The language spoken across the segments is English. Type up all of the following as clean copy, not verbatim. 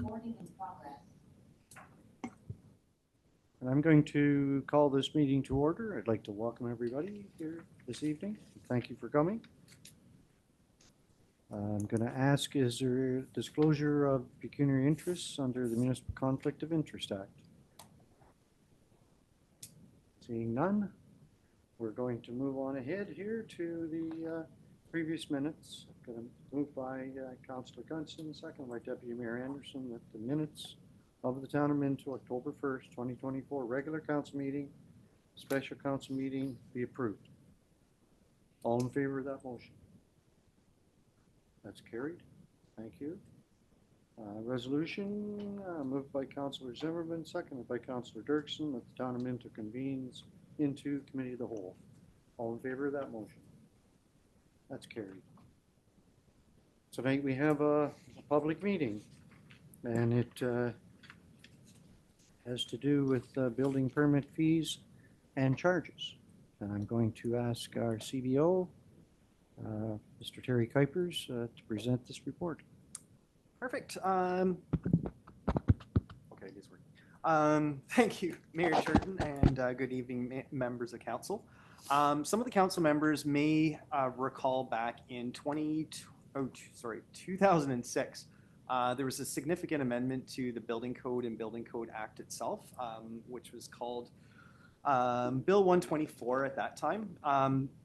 Recording in progress. And I'm going to call this meeting to order. I'd like to welcome everybody here this evening. Thank you for coming. I'm going to ask, is there disclosure of pecuniary interests under the Municipal Conflict of Interest Act? Seeing none, we're going to move on ahead here to the previous minutes. I'm going to move by Councillor Gunson, second by Deputy Mayor Anderson, that the minutes of the Town of Minto, October 1st, 2024, regular council meeting, special council meeting be approved. All in favor of that motion? That's carried. Thank you. Resolution moved by Councillor Zimmerman, seconded by Councillor Dirksen, that the Town of Minto convenes into Committee of the Whole. All in favor of that motion? That's carried. Tonight we have a public meeting, and it has to do with building permit fees and charges. And I'm going to ask our CBO, Mr. Terry Kuipers, to present this report. Perfect. Okay, this working. Thank you, Mayor Churton, and good evening, members of council. Some of the council members may recall back in 2006, there was a significant amendment to the Building Code and Building Code Act itself, which was called Bill 124 at that time.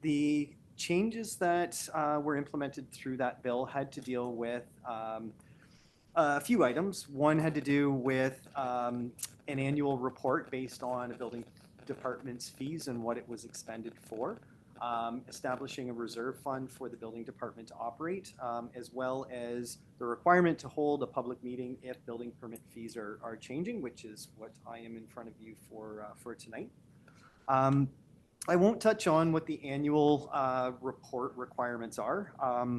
The changes that were implemented through that bill had to deal with a few items. One had to do with an annual report based on a building department's fees and what it was expended for, establishing a reserve fund for the building department to operate, as well as the requirement to hold a public meeting if building permit fees are changing, which is what I am in front of you for tonight. I won't touch on what the annual report requirements are,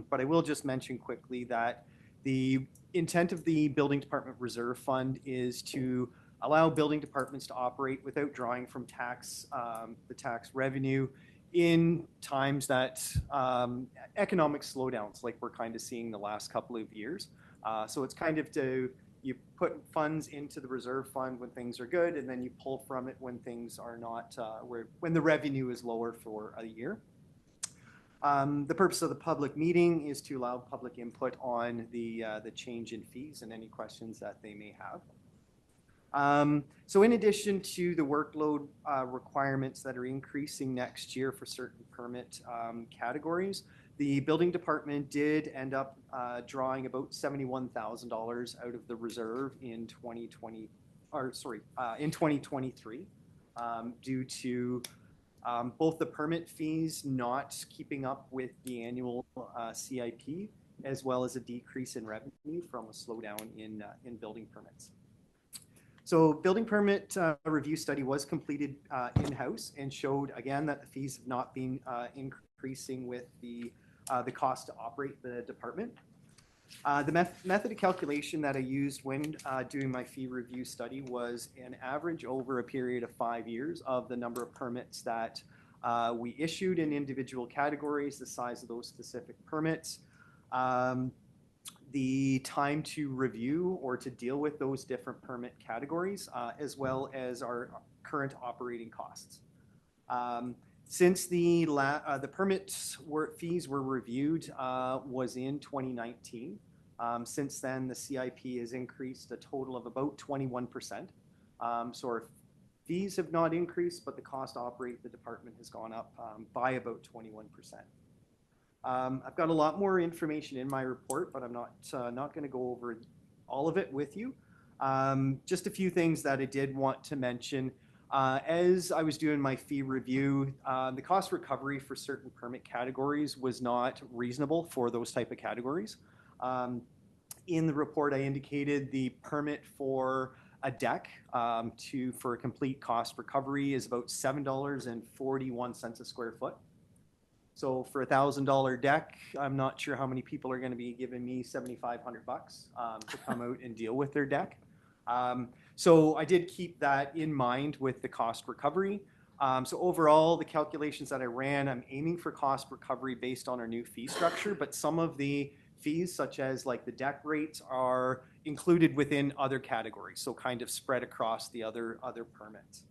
but I will just mention quickly that the intent of the Building Department Reserve Fund is to allow building departments to operate without drawing from the tax revenue in times that economic slowdowns like we're kind of seeing the last couple of years. So it's kind of you put funds into the reserve fund when things are good, and then you pull from it when things are not, when the revenue is lower for a year. The purpose of the public meeting is to allow public input on the change in fees and any questions that they may have. So in addition to the workload requirements that are increasing next year for certain permit categories, the building department did end up drawing about $71,000 out of the reserve in 2023 due to both the permit fees not keeping up with the annual CIP, as well as a decrease in revenue from a slowdown in building permits. So building permit review study was completed in-house and showed again that the fees have not been increasing with the cost to operate the department. The method of calculation that I used when doing my fee review study was an average over a period of 5 years of the number of permits that we issued in individual categories, the size of those specific permits, the time to review or to deal with those different permit categories, as well as our current operating costs. Since the permit fees were reviewed was in 2019. Since then, the CIP has increased a total of about 21%. So our fees have not increased, but the cost to operate the department has gone up by about 21%. I've got a lot more information in my report, but I'm not going to go over all of it with you. Just a few things that I did want to mention. As I was doing my fee review, the cost recovery for certain permit categories was not reasonable for those type of categories. In the report, I indicated the permit for a deck for a complete cost recovery is about $7.41 a square foot. So for $1,000 deck, I'm not sure how many people are going to be giving me $7,500 to come out and deal with their deck. So I did keep that in mind with the cost recovery. So overall, the calculations that I ran, I'm aiming for cost recovery based on our new fee structure, but some of the fees, such as like the deck rates, are included within other categories, so kind of spread across the other permits.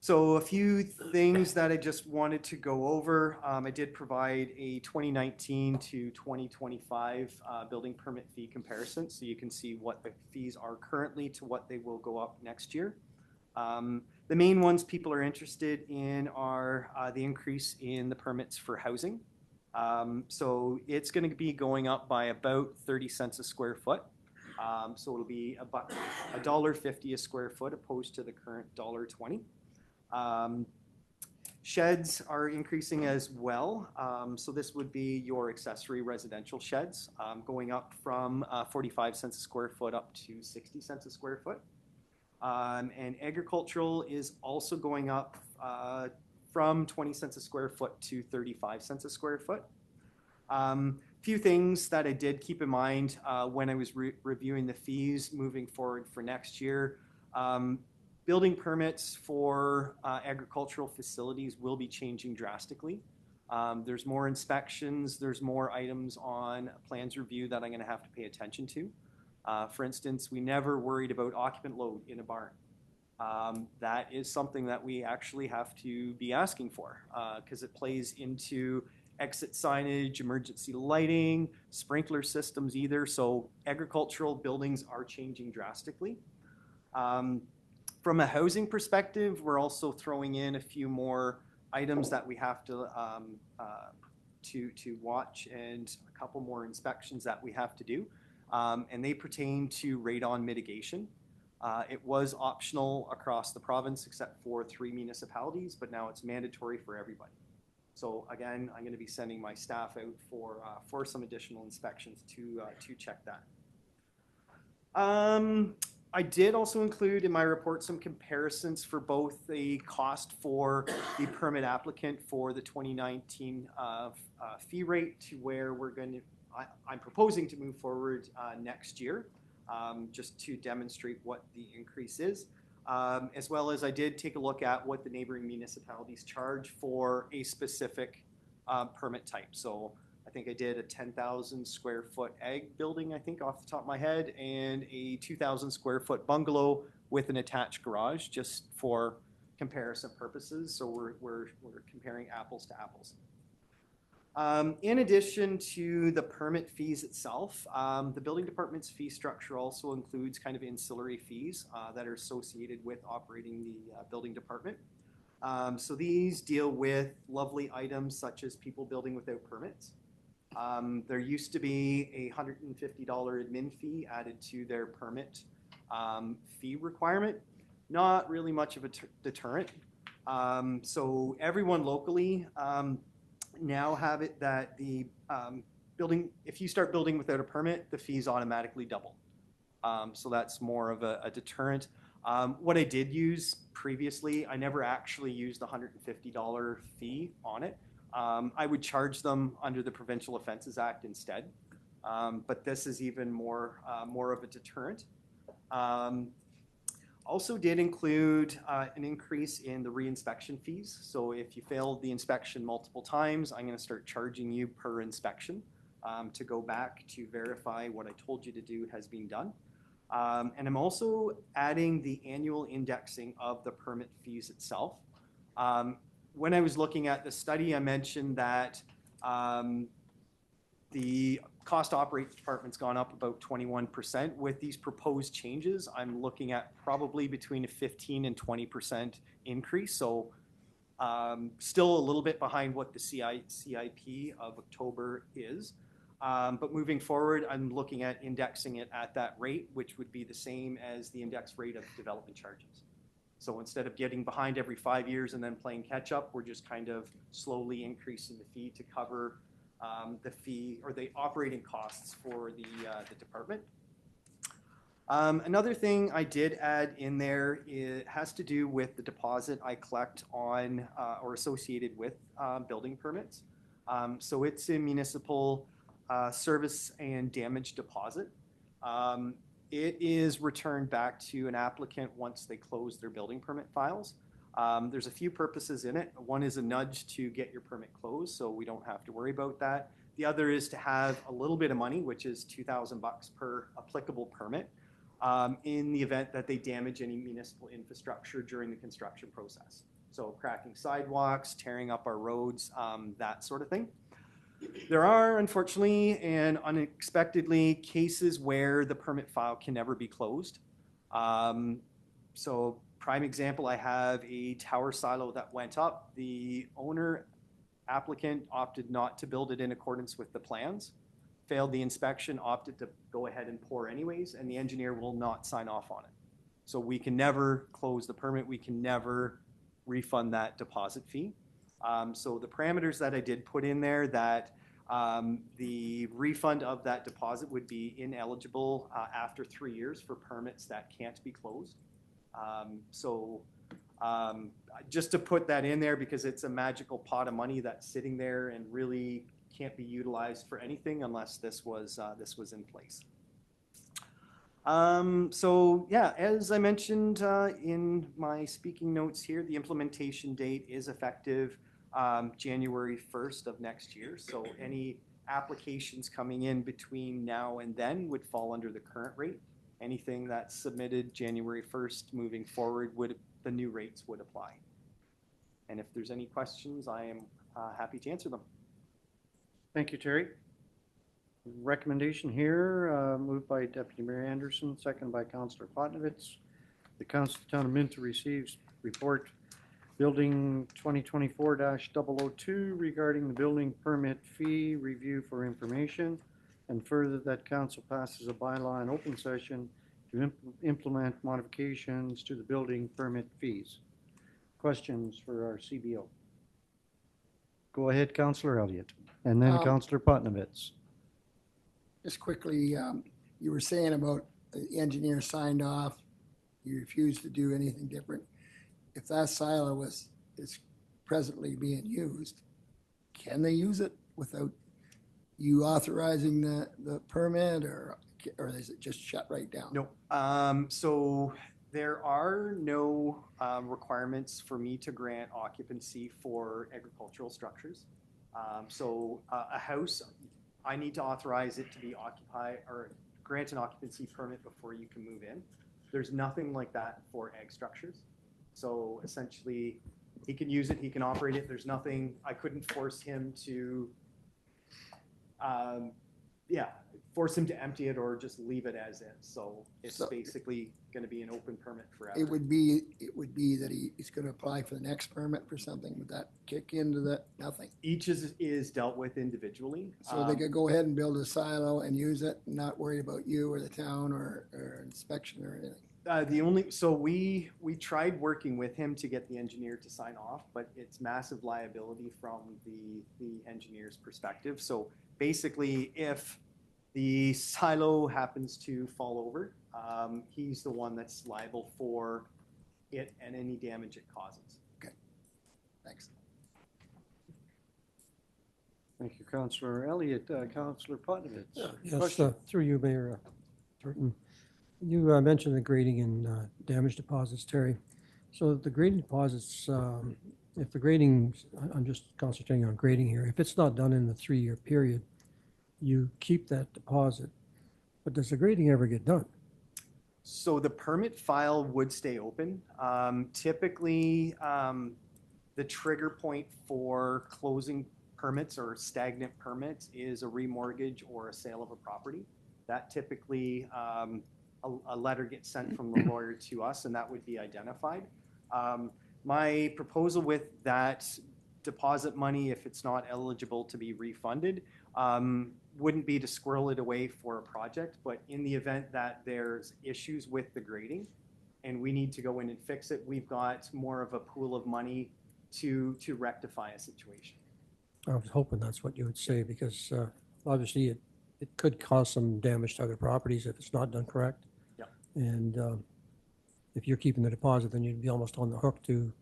So a few things that I just wanted to go over. I did provide a 2019 to 2025 building permit fee comparison, so you can see what the fees are currently to what they will go up next year. The main ones people are interested in are the increase in the permits for housing. So it's going to be going up by about 30 cents a square foot. So it'll be $1.50 a square foot opposed to the current $1.20. Sheds are increasing as well. So this would be your accessory residential sheds, going up from 45 cents a square foot up to 60 cents a square foot. And agricultural is also going up from 20 cents a square foot to 35 cents a square foot. Few things that I did keep in mind when I was reviewing the fees moving forward for next year. Building permits for agricultural facilities will be changing drastically. There's more inspections, there's more items on plans review that I'm going to have to pay attention to. For instance, we never worried about occupant load in a barn. That is something that we actually have to be asking for because it plays into exit signage, emergency lighting, sprinkler systems either. So agricultural buildings are changing drastically. From a housing perspective, we're also throwing in a few more items that we have to watch and a couple more inspections that we have to do. And they pertain to radon mitigation. It was optional across the province except for 3 municipalities, but now it's mandatory for everybody. So again, I'm going to be sending my staff out for some additional inspections to check that. I did also include in my report some comparisons for both the cost for the permit applicant for the 2019 fee rate to where I'm proposing to move forward next year, just to demonstrate what the increase is. As well as I did take a look at what the neighboring municipalities charge for a specific permit type. So I think I did a 10,000 square foot ag building, I think off the top of my head, and a 2,000 square foot bungalow with an attached garage, just for comparison purposes. So we're comparing apples to apples. In addition to the permit fees itself, the building department's fee structure also includes kind of ancillary fees that are associated with operating the building department. So these deal with lovely items such as people building without permits. There used to be a $150 admin fee added to their permit fee requirement. Not really much of a deterrent. So everyone locally now have it that the building, if you start building without a permit, the fees automatically double. So that's more of a deterrent. What I did use previously, I never actually used the $150 fee on it. I would charge them under the Provincial Offences Act instead, but this is even more of a deterrent. Also did include an increase in the reinspection fees. So if you failed the inspection multiple times, I'm going to start charging you per inspection to go back to verify what I told you to do has been done. And I'm also adding the annual indexing of the permit fees itself. When I was looking at the study, I mentioned that the cost to operate department's gone up about 21%. With these proposed changes, I'm looking at probably between a 15 and 20% increase. So still a little bit behind what the CIP of October is. But moving forward, I'm looking at indexing it at that rate, which would be the same as the index rate of development charges. So instead of getting behind every 5 years and then playing catch up, we're just kind of slowly increasing the fee to cover the fee or the operating costs for the department. Another thing I did add in there, it has to do with the deposit I collect on or associated with building permits. So it's a municipal service and damage deposit. It is returned back to an applicant once they close their building permit files. There's a few purposes in it. One is a nudge to get your permit closed, so we don't have to worry about that. The other is to have a little bit of money, which is $2,000 per applicable permit, in the event that they damage any municipal infrastructure during the construction process. So cracking sidewalks, tearing up our roads, that sort of thing. There are, unfortunately and unexpectedly, cases where the permit file can never be closed. So prime example, I have a tower silo that went up. The owner applicant opted not to build it in accordance with the plans, failed the inspection, opted to go ahead and pour anyways, and the engineer will not sign off on it. So we can never close the permit. We can never refund that deposit fee. So the parameters that I did put in there, that the refund of that deposit would be ineligible after 3 years for permits that can't be closed. Just to put that in there, because it's a magical pot of money that's sitting there and really can't be utilized for anything unless this was in place. Yeah, as I mentioned in my speaking notes here, the implementation date is effective January 1st of next year. So any applications coming in between now and then would fall under the current rate. Anything that's submitted January 1st moving forward, the new rates would apply. And if there's any questions, I am happy to answer them. Thank you, Terry. Recommendation here, moved by Deputy Mayor Anderson, second by Councillor Potnovitz. The Council of the Town of Minto receives report Building 2024-002 regarding the building permit fee review for information, and further that council passes a bylaw in open session to implement modifications to the building permit fees. Questions for our CBO? Go ahead, Councillor Elliott, and then Councillor Potnovitz. Just quickly, you were saying about the engineer signed off, you refused to do anything different. If that silo is presently being used, can they use it without you authorizing the permit, or is it just shut right down? No. So there are no requirements for me to grant occupancy for agricultural structures. So a house, I need to authorize it to be occupied or grant an occupancy permit before you can move in. There's nothing like that for ag structures. So essentially, he can use it, he can operate it. There's nothing, I couldn't force him to, force him to empty it or just leave it as is. So it's basically going to be an open permit forever. It would be that he's going to apply for the next permit for something. Would that kick into that? Nothing. Each is dealt with individually. So they could go ahead and build a silo and use it and not worry about you or the town or inspection or anything. We tried working with him to get the engineer to sign off, but it's massive liability from the engineer's perspective. So basically, if the silo happens to fall over, he's the one that's liable for it and any damage it causes. Okay, thanks. Thank you, Councillor Elliott. Councillor Potnovitz. Yes, through you, Mayor Turton. You mentioned the grading and damage deposits, Terry. So the grading deposits, if the grading, I'm just concentrating on grading here, if it's not done in the 3-year period, you keep that deposit, but does the grading ever get done? So the permit file would stay open. Typically, the trigger point for closing permits or stagnant permits is a remortgage or a sale of a property. That typically, a letter gets sent from the lawyer to us, and that would be identified. My proposal with that deposit money, if it's not eligible to be refunded, wouldn't be to squirrel it away for a project, but in the event that there's issues with the grading and we need to go in and fix it, we've got more of a pool of money to rectify a situation. I was hoping that's what you would say, because obviously it could cause some damage to other properties if it's not done correct. Yep. And if you're keeping the deposit, then you'd be almost on the hook to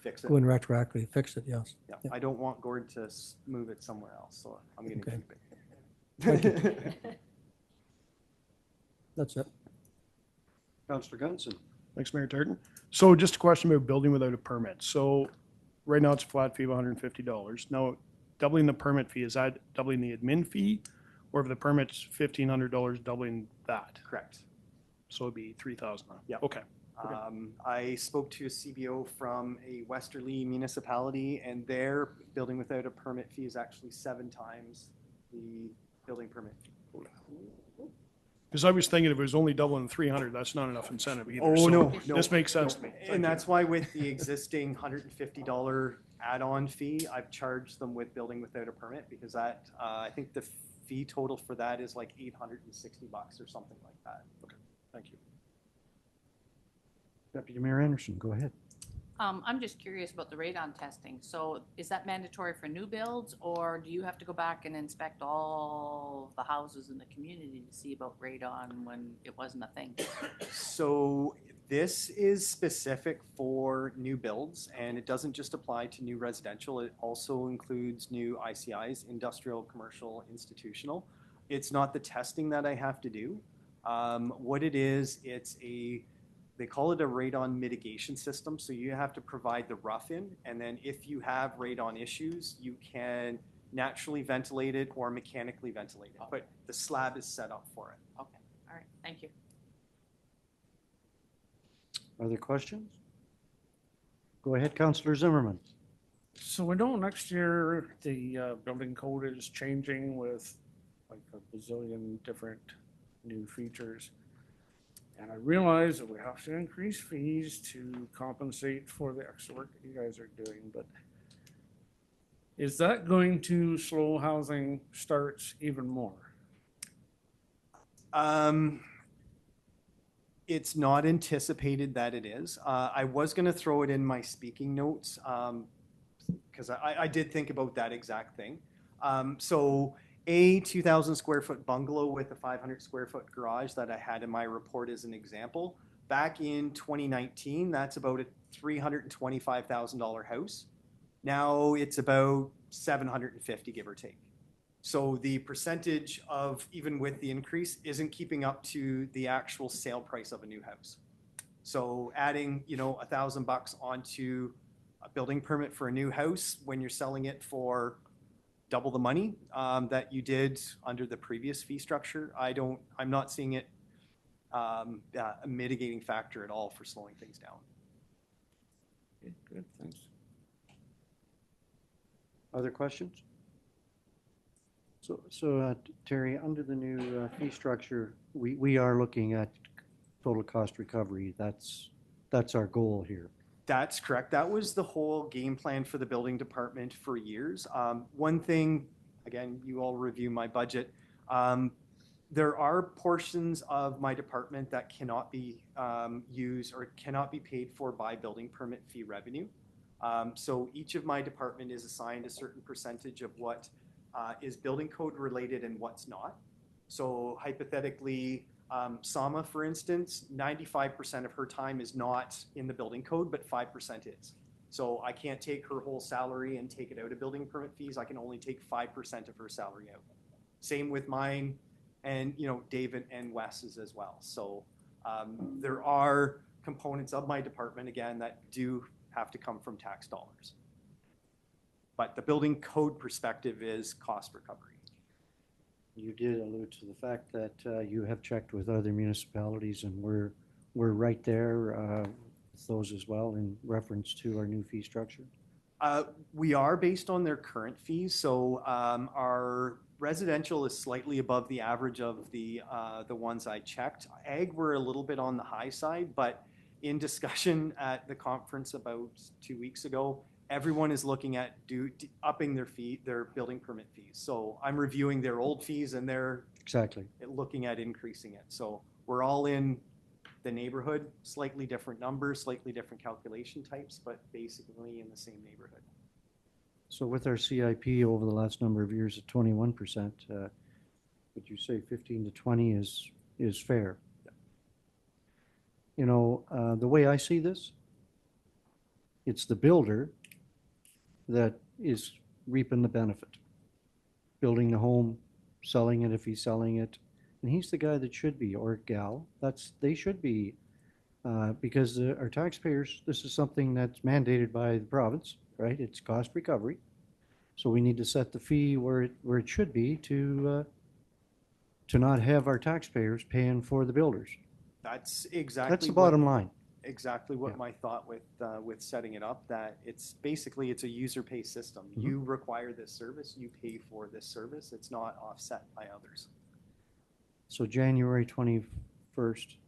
Fix it. go and retroactively fix it, yes. Yeah. Yeah. I don't want Gord to move it somewhere else, so I'm going to Okay. keep it. Thank you. That's it. Councillor Gunson. Thanks, Mayor Turton. So just a question about building without a permit. So right now it's a flat fee of $150. Now, doubling the permit fee, is that doubling the admin fee? Or if the permit's $1,500, doubling that? Correct. So it'd be 3,000. Yep. Okay. Okay. I spoke to a CBO from a westerly municipality, and their building without a permit fee is actually 7 times the building permit fee. Because I was thinking if it was only doubling 300, that's not enough incentive either. Oh, So no, no. This makes sense to me. Thank And you. that's why with the existing $150 add-on fee, I've charged them with building without a permit, because that, I think the fee total for that is like $860 or something like that. Thank you. Deputy Mayor Anderson, go ahead. I'm just curious about the radon testing. So is that mandatory for new builds, or do you have to go back and inspect all the houses in the community to see about radon when it wasn't a thing? So this is specific for new builds, and it doesn't just apply to new residential. It also includes new ICIs, industrial, commercial, institutional. It's not the testing that I have to do. What it is, they call it a radon mitigation system. So you have to provide the rough-in, and then if you have radon issues, you can naturally ventilate it or mechanically ventilate it. But the slab is set up for it. Okay, all right, thank you. Other questions? Go ahead, Councillor Zimmerman. So we know next year the building code is changing with like a bazillion different new features. And I realize that we have to increase fees to compensate for the extra work that you guys are doing, but is that going to slow housing starts even more? It's not anticipated that it is. I was going to throw it in my speaking notes, because I did think about that exact thing. So a 2,000 square foot bungalow with a 500 square foot garage that I had in my report as an example, back in 2019, that's about a $325,000 house. Now it's about 750, give or take. So the percentage of, even with the increase, isn't keeping up to the actual sale price of a new house. So adding, $1,000 onto a building permit for a new house when you're selling it for double the money that you did under the previous fee structure, I'm not seeing it a mitigating factor at all for slowing things down. Okay, good, thanks. Other questions? So Terry, under the new fee structure, we are looking at total cost recovery. That's our goal here. That's correct. That was the whole game plan for the building department for years. One thing, again, you all review my budget. There are portions of my department that cannot be used or cannot be paid for by building permit fee revenue. So each of my department is assigned a certain percentage of what is building code related and what's not. So hypothetically, Sama, for instance, 95% of her time is not in the building code, but 5% is. So I can't take her whole salary and take it out of building permit fees. I can only take 5% of her salary out. Same with mine and, David and Wes's as well. So there are components of my department, again, that do have to come from tax dollars. But the building code perspective is cost recovery. You did allude to the fact that you have checked with other municipalities, and we're right there with those as well in reference to our new fee structure. We are based on their current fees. So our residential is slightly above the average of the ones I checked. Ag, we're a little bit on the high side, but in discussion at the conference about 2 weeks ago, everyone is looking at upping their building permit fees. So I'm reviewing their old fees, and they're Exactly. looking at increasing it. So we're all in the neighborhood, slightly different numbers, slightly different calculation types, but basically in the same neighborhood. So with our CIP over the last number of years at 21%, would you say 15 to 20 is fair? Yeah. The way I see this, it's the builder that is reaping the benefit. Building the home, selling it if he's selling it. And he's the guy that should be, or gal, they should be, because our taxpayers, this is something that's mandated by the province, right? It's cost recovery. So we need to set the fee where it should be to not have our taxpayers paying for the builders. That's exactly. That's the bottom line. Exactly what Yeah. my thought with setting it up, that it's basically, it's a user pay system. Mhm. You require this service, you pay for this service. It's not offset by others. So January 21st,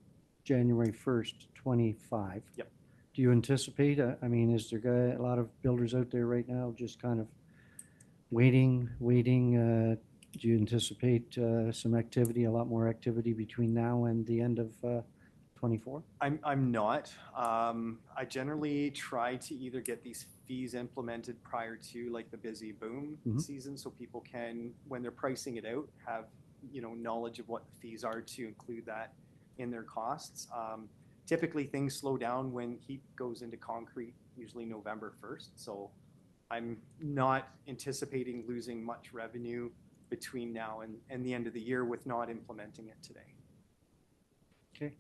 January 1st, 25. Yep. Do you anticipate, I mean, is there a lot of builders out there right now just kind of waiting? Do you anticipate some activity, a lot more activity between now and the end of 24? I'm not. I generally try to either get these fees implemented prior to like the busy boom Mhm. season, so people can, when they're pricing it out, have, knowledge of what the fees are to include that in their costs. Typically, things slow down when heat goes into concrete, usually November 1st. So I'm not anticipating losing much revenue between now and the end of the year with not implementing it today. Okay.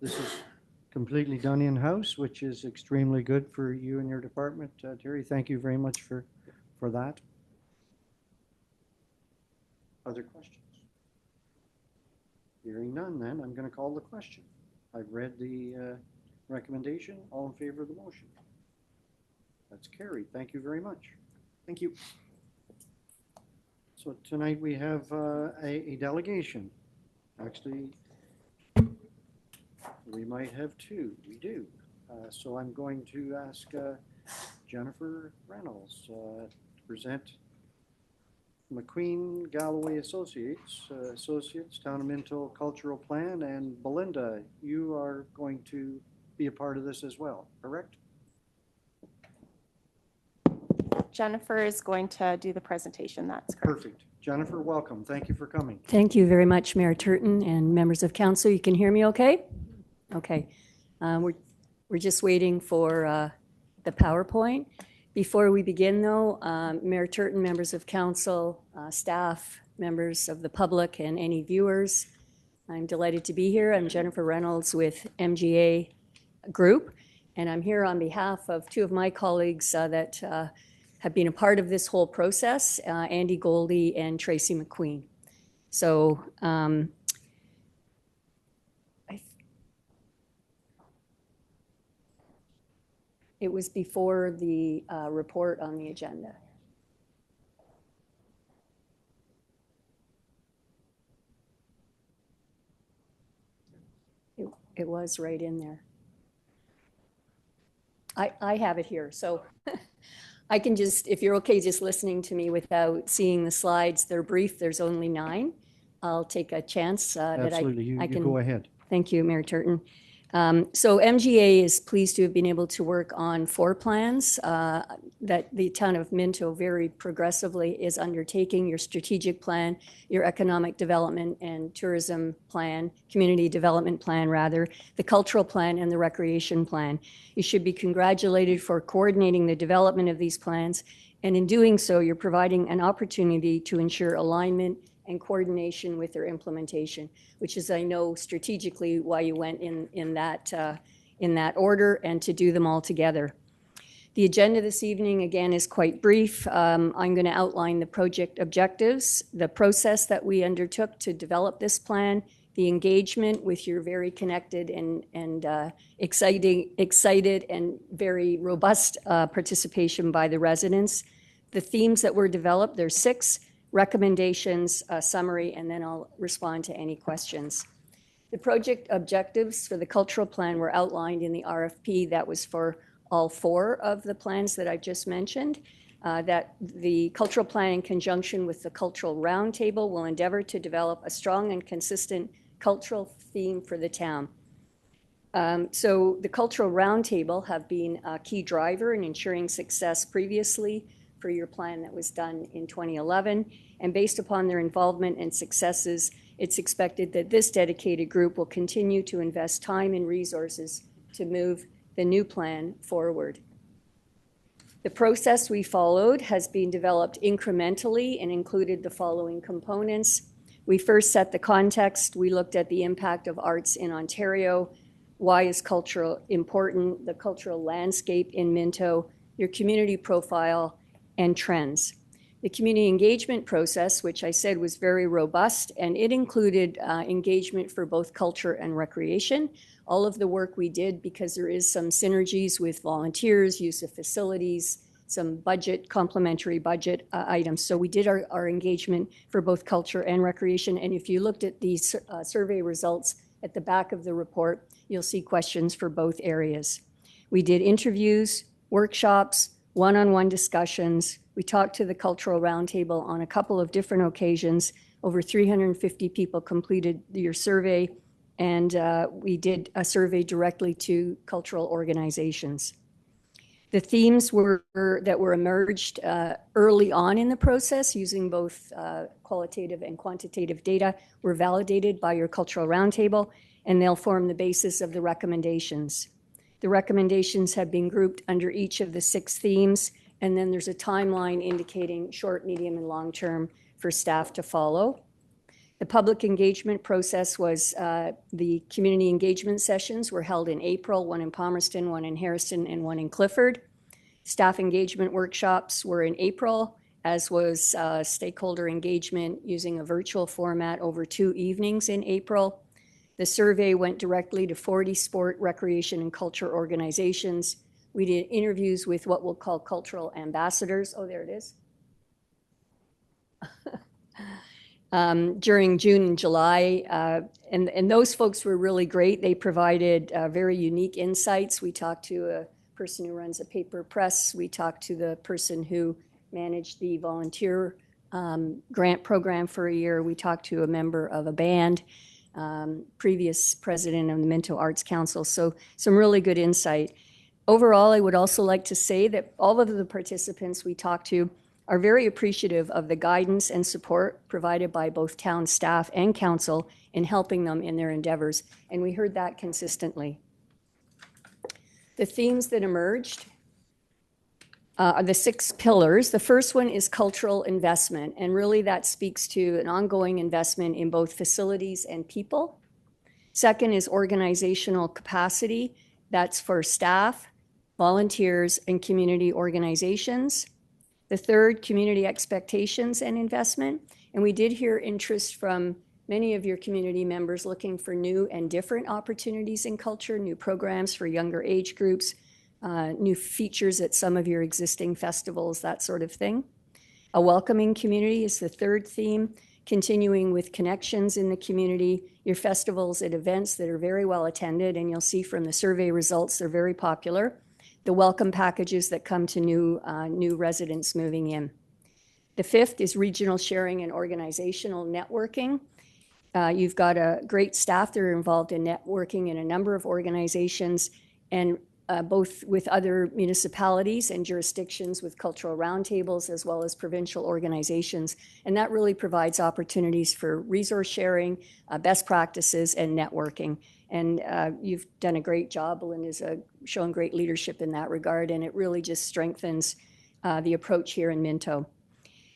This is completely done in-house, which is extremely good for you and your department. Terry, thank you very much for that. Other questions? Hearing none, then I'm going to call the question. I've read the recommendation. All in favor of the motion? That's carried. Thank you very much. Thank you. So tonight we have a delegation. Actually, we might have two. We do. So I'm going to ask Jennifer Reynolds to present McQueen Galloway Associates, Town of Minto Cultural Plan, and Belinda, you are going to be a part of this as well, correct? Jennifer is going to do the presentation, that's correct. Perfect. Jennifer, welcome. Thank you for coming. Thank you very much, Mayor Turton and members of council. You can hear me okay? Okay. We're just waiting for the PowerPoint. Before we begin, though, Mayor Turton, members of council, staff, members of the public, and any viewers, I'm delighted to be here. I'm Jennifer Reynolds with MGA Group, and I'm here on behalf of two of my colleagues that have been a part of this whole process, Andy Goldie and Tracy McQueen. So it was before the report on the agenda. It was right in there. I have it here, so I can just, if you're okay just listening to me without seeing the slides, they're brief, there's only 9. I'll take a chance that Absolutely. I You can. go ahead. Thank you, Mayor Turton. So MGA is pleased to have been able to work on 4 plans that the town of Minto very progressively is undertaking: your strategic plan, your economic development and tourism plan, community development plan rather, the cultural plan, and the recreation plan. You should be congratulated for coordinating the development of these plans, and in doing so, you're providing an opportunity to ensure alignment and coordination with their implementation, which is, I know, strategically why you went in that order, and to do them all together. The agenda this evening, again, is quite brief. I'm going to outline the project objectives, the process that we undertook to develop this plan, the engagement with your very connected and excited and very robust participation by the residents, the themes that were developed. There's 6 recommendations, a summary, and then I'll respond to any questions. The project objectives for the cultural plan were outlined in the RFP that was for all 4 of the plans that I've just mentioned. That the cultural plan, in conjunction with the cultural roundtable, will endeavor to develop a strong and consistent cultural theme for the town. So the cultural roundtable have been a key driver in ensuring success previously for your plan that was done in 2011. And based upon their involvement and successes, it's expected that this dedicated group will continue to invest time and resources to move the new plan forward. The process we followed has been developed incrementally and included the following components. We first set the context. We looked at the impact of arts in Ontario. Why is culture important? The cultural landscape in Minto, your community profile, and trends. The community engagement process, which I said was very robust, and it included engagement for both culture and recreation. All of the work we did, because there is some synergies with volunteers, use of facilities, some budget, complementary budget items. So we did our engagement for both culture and recreation. And if you looked at these survey results at the back of the report, you'll see questions for both areas. We did interviews, workshops, one-on-one discussions. We talked to the Cultural Roundtable on a couple of different occasions. Over 350 people completed your survey, and we did a survey directly to cultural organizations. The themes that were emerged early on in the process using both qualitative and quantitative data were validated by your Cultural Roundtable, and they'll form the basis of the recommendations. The recommendations have been grouped under each of the 6 themes, and then there's a timeline indicating short, medium, and long term for staff to follow. The public engagement process was, the community engagement sessions were held in April, one in Palmerston, one in Harrison, and one in Clifford. Staff engagement workshops were in April, as was stakeholder engagement using a virtual format over 2 evenings in April. The survey went directly to 40 sport, recreation, and culture organizations. We did interviews with what we'll call cultural ambassadors. Oh, there it is. During June and July, and those folks were really great. They provided very unique insights. We talked to a person who runs a paper press. We talked to the person who managed the volunteer grant program for a year. We talked to a member of a band, previous president of the Minto Arts Council. So some really good insight. Overall, I would also like to say that all of the participants we talked to are very appreciative of the guidance and support provided by both town staff and council in helping them in their endeavors, and we heard that consistently. The themes that emerged are the 6 pillars. The first one is cultural investment, and really that speaks to an ongoing investment in both facilities and people. Second is organizational capacity. That's for staff, volunteers, and community organizations. The third, community expectations and investment. And we did hear interest from many of your community members looking for new and different opportunities in culture, new programs for younger age groups, new features at some of your existing festivals, that sort of thing. A welcoming community is the third theme, continuing with connections in the community, your festivals and events that are very well attended, and you'll see from the survey results, they're very popular. The welcome packages that come to new residents moving in. The fifth is regional sharing and organizational networking. You've got a great staff that are involved in networking in a number of organizations, and both with other municipalities and jurisdictions with cultural roundtables as well as provincial organizations. And that really provides opportunities for resource sharing, best practices, and networking. And you've done a great job. Belinda's shown great leadership in that regard, and it really just strengthens the approach here in Minto.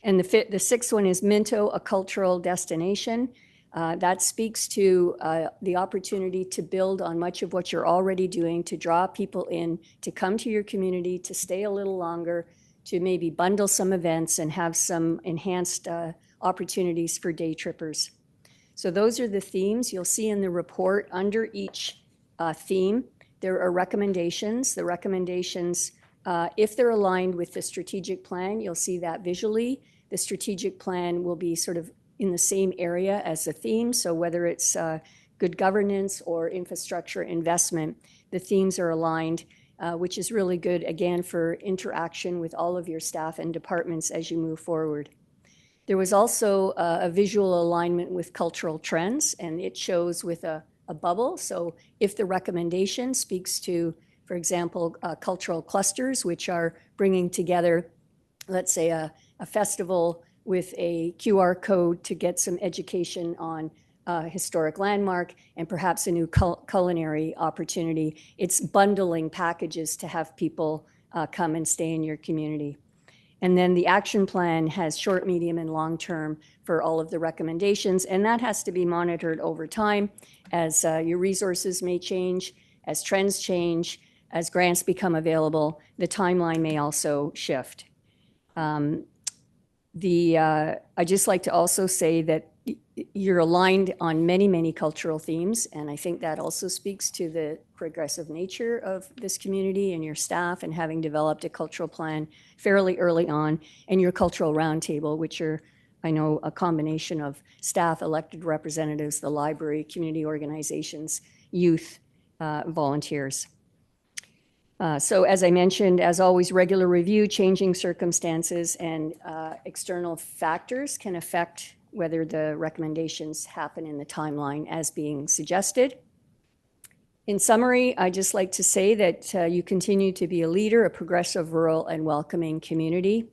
And the sixth one is Minto, a cultural destination. That speaks to the opportunity to build on much of what you're already doing, to draw people in, to come to your community, to stay a little longer, to maybe bundle some events and have some enhanced opportunities for day trippers. So those are the themes. You'll see in the report under each theme, there are recommendations. The recommendations, if they're aligned with the strategic plan, you'll see that visually. The strategic plan will be sort of in the same area as the theme. So whether it's good governance or infrastructure investment, the themes are aligned, which is really good, again, for interaction with all of your staff and departments as you move forward. There was also a visual alignment with cultural trends, and it shows with a bubble. So if the recommendation speaks to, for example, cultural clusters, which are bringing together, let's say, a festival with a QR code to get some education on historic landmark and perhaps a new culinary opportunity. It's bundling packages to have people come and stay in your community. And then the action plan has short, medium, and long term for all of the recommendations, and that has to be monitored over time as your resources may change, as trends change, as grants become available, the timeline may also shift. I'd just like to also say that you're aligned on many, many cultural themes, and I think that also speaks to the progressive nature of this community and your staff and having developed a cultural plan fairly early on, and your cultural roundtable, which are, I know, a combination of staff, elected representatives, the library, community organizations, youth, volunteers. So as I mentioned, as always, regular review, changing circumstances, and external factors can affect whether the recommendations happen in the timeline as being suggested. In summary, I'd just like to say that you continue to be a leader, a progressive, rural, and welcoming community.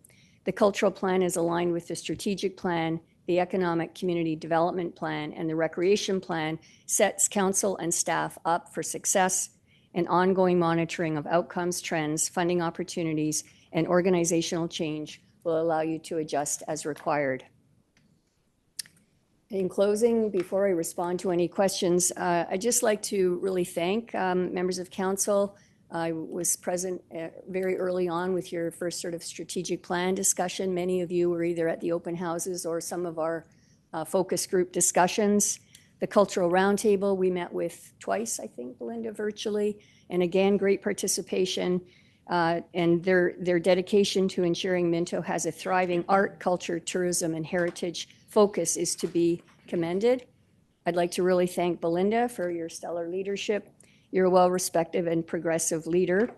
The cultural plan is aligned with the strategic plan, the economic community development plan, and the recreation plan sets council and staff up for success, and ongoing monitoring of outcomes, trends, funding opportunities, and organizational change will allow you to adjust as required. In closing, before I respond to any questions, I'd just like to really thank members of council. I was present very early on with your first sort of strategic plan discussion. Many of you were either at the open houses or some of our focus group discussions. The cultural roundtable, we met with twice, I think, Belinda, virtually. And again, great participation and their dedication to ensuring Minto has a thriving art, culture, tourism, and heritage focus is to be commended. I'd like to really thank Belinda for your stellar leadership. You're a well-respected and progressive leader.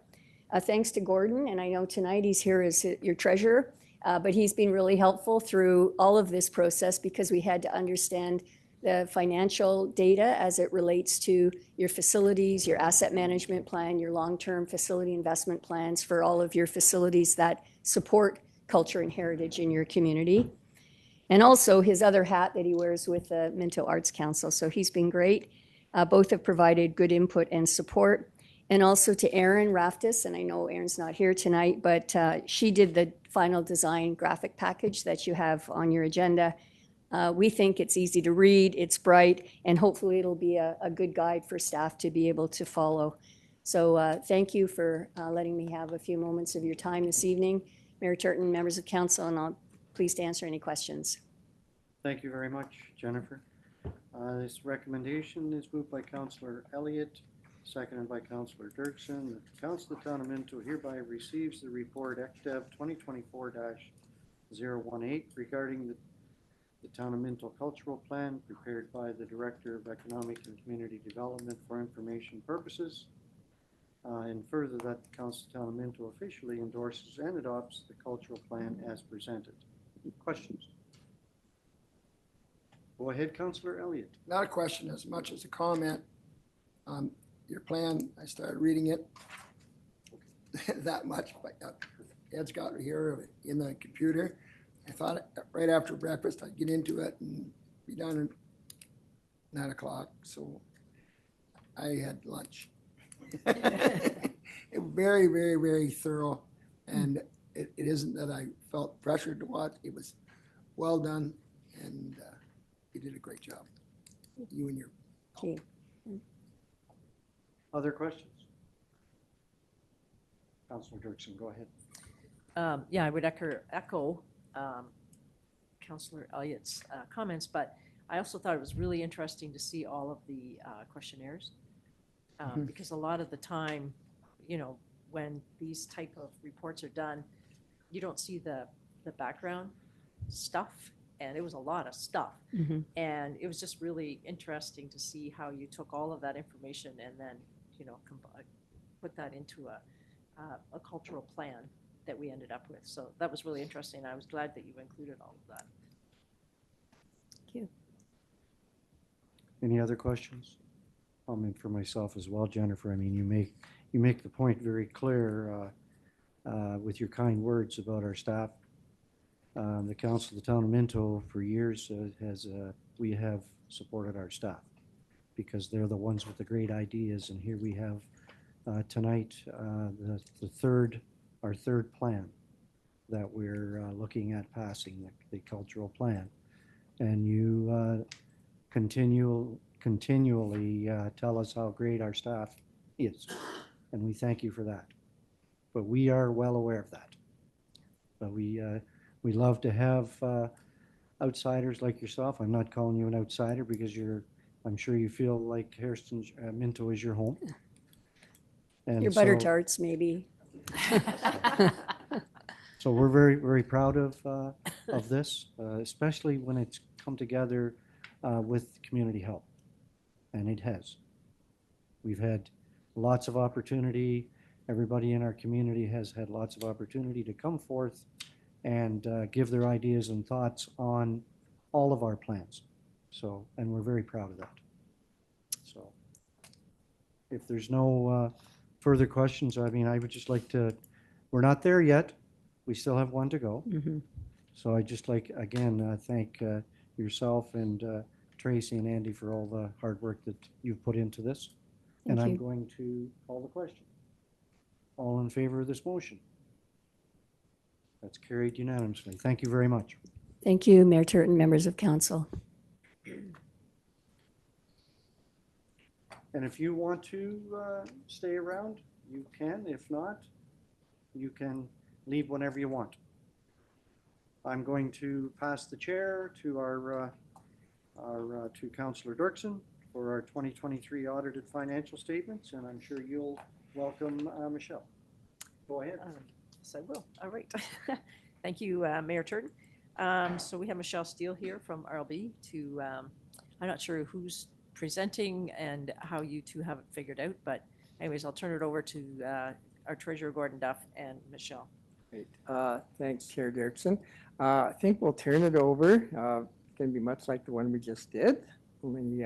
Thanks to Gordon, and I know tonight he's here as your treasurer, but he's been really helpful through all of this process because we had to understand the financial data as it relates to your facilities, your asset management plan, your long-term facility investment plans for all of your facilities that support culture and heritage in your community. And also his other hat that he wears with the Minto Arts Council. So he's been great. Both have provided good input and support. And also to Erin Raftis, and I know Erin's not here tonight, but she did the final design graphic package that you have on your agenda. We think it's easy to read, it's bright, and hopefully it'll be a good guide for staff to be able to follow. So thank you for letting me have a few moments of your time this evening. Mayor Turton, members of council, and I'll pleased to answer any questions. Thank you very much, Jennifer. This recommendation is moved by Councillor Elliott, seconded by Councillor Dirksen. The Council of the Town of Minto hereby receives the report ECDEV 2024-018 regarding the Town of Minto Cultural Plan prepared by the Director of Economic and Community Development for information purposes. And further, that the Council of the Town of Minto officially endorses and adopts the cultural plan as presented. Questions? Go ahead, Councillor Elliott. Not a question as much as a comment. Your plan, I started reading it that much, but Ed's got it here in the computer. I thought right after breakfast I'd get into it and be done at 9 o'clock. So I had lunch. It was very, very, very thorough. And it isn't that I felt pressured to watch. It was well done. And you did a great job. You and your. Okay. Other questions? Councillor Dirksen, go ahead. Yeah, I would echo Councillor Elliott's comments, but I also thought it was really interesting to see all of the questionnaires because a lot of the time, you know, when these type of reports are done, you don't see the background stuff, and it was a lot of stuff. Mm-hmm. And it was just really interesting to see how you took all of that information and then, you know, put that into a cultural plan that we ended up with. So that was really interesting. I was glad that you included all of that. Thank you. Any other questions? Comment for myself as well, Jennifer. I mean, you make the point very clear with your kind words about our staff. The Council of the Town of Minto for years we have supported our staff because they're the ones with the great ideas. And here we have tonight our third plan that we're looking at passing, the cultural plan. And you continually tell us how great our staff is. and we thank you for that. But we are well aware of that. But we love to have outsiders like yourself. I'm not calling you an outsider because I'm sure you feel like Minto is your home. And Your butter so- tarts, maybe. So we're very, very proud of this, especially when it's come together with community help, and it has. We've had lots of opportunity. Everybody in our community has had lots of opportunity to come forth and give their ideas and thoughts on all of our plans. So, and we're very proud of that. So, if there's no further questions, I mean, I would just like to, we're not there yet. We still have one to go. Mhm. So I'd just like, again, thank yourself and Tracy and Andy for all the hard work that you've put into this. And Thank I'm you. going to call the question. All in favor of this motion? That's carried unanimously. Thank you very much. Thank you, Mayor Turton, members of council. And if you want to stay around, you can. If not, you can leave whenever you want. I'm going to pass the chair to to Councillor Dirksen for our 2023 audited financial statements, and I'm sure you'll welcome Michelle. Go ahead. Yes, I will. All right. Thank you, Mayor Turton. So we have Michelle Steele here from RLB to, I'm not sure who's presenting and how you two have it figured out, but anyways, I'll turn it over to our Treasurer Gordon Duff and Michelle. Great. Thanks, Chair Dirksen. I think we'll turn it over. It's going to be much like the one we just did, only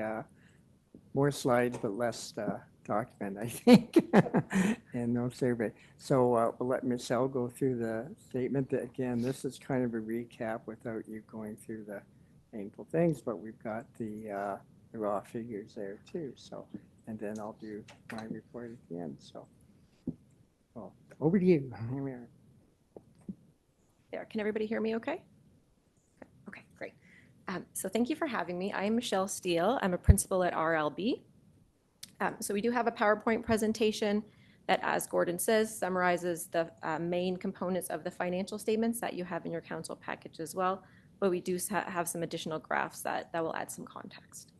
more slides but less document, I think, and no survey. So we'll let Michelle go through the statement. Again, this is kind of a recap without you going through the painful things, but we've got the raw figures there too. So, and then I'll do my report at the end. So, well, over to you. Here we are. There, can everybody hear me okay? Okay, great. So thank you for having me. I am Michelle Steele. I'm a principal at RLB. So we do have a PowerPoint presentation that, as Gordon says, summarizes the main components of the financial statements that you have in your council package as well. But we do have some additional graphs that will add some context.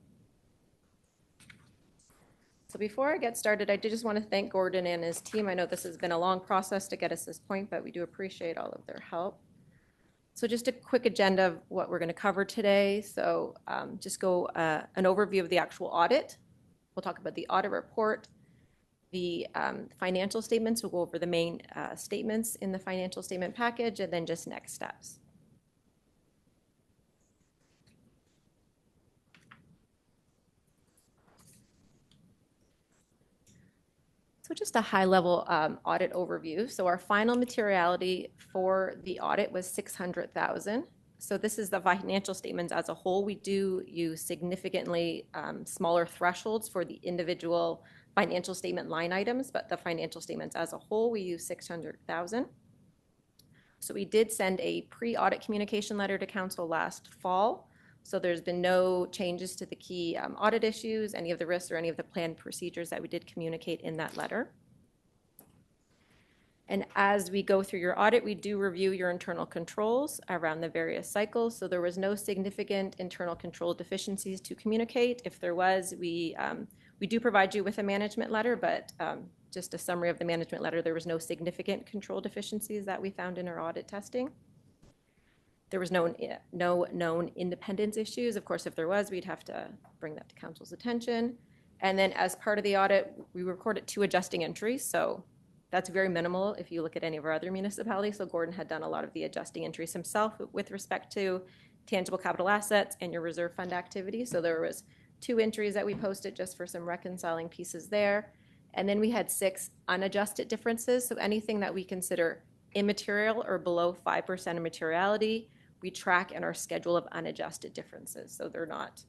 So before I get started, I did just want to thank Gordon and his team. I know this has been a long process to get us this point, but we do appreciate all of their help. So just a quick agenda of what we're going to cover today. So just go an overview of the actual audit. We'll talk about the audit report, the financial statements. We'll go over the main statements in the financial statement package, and then just next steps. So just a high-level audit overview. So our final materiality for the audit was $600,000. So this is the financial statements as a whole. We do use significantly smaller thresholds for the individual financial statement line items, but the financial statements as a whole, we use $600,000. So we did send a pre-audit communication letter to council last fall. So there's been no changes to the key audit issues, any of the risks, or any of the planned procedures that we did communicate in that letter. And as we go through your audit, we do review your internal controls around the various cycles. So there was no significant internal control deficiencies to communicate. If there was, we do provide you with a management letter, but just a summary of the management letter, there was no significant control deficiencies that we found in our audit testing. There was no known independence issues. Of course, if there was, we'd have to bring that to council's attention. And then as part of the audit, we recorded 2 adjusting entries. So that's very minimal if you look at any of our other municipalities. So Gordon had done a lot of the adjusting entries himself with respect to tangible capital assets and your reserve fund activity. So there was 2 entries that we posted just for some reconciling pieces there. And then we had 6 unadjusted differences. So anything that we consider immaterial or below 5% of materiality, we track in our schedule of unadjusted differences. So they're not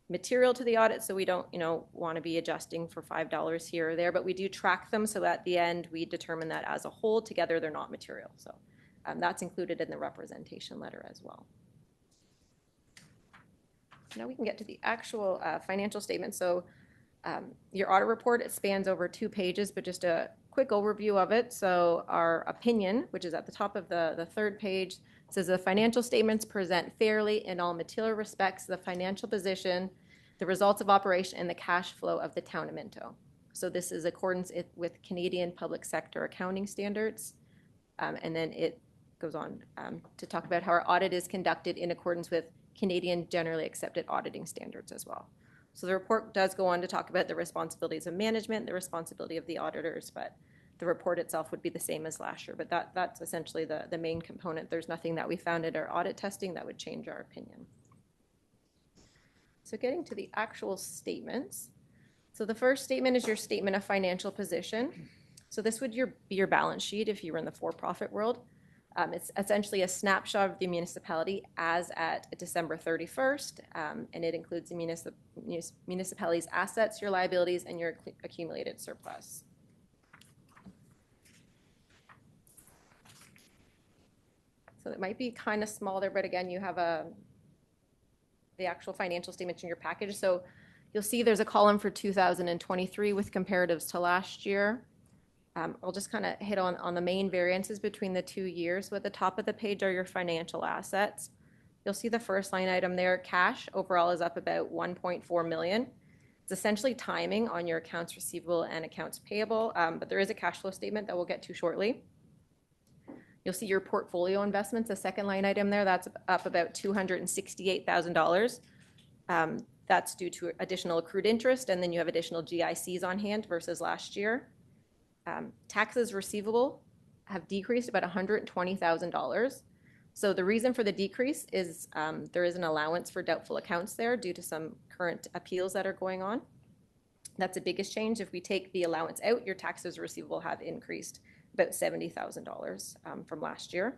material to the audit, so we don't, want to be adjusting for $5 here or there, but we do track them so at the end we determine that as a whole together they're not material. So that's included in the representation letter as well. Now we can get to the actual financial statement. So Your audit report, it spans over 2 pages, but just a quick overview of it. So our opinion, which is at the top of the 3rd page, says the financial statements present fairly in all material respects the financial position, the results of operation, and the cash flow of the town of Minto. So this is accordance with Canadian public sector accounting standards. And then it goes on to talk about how our audit is conducted in accordance with Canadian generally accepted auditing standards as well. So the report does go on to talk about the responsibilities of management, the responsibility of the auditors, but the report itself would be the same as last year. But that's essentially the main component. There's nothing that we found in our audit testing that would change our opinion. So getting to the actual statements. So the first statement is your statement of financial position. So this would be your balance sheet if you were in the for-profit world. It's essentially a snapshot of the municipality as at December 31st, and it includes the municipality's assets, your liabilities, and your accumulated surplus. So it might be kind of small there, but again, you have the actual financial statements in your package. So you'll see there's a column for 2023 with comparatives to last year. I'll just kind of hit on the main variances between the 2 years. So at the top of the page are your financial assets. You'll see the first line item there, cash overall is up about 1.4 million. It's essentially timing on your accounts receivable and accounts payable, but there is a cash flow statement that we'll get to shortly. You'll see your portfolio investments, the second line item there, that's up about $268,000. That's due to additional accrued interest, and then you have additional GICs on hand versus last year. Taxes receivable have decreased about $120,000. So the reason for the decrease is there is an allowance for doubtful accounts there due to some current appeals that are going on. That's the biggest change. If we take the allowance out, your taxes receivable have increased about $70,000 from last year.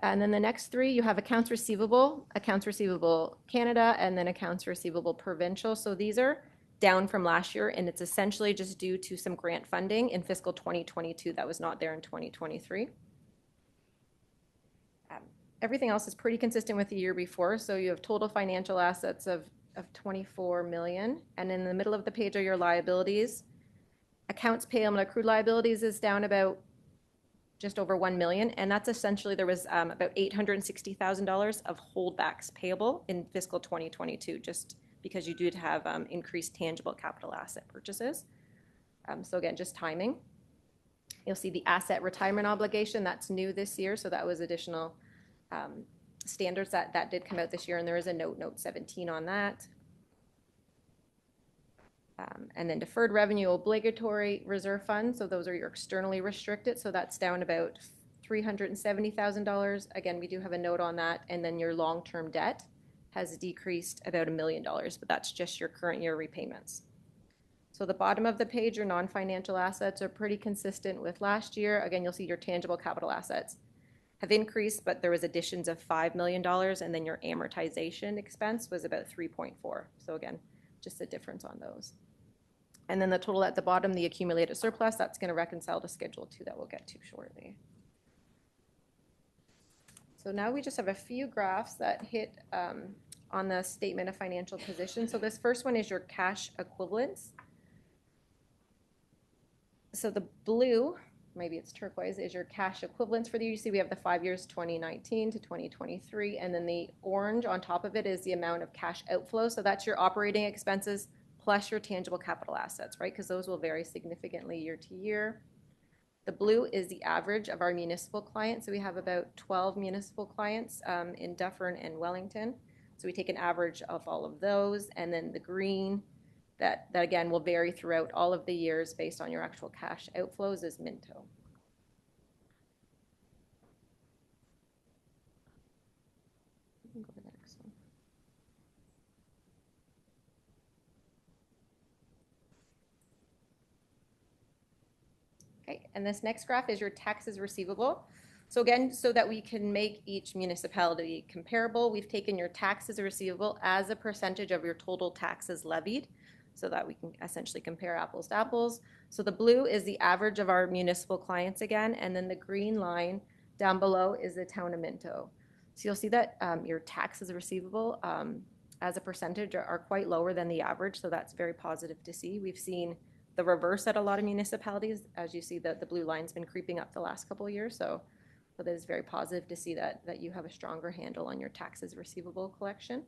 And then the next 3, you have accounts receivable Canada, and then accounts receivable provincial. So these are down from last year, and it's essentially just due to some grant funding in fiscal 2022 that was not there in 2023. Everything else is pretty consistent with the year before. So you have total financial assets of 24 million, and in the middle of the page are your liabilities. Accounts payable and accrued liabilities is down about just over 1 million, and that's essentially there was about $860,000 of holdbacks payable in fiscal 2022, just because you do have increased tangible capital asset purchases. So again, just timing. You'll see the asset retirement obligation, that's new this year, so that was additional standards that did come out this year, and there is a note 17 on that. And then deferred revenue obligatory reserve fund, so those are your externally restricted, so that's down about $370,000. Again, we do have a note on that, and then your long-term debt has decreased about $1 million, but that's just your current year repayments. So the bottom of the page, your non-financial assets are pretty consistent with last year. Again, you'll see your tangible capital assets have increased, but there was additions of $5 million, and then your amortization expense was about 3.4. So again, just a difference on those. And then the total at the bottom, the accumulated surplus, that's going to reconcile to Schedule 2 that we'll get to shortly. So now we just have a few graphs that hit on the statement of financial position. So this first one is your cash equivalents. So the blue, maybe it's turquoise, is your cash equivalents for the year. You see we have the 5 years, 2019 to 2023, and then the orange on top of it is the amount of cash outflow. So that's your operating expenses plus your tangible capital assets, right? Because those will vary significantly year to year. The blue is the average of our municipal clients. So we have about 12 municipal clients in Dufferin and Wellington. So we take an average of all of those. And then the green, that again will vary throughout all of the years based on your actual cash outflows, is Minto. Go to the next one. Okay, and this next graph is your taxes receivable. So again, so that we can make each municipality comparable, we've taken your taxes receivable as a percentage of your total taxes levied, so that we can essentially compare apples to apples. So the blue is the average of our municipal clients again, and then the green line down below is the town of Minto. So you'll see that your taxes receivable as a percentage are quite lower than the average, so that's very positive to see. We've seen the reverse at a lot of municipalities. As you see, the blue line's been creeping up the last couple of years, so that is very positive to see that you have a stronger handle on your taxes receivable collection.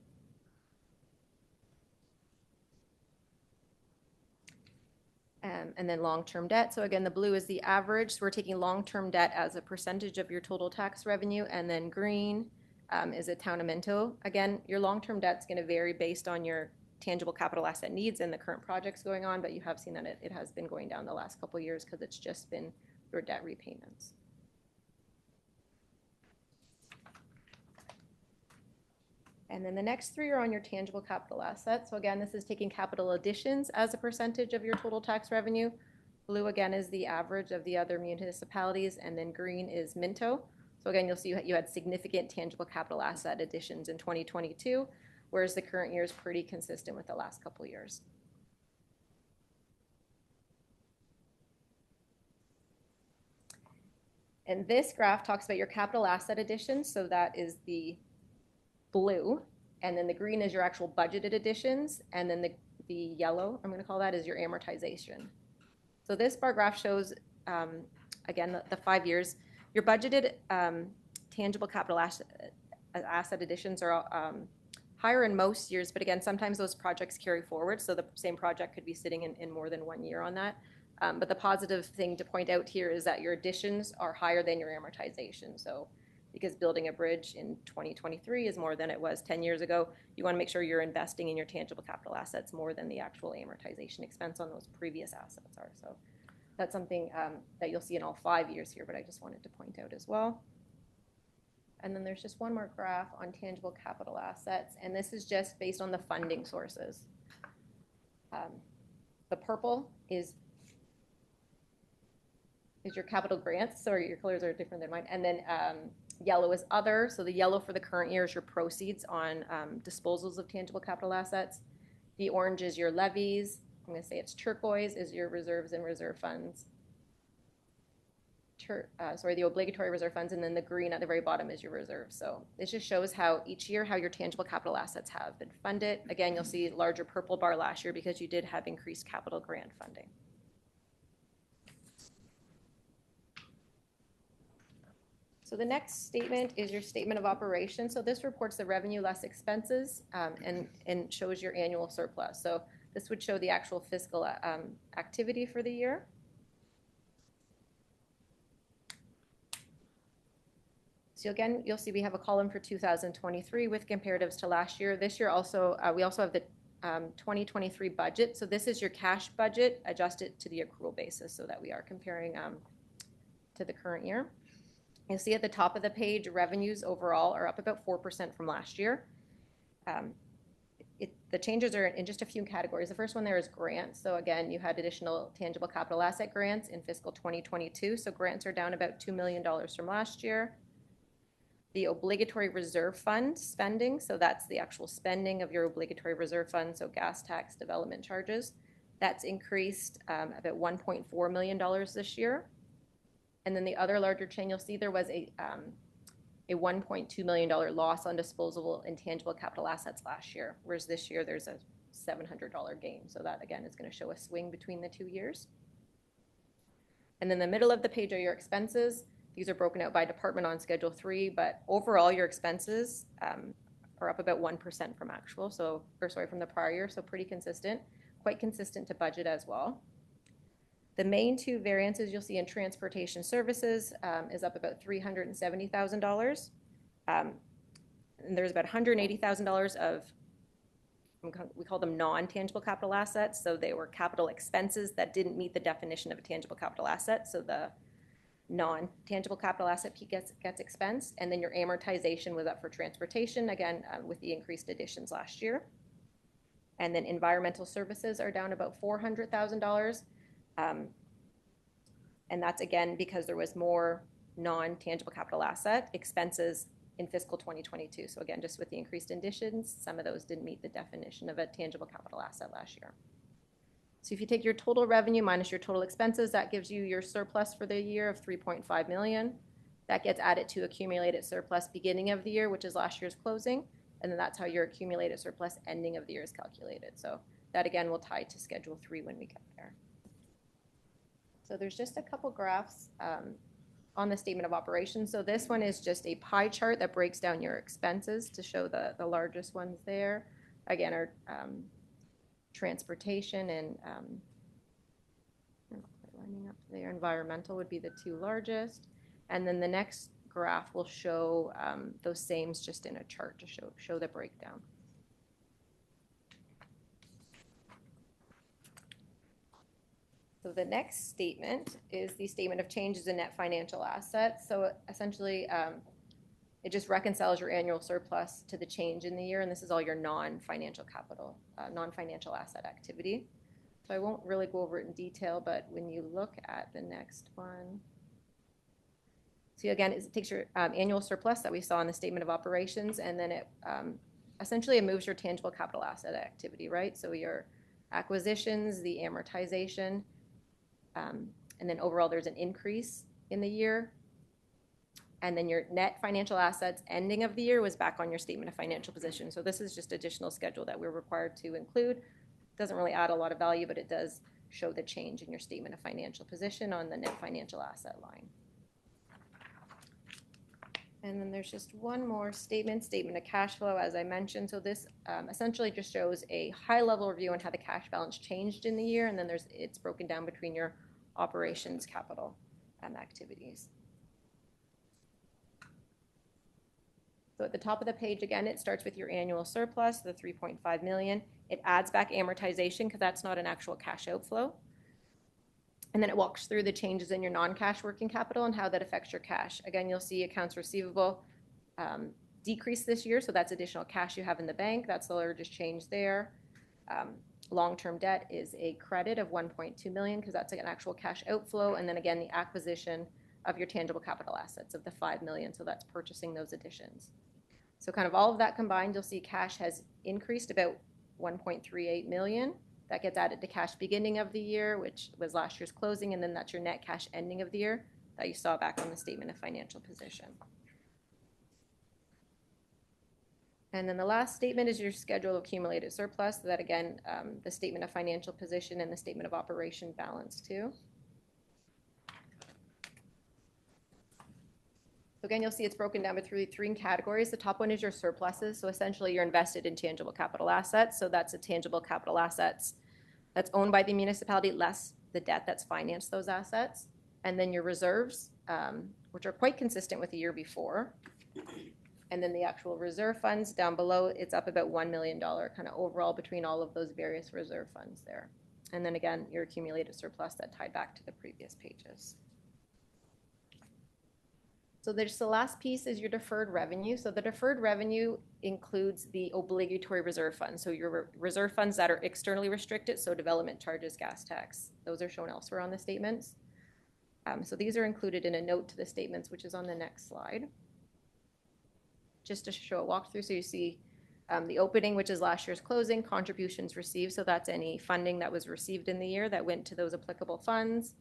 And then long-term debt. So again, the blue is the average. So we're taking long-term debt as a percentage of your total tax revenue. And then green is a town of Minto. Again, your long-term debt's going to vary based on your tangible capital asset needs and the current projects going on, but you have seen that it has been going down the last couple of years because it's just been your debt repayments. And then the next three are on your tangible capital assets. So again, this is taking capital additions as a percentage of your total tax revenue. Blue again is the average of the other municipalities, and then green is Minto. So again, you'll see you had significant tangible capital asset additions in 2022, whereas the current year is pretty consistent with the last couple of years. And this graph talks about your capital asset additions. So that is the blue, and then the green is your actual budgeted additions, and then the yellow, I'm going to call that, is your amortization. So this bar graph shows, again, the 5 years. Your budgeted tangible capital asset additions are higher in most years, but again, sometimes those projects carry forward, so the same project could be sitting in more than 1 year on that. But the positive thing to point out here is that your additions are higher than your amortization. So because building a bridge in 2023 is more than it was 10 years ago, you want to make sure you're investing in your tangible capital assets more than the actual amortization expense on those previous assets are. So that's something that you'll see in all 5 years here, but I just wanted to point out as well. And then there's just one more graph on tangible capital assets, and this is just based on the funding sources. The purple is your capital grants, so your colors are different than mine, and then yellow is other. So the yellow for the current year is your proceeds on disposals of tangible capital assets. The orange is your levies. I'm going to say it's turquoise is your reserves and reserve funds. The obligatory reserve funds, and then the green at the very bottom is your reserves. So this just shows how each year how your tangible capital assets have been funded. Again, you'll see larger purple bar last year because you did have increased capital grant funding. So the next statement is your statement of operations. So this reports the revenue less expenses and shows your annual surplus. So this would show the actual fiscal activity for the year. So again, you'll see we have a column for 2023 with comparatives to last year. This year also, we also have the 2023 budget. So this is your cash budget adjusted to the accrual basis so that we are comparing to the current year. You'll see at the top of the page, revenues overall are up about 4% from last year. The changes are in just a few categories. The first one there is grants. So again, you had additional tangible capital asset grants in fiscal 2022. So grants are down about $2 million from last year. The obligatory reserve fund spending, so that's the actual spending of your obligatory reserve fund, so gas tax, development charges, that's increased about $1.4 million this year. And then the other larger change, you'll see there was a $1.2 million loss on disposable intangible capital assets last year, whereas this year there's a $700 gain. So that, again, is going to show a swing between the 2 years. And then the middle of the page are your expenses. These are broken out by department on Schedule 3, but overall your expenses are up about 1% from actual, from the prior year, so pretty consistent, quite consistent to budget as well. The main two variances you'll see in transportation services is up about $370,000. And there's about $180,000 of, we call them non-tangible capital assets. So they were capital expenses that didn't meet the definition of a tangible capital asset. So the non-tangible capital asset gets expensed. And then your amortization was up for transportation, again, with the increased additions last year. And then environmental services are down about $400,000. And that's, again, because there was more non-tangible capital asset expenses in fiscal 2022. So again, just with the increased additions, some of those didn't meet the definition of a tangible capital asset last year. So if you take your total revenue minus your total expenses, that gives you your surplus for the year of $3.5 million. That gets added to accumulated surplus beginning of the year, which is last year's closing. And then that's how your accumulated surplus ending of the year is calculated. So that again will tie to Schedule 3 when we get there. So there's just a couple graphs on the statement of operations. So this one is just a pie chart that breaks down your expenses to show the largest ones there. Again, our transportation and lining up there, environmental would be the two largest. And then the next graph will show those sames just in a chart to show the breakdown. So the next statement is the statement of changes in net financial assets. So essentially, it just reconciles your annual surplus to the change in the year, and this is all your non-financial capital, non-financial asset activity. So I won't really go over it in detail, but when you look at the next one, see again, it takes your annual surplus that we saw in the statement of operations, and then it essentially it moves your tangible capital asset activity, right? So your acquisitions, the amortization, and then overall there's an increase in the year. And then your net financial assets ending of the year was back on your statement of financial position. So this is just additional schedule that we're required to include. Doesn't really add a lot of value, but it does show the change in your statement of financial position on the net financial asset line. And then there's just one more statement of cash flow, as I mentioned. So this essentially just shows a high-level review on how the cash balance changed in the year, and then it's broken down between your operations, capital, activities. So at the top of the page, again, it starts with your annual surplus, the $3.5 million. It adds back amortization because that's not an actual cash outflow. And then it walks through the changes in your non-cash working capital and how that affects your cash. Again, you'll see accounts receivable decrease this year, so that's additional cash you have in the bank. That's the largest change there. Long-term debt is a credit of $1.2 million because that's like an actual cash outflow. And then again, the acquisition of your tangible capital assets of the $5 million, so that's purchasing those additions. So kind of all of that combined, you'll see cash has increased about $1.38 million. That gets added to cash beginning of the year, which was last year's closing, and then that's your net cash ending of the year that you saw back on the statement of financial position. And then the last statement is your schedule of accumulated surplus. So that again, the statement of financial position and the statement of operation balance too. So again, you'll see it's broken down into three categories. The top one is your surpluses. So essentially you're invested in tangible capital assets. So that's a tangible capital assets that's owned by the municipality less the debt that's financed those assets. And then your reserves, which are quite consistent with the year before. And then the actual reserve funds down below, it's up about $1 million kind of overall between all of those various reserve funds there. And then again, your accumulated surplus that tied back to the previous pages. So there's the last piece is your deferred revenue. So the deferred revenue includes the obligatory reserve funds. So your reserve funds that are externally restricted, so development charges, gas tax, those are shown elsewhere on the statements. So these are included in a note to the statements, which is on the next slide. Just to show a walkthrough, so you see the opening, which is last year's closing, contributions received. So that's any funding that was received in the year that went to those applicable funds,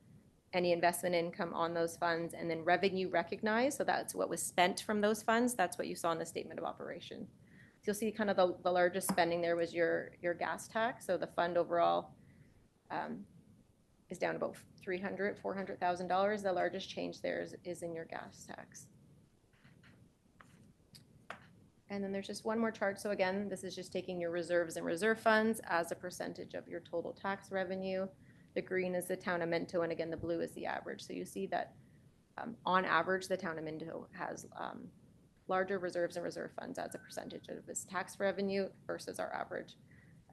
any investment income on those funds, and then revenue recognized. So that's what was spent from those funds. That's what you saw in the statement of operation. So you'll see kind of the largest spending there was your gas tax. So the fund overall is down about $400,000. The largest change there is in your gas tax. And then there's just one more chart. So again, this is just taking your reserves and reserve funds as a percentage of your total tax revenue. The green is the town of Minto, and again, the blue is the average. So you see that on average, the town of Minto has larger reserves and reserve funds as a percentage of its tax revenue versus our average.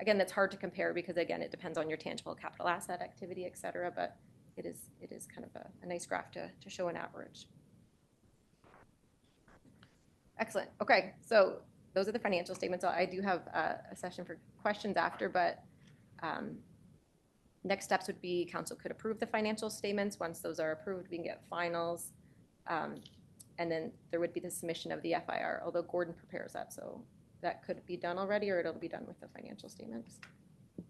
Again, that's hard to compare because again, it depends on your tangible capital asset activity, et cetera, but it is kind of a nice graph to show an average. Excellent. Okay, so those are the financial statements. I do have a session for questions after, but next steps would be council could approve the financial statements. Once those are approved, we can get finals. And then there would be the submission of the FIR, although Gordon prepares that. So that could be done already, or it'll be done with the financial statements.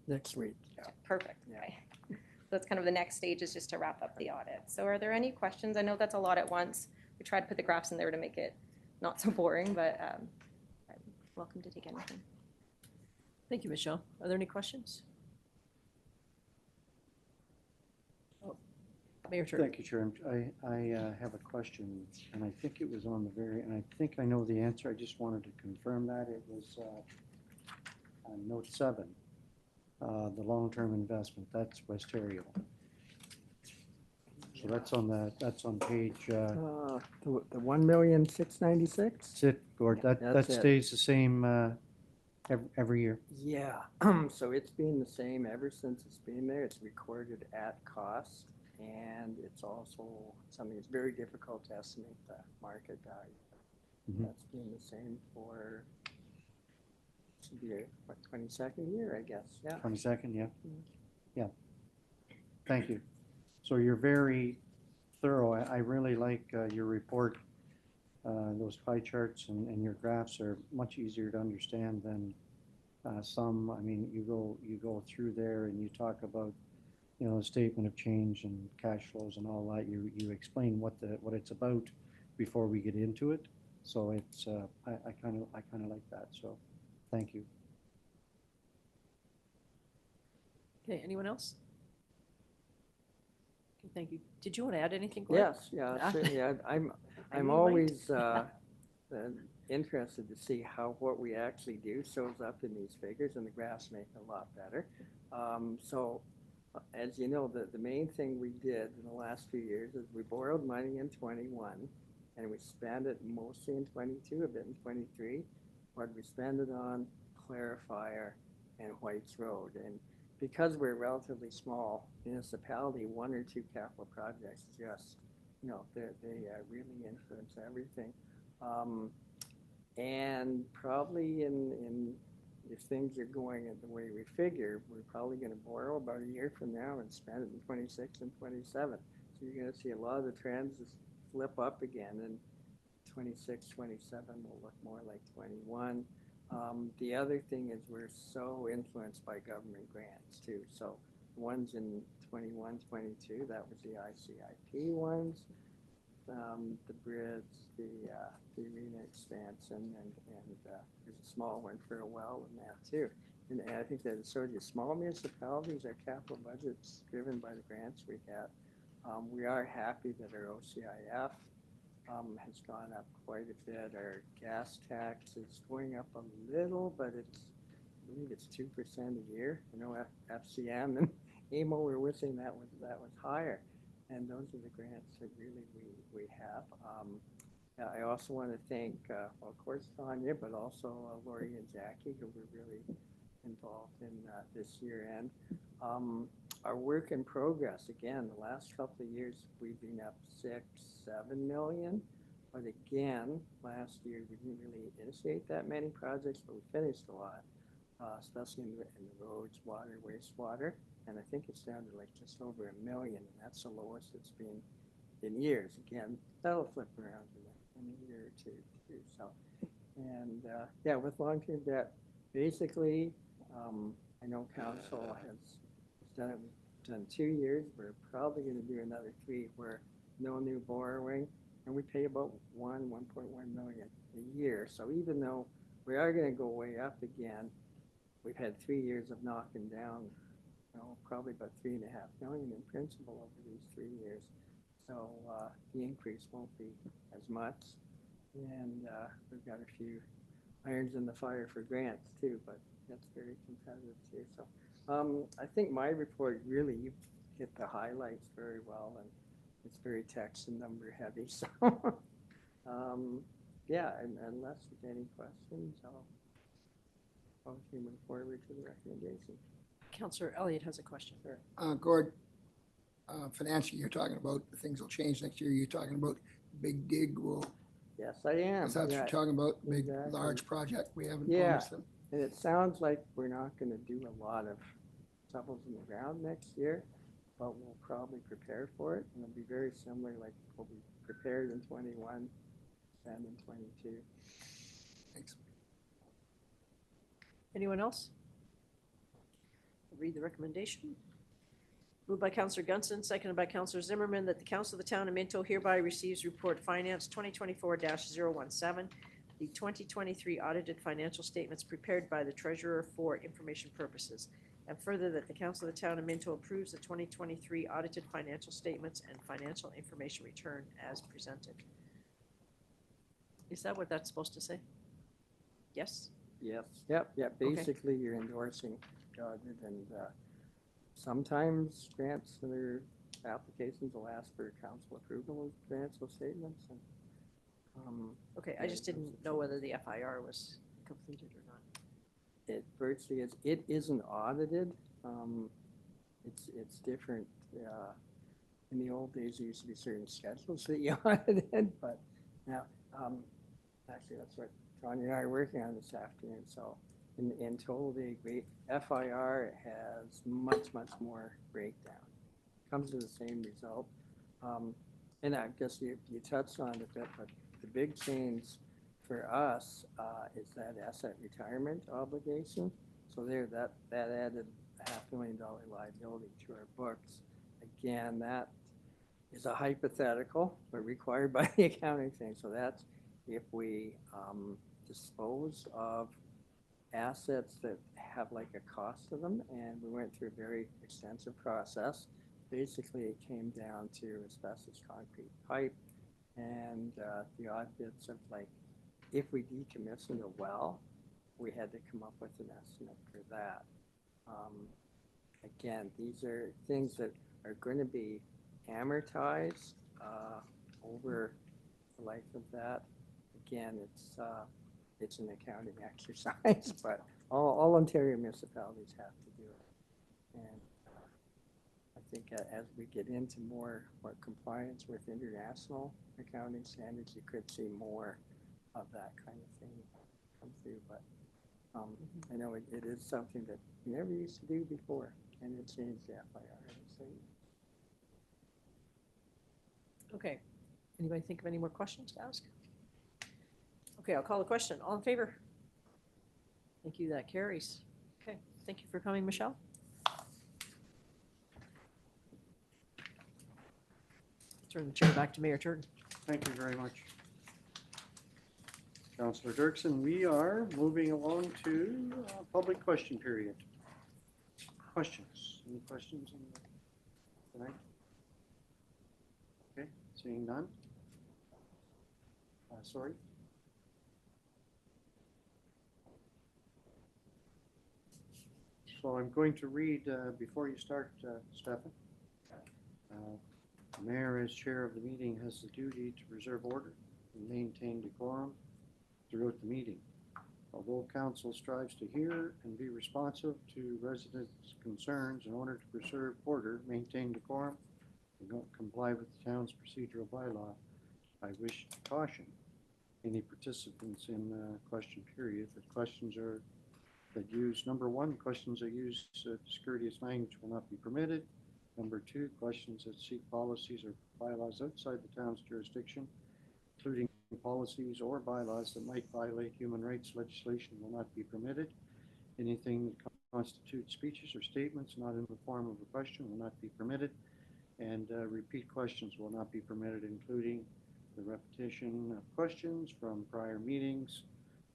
Next week. Yeah. Perfect. Yeah. Okay. So that's kind of the next stage is just to wrap up the audit. So are there any questions? I know that's a lot at once. We tried to put the graphs in there to make it not so boring, but welcome to take anything. Thank you, Michelle. Are there any questions? Oh, Mayor Turton. Thank you, Chair. I have a question, and I think it was on the and I think I know the answer. I just wanted to confirm that. It was on note 7, the long-term investment. That's Westario. So that's on page, The 1,696,000? sit, or Yeah, that that's it. stays the same every year. Yeah, so it's been the same ever since it's been there. It's recorded at cost, and it's also something that's very difficult to estimate the market value. Mhm. That's been the same for, should be, what, 22nd year, I guess, yeah. 22nd, yeah. Yeah. Thank you. So you're very thorough. I really like your report. Those pie charts and your graphs are much easier to understand than some. I mean, you go through there and you talk about, the statement of change and cash flows and all that. You explain what it's about before we get into it. So it's I kind of like that. So thank you. Okay, anyone else? Okay, thank you. Did you want to add anything, Gordon? Yes, yeah, Ah. certainly. I I'm knew you might. always interested to see how what we actually do shows up in these figures, and the graphs make it a lot better. So, as you know, the main thing we did in the last few years is we borrowed money in 21, and we spent it mostly in 22, a bit in 23. But we spend it on Clarifier and White's Road, and because we're a relatively small municipality, 1 or 2 capital projects just, they really influence everything. And probably if things are going the way we figure, we're probably going to borrow about a year from now and spend it in 26 and 27. So you're going to see a lot of the trends just flip up again, and 26, 27 will look more like 21. The other thing is we're so influenced by government grants too. So ones in 21, 22, that was the ICIP ones, the bridge, the arena expansion, and there's a small one for a well in that too. And I think that it shows you small municipalities, our capital budget's driven by the grants we get. We are happy that our OCIF has gone up quite a bit. Our gas tax is going up a little, but I believe it's 2% a year. FCM and AMO were wishing that was higher. And those are the grants that really we have. I also want to thank, of course, Tanya, but also Lori and Jackie, who were really involved in this year end. Our work in progress, again, the last couple of years, we've been up 6-7 million. But again, last year, we didn't really initiate that many projects, but we finished a lot, especially in the roads, water, wastewater. And I think it's down to like just over 1 million, and that's the lowest it's been in years. Again, that'll flip around in a year or two too. So, and yeah, with long-term debt, basically, I know council has done 2 years. We're probably going to do another 3 where no new borrowing, and we pay about 1.1 million a year. So even though we are going to go way up again, we've had 3 years of knocking down, probably about 3.5 million in principal over these 3 years. So the increase won't be as much, and we've got a few irons in the fire for grants too, but that's very competitive too. So I think my report really, you hit the highlights very well, and it's very text and number heavy. So yeah, and unless there's any questions, I'll move forward to the recommendation. Councillor Elliott has a question. Gord, financially, you're talking about things will change next year. You're talking about big dig will. Yes, I am. Is that what you're talking about? Big, exactly. large project we haven't Yeah. promised them. And it sounds like we're not going to do a lot of shovels in the ground next year, but we'll probably prepare for it. And it'll be very similar, like what we prepared in 21 and in 22. Thanks. Anyone else? I'll read the recommendation. Moved by Councillor Gunson, seconded by Councillor Zimmerman, that the Council of the Town of Minto hereby receives Report Finance 2024-017, the 2023 audited financial statements prepared by the treasurer for information purposes. And further, that the council of the town of Minto approves the 2023 audited financial statements and financial information return as presented. Is that what that's supposed to say? Yes? Yes, yep, yep. Okay. Basically, you're endorsing audit, and sometimes grants or applications will ask for council approval of financial statements. And, Okay, I just didn't know whether the FIR was completed or not. it virtually is. It isn't audited. It's different. In the old days, there used to be certain schedules that you audited, but now, actually, that's what Tanya and I are working on this afternoon. So, in total, the FIR has much more breakdown. Comes to the same result. And I guess you touched on it a bit, but the big change for us is that asset retirement obligation. So there, that added a $500,000 liability to our books. Again, that is a hypothetical, but required by the accounting thing. So that's if we dispose of assets that have like a cost to them, and we went through a very extensive process. Basically, it came down to asbestos concrete pipe and the odd bits of like, if we decommissioned a well, we had to come up with an estimate for that. Again, these are things that are going to be amortized over the life of that. Again, it's an accounting exercise, but all Ontario municipalities have to do it. And I think as we get into more compliance with international accounting standards, you could see more of that kind of thing come through. But I know it is something that we never used to do before, and it changed the FIR. Okay. Anybody think of any more questions to ask? Okay, I'll call the question. All in favor? Thank you, that carries. Okay, thank you for coming, Michelle. Turn the chair back to Mayor Turton. Thank you very much, Councillor Dirksen. We are moving along to public question period. Questions? Any questions tonight? Okay, seeing none. Sorry. So I'm going to read before you start, Stefan. The mayor, as chair of the meeting, has the duty to preserve order and maintain decorum throughout the meeting. Although council strives to hear and be responsive to residents' concerns in order to preserve order, maintain decorum, and comply with the town's procedural bylaw, I wish to caution any participants in the question period that questions are that use, number one, questions that use discourteous language will not be permitted. Number two, questions that seek policies or bylaws outside the town's jurisdiction, including policies or bylaws that might violate human rights legislation, will not be permitted. Anything that constitutes speeches or statements not in the form of a question will not be permitted. And repeat questions will not be permitted, including the repetition of questions from prior meetings.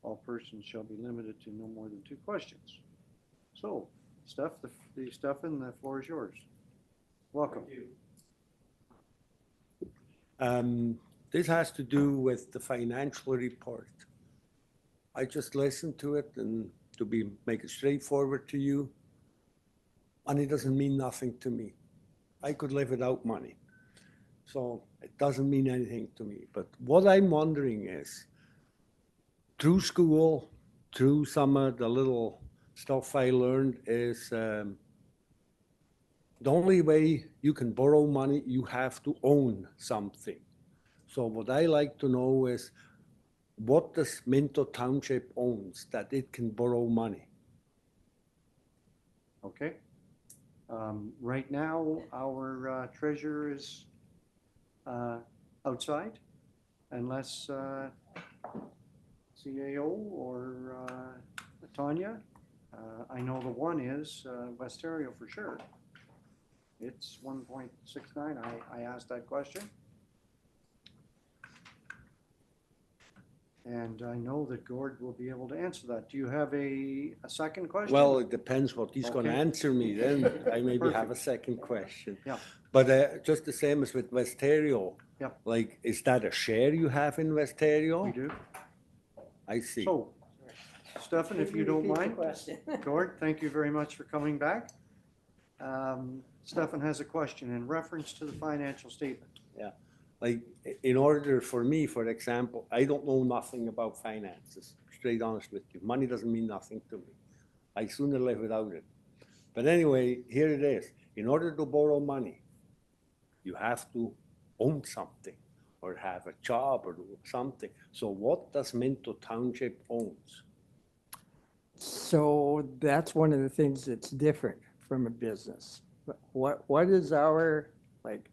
All persons shall be limited to no more than 2 questions. So, Stefan, the floor is yours. Welcome. This has to do with the financial report. I just listened to it, and make it straightforward to you, money doesn't mean nothing to me. I could live without money. So it doesn't mean anything to me. But what I'm wondering is, through school, through some of the little stuff I learned, is the only way you can borrow money, you have to own something. So what I like to know is, what does Minto Township owns that it can borrow money? Okay. Right now, our treasurer is outside, unless CAO or Tanya. I know the one is Westario for sure. It's 1.69. I asked that question. And I know that Gord will be able to answer that. Do you have a second question? Well, it depends what he's gonna Okay. answer me, then I maybe have a Perfect. second question. Yeah. But just the same as with Westerio. Yeah. Like, is that a share you have in Westerio? We do. I see. So, Stefan, if you don't mind. Question. Gord, thank you very much for coming back. Stefan has a question in reference to the financial statement. Like, in order for me, for example, I don't know nothing about finances, straight honest with you. Money doesn't mean nothing to me. I sooner live without it. But anyway, here it is. In order to borrow money, you have to own something or have a job or do something. So what does Minto Township owns? So that's one of the things that's different from a business. What is our, like,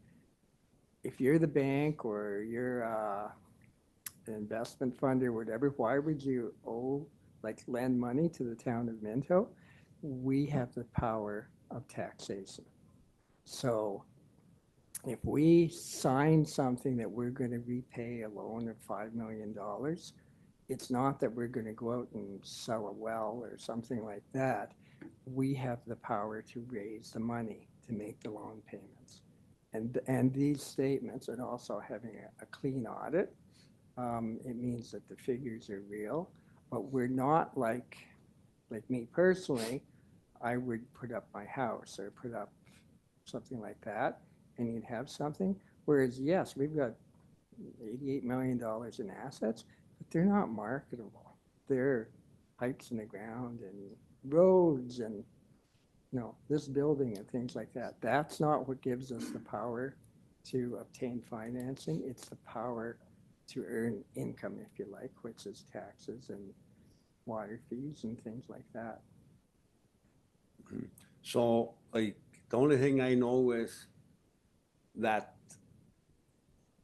if you're the bank or you're an investment fund or whatever, why would you lend money to the town of Minto? We have the power of taxation. So if we sign something that we're going to repay a loan of $5 million, it's not that we're going to go out and sell a well or something like that. We have the power to raise the money to make the loan payments. And these statements, and also having a clean audit, it means that the figures are real, but we're not like me personally, I would put up my house or put up something like that, and you'd have something. Whereas, yes, we've got $88 million in assets, but they're not marketable. They're pipes in the ground and roads and this building and things like that. That's not what gives us the power to obtain financing. It's the power to earn income, if you like, which is taxes and water fees and things like that. So, like, the only thing I know is that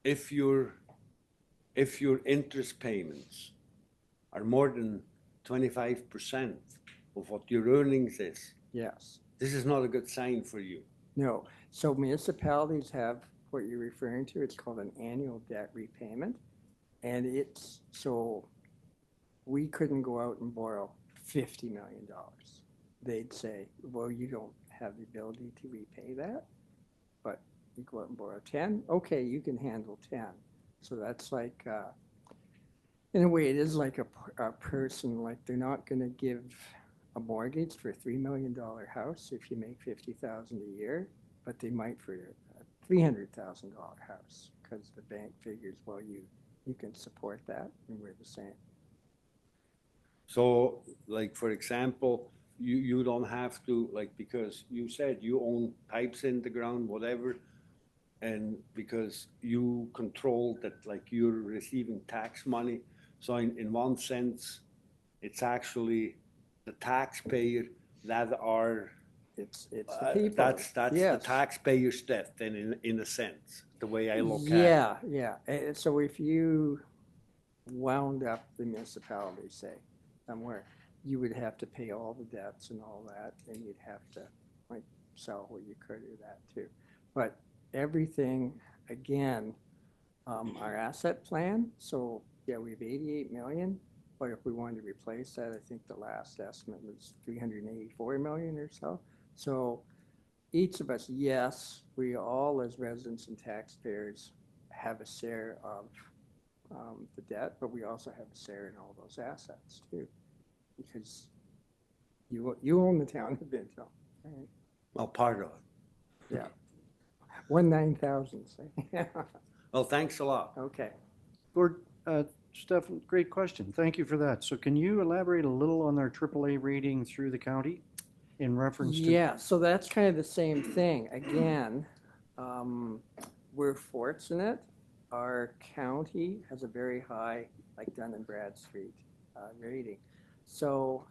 if your interest payments are more than 25% of what your earnings is, Yes. this is not a good sign for you. No. So municipalities have what you're referring to. It's called an annual debt repayment. And so we couldn't go out and borrow $50 million. They'd say, well, you don't have the ability to repay that, but you go out and borrow 10. Okay, you can handle 10. So that's like, in a way, it is like a person, like they're not going to give a mortgage for a $3 million house if you make $50,000 a year, but they might for a $300,000 house because the bank figures, well, you can support that, and we're the same. So, like, for example, you don't have to, like, because you said you own pipes in the ground, whatever, and because you control that, like, you're receiving tax money. So in one sense, it's actually the taxpayer that are, it's the people. that's Yes. the taxpayer's debt, then in a sense, the way I look at it. Yeah. And so if you wound up the municipality, say, somewhere, you would have to pay all the debts and all that, and you'd have to like sell what you could do that too. But everything, again, our asset plan, so yeah, we have 88 million, but if we wanted to replace that, I think the last estimate was 384 million or so. So each of us, yes, we all as residents and taxpayers have a share of the debt, but we also have a share in all those assets too, because you own the town of Minto, right? Well, part of it. Yeah. 1/9,000, say. Well, thanks a lot. Okay. Gord, Stefan, great question. Thank you for that. So can you elaborate a little on their AAA rating through the county in reference to? Yeah, so that's kind of the same thing. Again, we're fortunate. Our county has a very high, like Dun and Bradstreet rating. So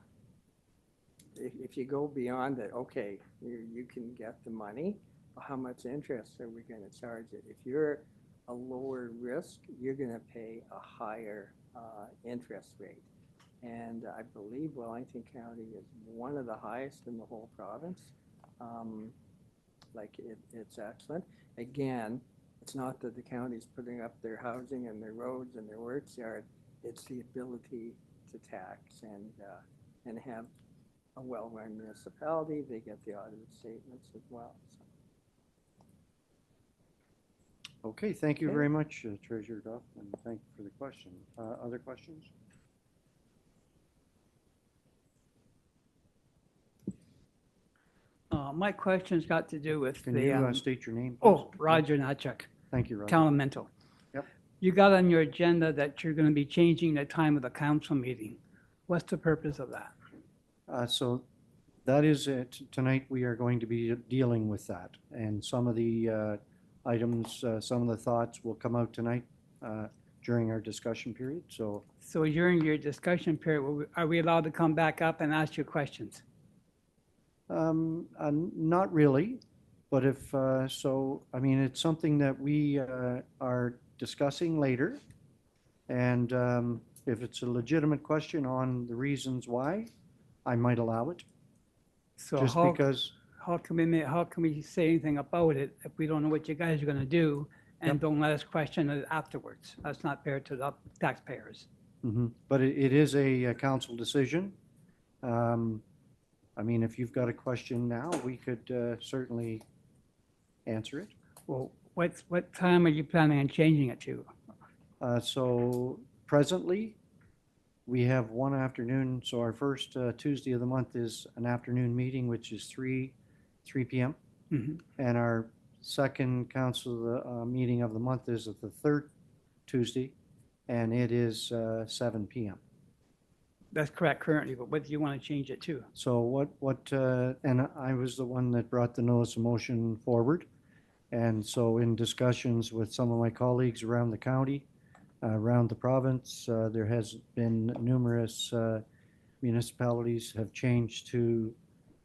if you go beyond it, okay, you can get the money. How much interest are we going to charge it? If you're a lower risk, you're going to pay a higher interest rate. And I believe Wellington County is one of the highest in the whole province. It's excellent. Again, it's not that the county's putting up their housing and their roads and their works yard. it's the ability to tax and have a well-run municipality. They get the audited statements as well. So. Okay, thank you Okay. very much, Treasurer Duff, and thank you for the question. Other questions? My question's got to do with Can the, you state your name? please? oh, Roger Natchuk, Thank you, Roger. Town of Minto. Yep. You got on your agenda that you're going to be changing the time of the council meeting. What's the purpose of that? So that is it. Tonight, we are going to be dealing with that. And some of the items, some of the thoughts will come out tonight during our discussion period. So So during your discussion period, are we allowed to come back up and ask you questions? not really, but if, so, I mean, it's something that we are discussing later. And if it's a legitimate question on the reasons why, I might allow it. So Just how, because, how can we say anything about it if we don't know what you guys are going to do and don't let us question it afterwards? That's not fair to the taxpayers. but it is a council decision. I mean, if you've got a question now, we could certainly answer it. Well, what time are you planning on changing it to? So presently, we have one afternoon. So our first Tuesday of the month is an afternoon meeting, which is 3 p.m. Mhm. And our second council meeting of the month is at the third Tuesday, and it is 7 p.m. That's correct currently, but what do you want to change it to? So and I was the one that brought the notice of motion forward. And so in discussions with some of my colleagues around the county, around the province, there has been numerous municipalities have changed to,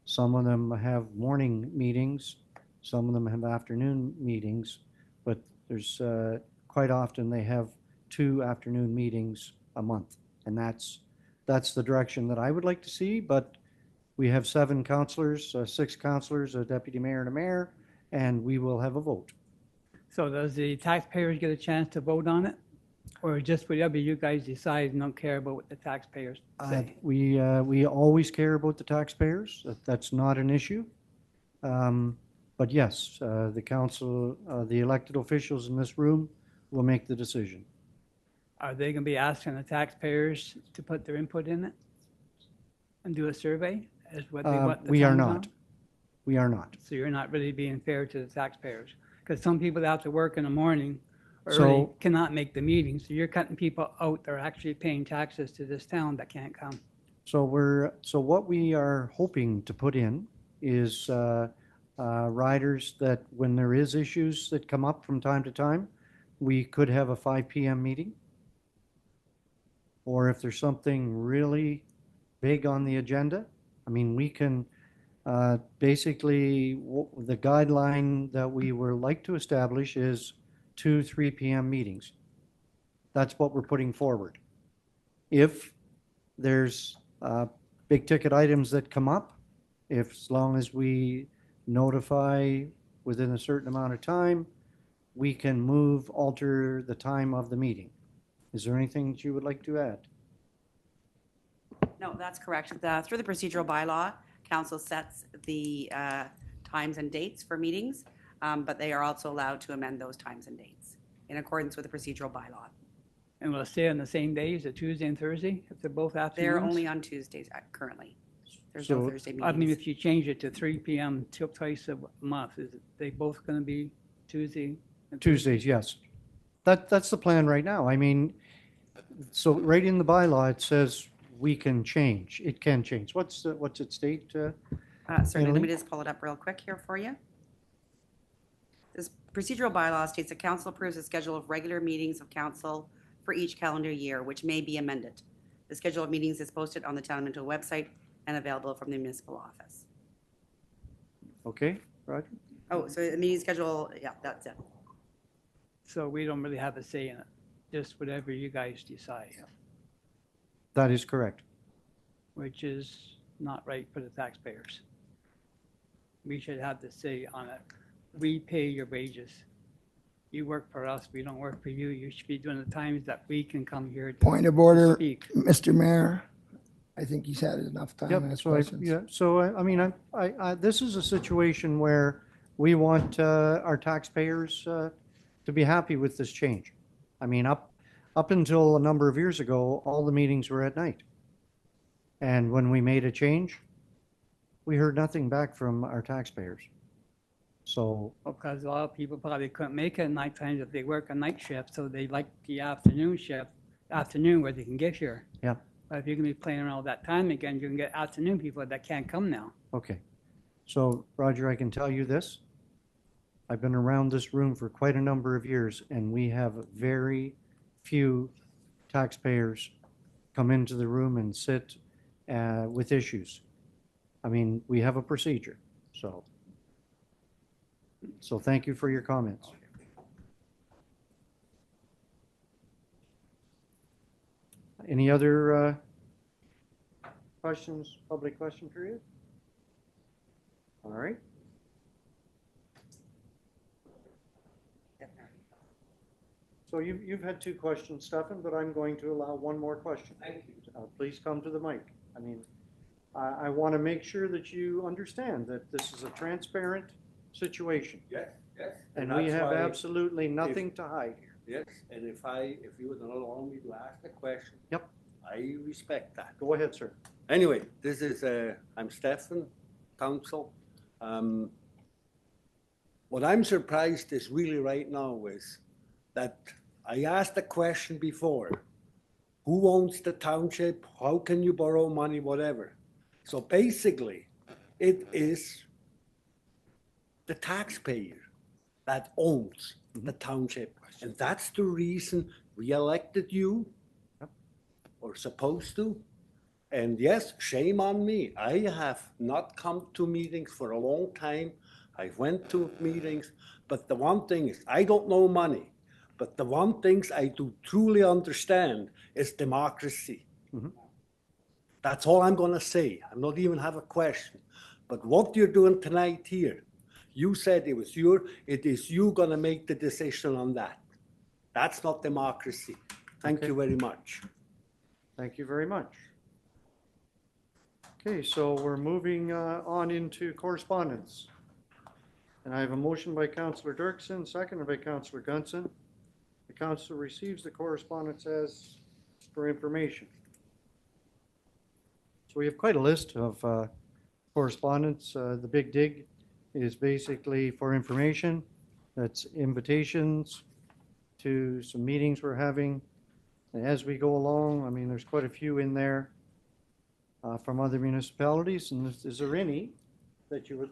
some of them have morning meetings, some of them have afternoon meetings, but there's quite often they have 2 afternoon meetings a month. And that's the direction that I would like to see, but we have 7 councillors, 6 councillors, a deputy mayor and a mayor, and we will have a vote. So does the taxpayers get a chance to vote on it? Or just whatever you guys decide and don't care about what the taxpayers say? We always care about the taxpayers. That's not an issue. But yes, the council, the elected officials in this room will make the decision. Are they going to be asking the taxpayers to put their input in it? And do a survey as what they want the We are town not. zone? We are not. So you're not really being fair to the taxpayers? Because some people that have to work in the morning early So- cannot make the meeting. So you're cutting people out that are actually paying taxes to this town that can't come. So what we are hoping to put in is riders that when there is issues that come up from time to time, we could have a 5 p.m. meeting. Or if there's something really big on the agenda, I mean, we can, basically, the guideline that we would like to establish is 2 3 p.m. meetings. That's what we're putting forward. If there's big ticket items that come up, if as long as we notify within a certain amount of time, we can alter the time of the meeting. Is there anything that you would like to add? No, that's correct. Through the procedural bylaw, council sets the times and dates for meetings, but they are also allowed to amend those times and dates in accordance with the procedural bylaw. And will it stay on the same days, a Tuesday and Thursday, if they're both afternoons? They're only on Tuesdays currently. There's no So- Thursday I mean, meetings. if you change it to 3 p.m. twice a month, is they both going to be Tuesday? and Thursday? Tuesdays, yes. That's the plan right now. I mean, so right in the bylaw, it says we can change. It can change. What's it state? Certainly, let me Annalene? just pull it up real quick here for you. This procedural bylaw states the council approves a schedule of regular meetings of council for each calendar year, which may be amended. The schedule of meetings is posted on the Town of Minto website and available from the municipal office. Okay, Roger? Oh, so the meeting schedule, yeah, that's it. So we don't really have a say in it, just whatever you guys decide, That is correct. which is not right for the taxpayers. We should have the say on it. We pay your wages. You work for us, we don't work for you. You should be doing the times that we can come here to Point of order, speak. Mr. Mayor. I think he's had enough time to Yep, ask so I, questions. yeah, so I mean, this is a situation where we want our taxpayers to be happy with this change. I mean, up until a number of years ago, all the meetings were at night. And when we made a change, we heard nothing back from our taxpayers. So, Because a lot of people probably couldn't make it at night times if they work a night shift, so they like the afternoon shift, afternoon where they can get here. yeah, But if you're gonna be playing around with that time again, you can get afternoon people that can't come now. okay. So, Roger, I can tell you this. I've been around this room for quite a number of years, and we have very few taxpayers come into the room and sit with issues. I mean, we have a procedure, so thank you for your comments. Any other questions, public question period? All right. So you've had two questions, Stefan, but I'm going to allow one more question. Thank you. Please come to the mic. I mean, I want to make sure that you understand that this is a transparent situation. Yes, yes. And we have absolutely nothing to hide here. Yes, and if you would allow me to ask a question. Yep. I respect that. Go ahead, sir. Anyway, this is, I'm Stefan, council. What I'm surprised is really right now is that I asked a question before. Who owns the township? How can you borrow money, whatever? So basically, it is the taxpayer that owns the township. And that's the reason we elected you, or supposed to. And yes, shame on me. I have not come to meetings for a long time. I went to meetings, but the one thing is, I don't know money. But the one things I do truly understand is democracy. Mhm. That's all I'm going to say. I'm not even have a question. But what you're doing tonight here, you said it is you going to make the decision on that. That's not democracy. Thank Okay. you very much. Thank you very much. Okay, so we're moving on into correspondence. And I have a motion by Councillor Dirksen, seconded by Councillor Gunson. The council receives the correspondence as for information. So we have quite a list of correspondence. The big dig is basically for information. That's invitations to some meetings we're having. And as we go along, I mean, there's quite a few in there from other municipalities. And is there any that you would,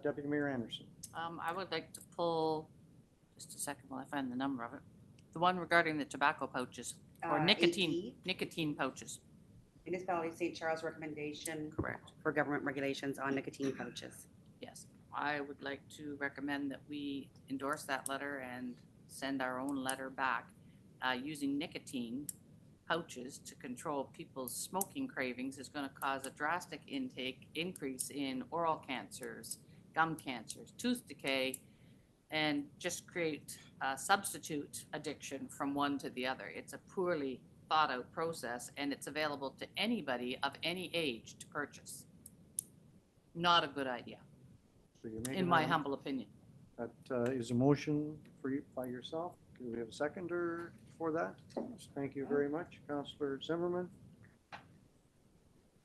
Deputy Mayor Anderson? I would like to pull, just a second while I find the number of it, the one regarding the tobacco pouches or nicotine pouches. Municipality of St. Charles recommendation Correct. for government regulations on nicotine pouches. Yes, I would like to recommend that we endorse that letter and send our own letter back using nicotine pouches to control people's smoking cravings is going to cause a drastic increase in oral cancers, gum cancers, tooth decay, and just create a substitute addiction from one to the other. It's a poorly thought out process, and it's available to anybody of any age to purchase. Not a good idea, So you're making in my a- humble opinion. That is a motion for you by yourself. Do we have a seconder for that? Thank you very much, Councillor Zimmerman.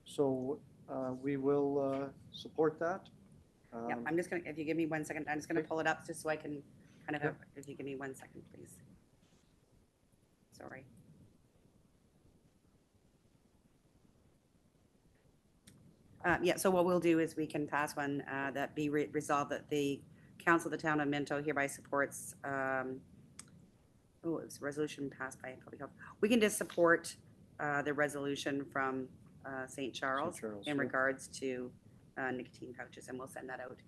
So we will support that. Yeah, I'm just gonna, if you give me 1 second, I'm just gonna pull it up just so I can kind of have, if you give me 1 second, please. Sorry. Yeah, so what we'll do is we can pass one that be resolved that the council of the town of Minto hereby supports, it was a resolution passed by public health. We can just support the resolution from St. Charles Charles, in yeah. regards to nicotine pouches, and we'll send that out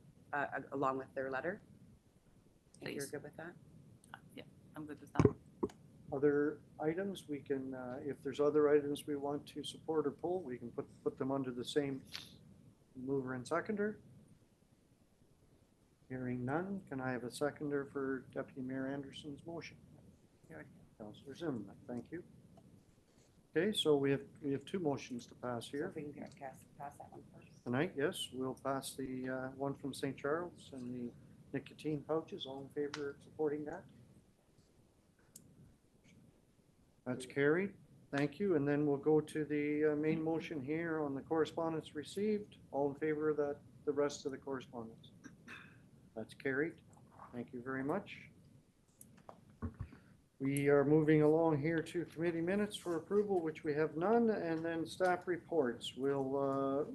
along with their letter. If you're Please. good with that? Yeah, I'm good with that. Other items, we can, if there's other items we want to support or pull, we can put them under the same mover and seconder. Hearing none, can I have a seconder for Deputy Mayor Anderson's motion? Councillor Zimmerman, thank you. Okay, so we have two motions to pass So here if we can pass that one first. tonight. Yes, we'll pass the one from St. Charles and the nicotine pouches. All in favor of supporting that? That's carried. Thank you. And then we'll go to the main motion here on the correspondence received. All in favor of that, the rest of the correspondence? That's carried. Thank you very much. We are moving along here to committee minutes for approval, which we have none, and then staff reports. We'll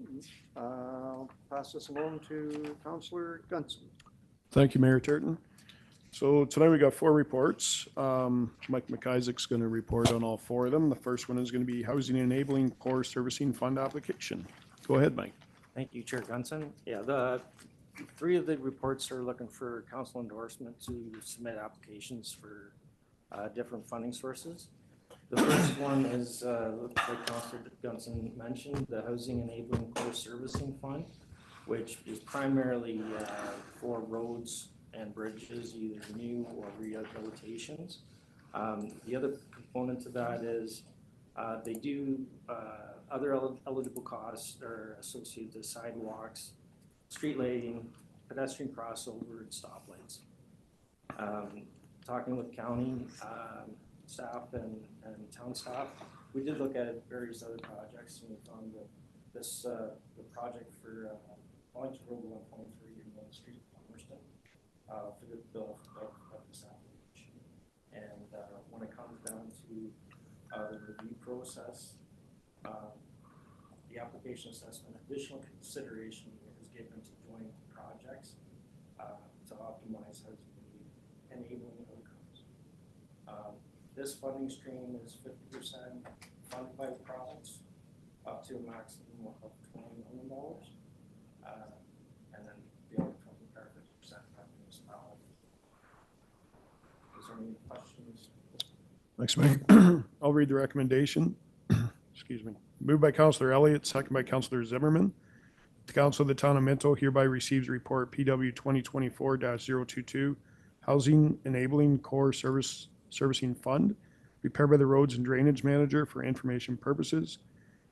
pass this along to Councillor Gunson. Thank you, Mayor Turton. So tonight we got 4 reports. Mike McIsaac's going to report on all 4 of them. The first one is going to be Housing Enabling Core Servicing Fund application. Go ahead, Mike. Thank you, Chair Gunson. Yeah, the 3 of the reports are looking for council endorsement to submit applications for different funding sources. The first one is, like Councilor Gunson mentioned, the Housing Enabling Core Servicing Fund, which is primarily for roads and bridges, either new or rehabilitations. The other component to that is they do other eligible costs are associated with sidewalks, street lighting, pedestrian crossover, and stoplights. Talking with county staff and town staff, we did look at various other projects, and we found that this the project for Wellington Road 123 and Main Street, Palmerston, for the bill of this application. And when it comes down to the review process, the application assessment, additional consideration is given to joint projects to optimize housing enabling outcomes. This funding stream is 50% funded by the province, up to a maximum of $20 million, and then the other 50% by the municipality. Is there any questions? Thanks, Mike. I'll read the recommendation. Excuse me. Moved by Councillor Elliott, second by Councillor Zimmerman. The Council of the Town of Minto hereby receives report PW 2024-022, Housing Enabling Core Servicing Fund, prepared by the Roads and Drainage Manager for information purposes.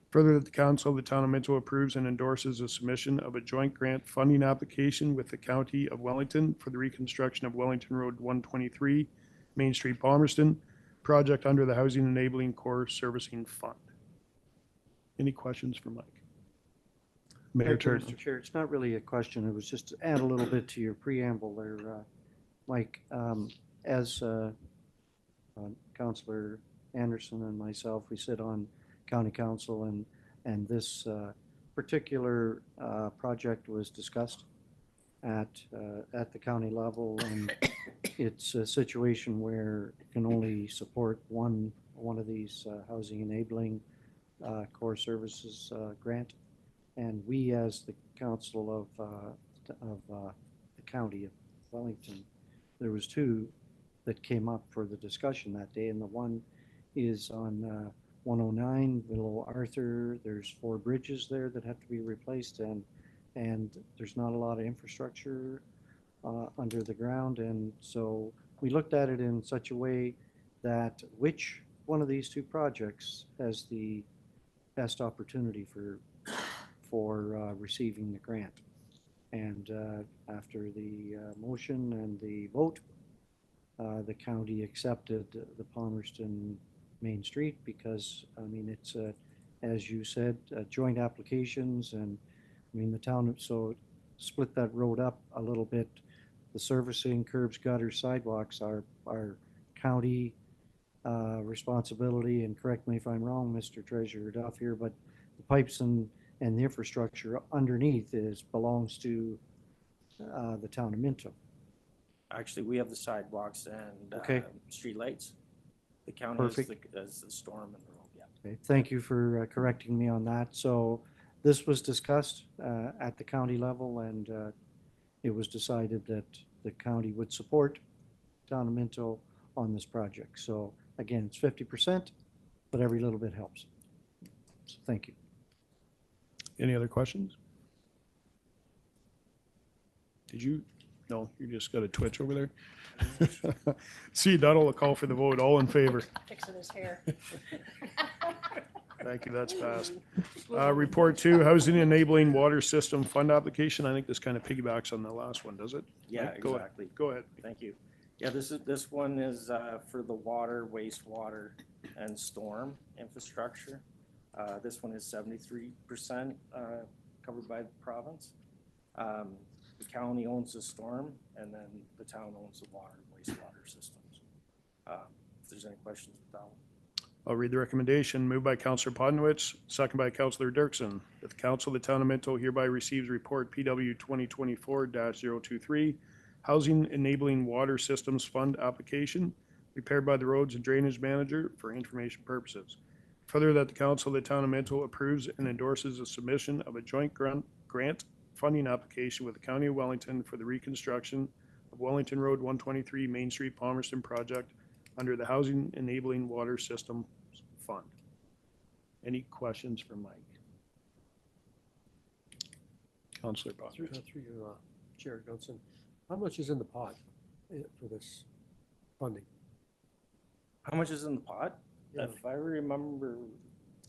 Further, that the Council of the Town of Minto approves and endorses the submission of a joint grant funding application with the County of Wellington for the reconstruction of Wellington Road 123, Main Street, Palmerston, project under the Housing Enabling Core Servicing Fund. Any questions for Mike? Mayor Thank you, Turton. Mr. Chair. It's not really a question. It was just to add a little bit to your preamble there, Mike. As Councillor Anderson and myself, we sit on County Council, and this particular project was discussed at the county level, and it's a situation where it can only support one of these housing enabling core services grant. And we, as the council of the county of Wellington, there was 2 that came up for the discussion that day, and the one is on 109 below Arthur. There's 4 bridges there that have to be replaced, and there's not a lot of infrastructure under the ground, and so we looked at it in such a way that which one of these 2 projects has the best opportunity for receiving the grant. And after the motion and the vote, the county accepted the Palmerston Main Street because, I mean, it's, as you said, joint applications, and I mean, the town, so split that road up a little bit. The servicing, curbs, gutters, sidewalks are county responsibility, and correct me if I'm wrong, Mr. Treasurer Duff here, but the pipes and the infrastructure underneath belongs to the town of Minto. Actually, we have the sidewalks and Okay. streetlights. The county Perfect. is the storm and the road, yeah. Okay, thank you for correcting me on that. So this was discussed at the county level, and it was decided that the county would support town of Minto on this project. So again, it's 50%, but every little bit helps. So thank you. Any other questions? Did you No, you just got a twitch over there. See, that'll call for the vote. All in favor? Fixing his hair. Thank you, that's passed. Report 2, Housing Enabling Water System Fund Application. I think this kind of piggybacks on the last one, does it? Yeah, Right, go ahead. exactly. Go ahead. Thank you. Yeah, this one is for the water, wastewater, and storm infrastructure. This one is 73% covered by the province. The county owns the storm, and then the town owns the water and wastewater systems. If there's any questions with that one. I'll read the recommendation. Moved by Councillor Podnowitz, second by Councillor Dirksen, that the Council of the Town of Minto hereby receives report PW 2024-023, Housing Enabling Water Systems Fund Application, prepared by the Roads and Drainage Manager for information purposes. Further, that the Council of the Town of Minto approves and endorses the submission of a joint grant funding application with the County of Wellington for the reconstruction of Wellington Road 123 Main Street Palmerston project under the Housing Enabling Water Systems Fund. Any questions for Mike? Councillor Through Bodnar. through you, Chair Johnson, how much is in the pot for this funding? How much is in the pot? Yeah. If I remember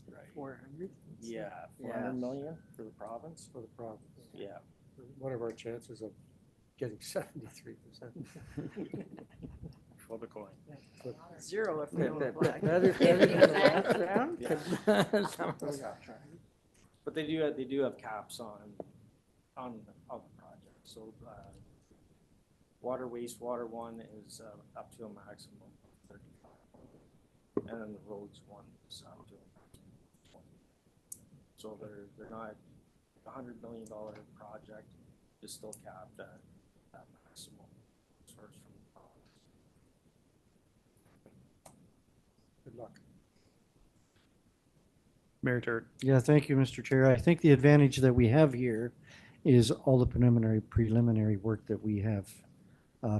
right. 400? Yeah, Yeah. 400 million for the province. For the province? Yeah. What are our chances of getting 73%? Flip a coin. Zero if we don't apply. Better than the last round? But they do have caps on the project. So water, wastewater one is up to a maximum of 35, and then the roads one is up to a maximum of 20. So they're not $100 million project is still capped at that maximum source from the province. Good luck. Mayor Turk. Yeah, thank you, Mr. Chair. I think the advantage that we have here is all the preliminary work that we have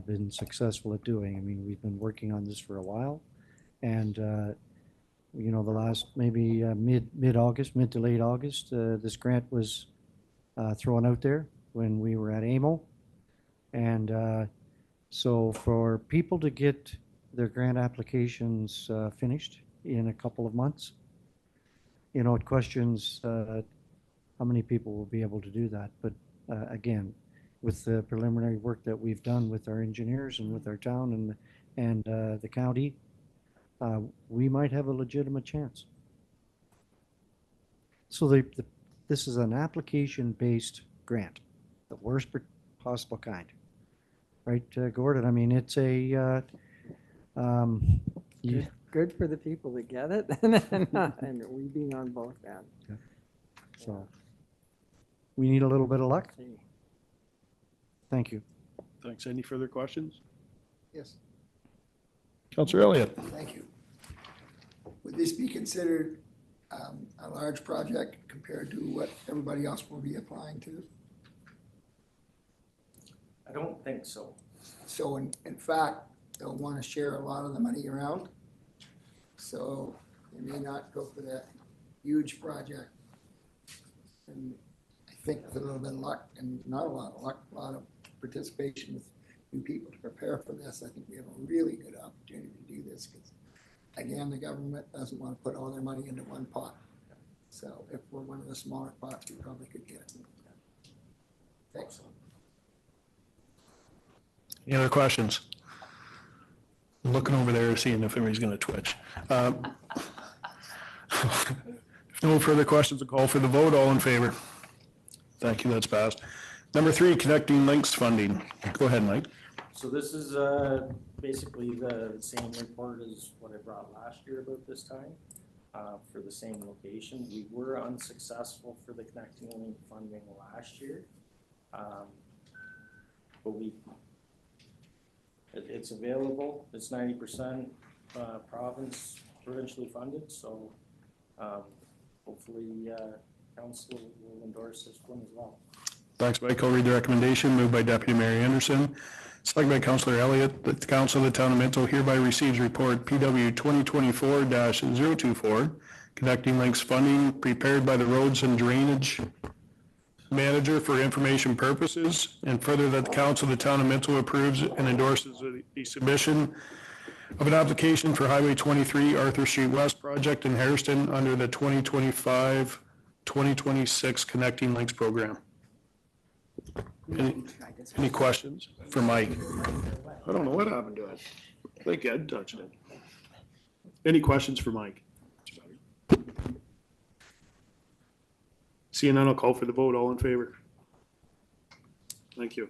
been successful at doing. I mean, we've been working on this for a while, and you know, the last maybe mid-August, mid to late August, this grant was thrown out there when we were at AMO, and so for people to get their grant applications finished in a couple of months, you know, it questions how many people will be able to do that. But again, with the preliminary work that we've done with our engineers and with our town and the county, we might have a legitimate chance. So this is an application-based grant, the worst possible kind, right, Gordon? I mean, it's a Good for the people that get it, and we being on both ends. So we need a little bit of luck. Thank you. Thanks. Any further questions? Yes, Councillor Elliott. thank you. Would this be considered a large project compared to what everybody else will be applying to? I don't think so. So in fact, they'll want to share a lot of the money around. So they may not go for that huge project. And I think with a little bit of luck, and not a lot of luck, a lot of participation with new people to prepare for this, I think we have a really good opportunity to do this because, again, the government doesn't want to put all their money into one pot. So if we're one of the smaller pots, we probably could get it. Thanks. Any other questions? I'm looking over there, seeing if anybody's going to twitch. If no further questions, I'll call for the vote. All in favor? Thank you, that's passed. Number 3, Connecting Links funding. Go ahead, Mike. So this is basically the same report as what I brought last year about this time for the same location. We were unsuccessful for the Connecting Link funding last year, but it's available. It's 90% provincially funded, so hopefully council will endorse this one as well. Thanks, Mike. I'll read the recommendation. Moved by Deputy Mayor Anderson, second by Councillor Elliott, that the Council of the Town of Minto hereby receives report PW 2024-024, Connecting Links funding prepared by the Roads and Drainage manager for information purposes, and further that the council of the town of Minto approves and endorses the submission of an application for Highway 23 Arthur Street West project in Hairston under the 2025-2026 Connecting Links program. Any questions for Mike? I don't know what happened to it. I think Ed touched it. Any questions for Mike? Seeing none, I'll call for the vote. All in favor? Thank you.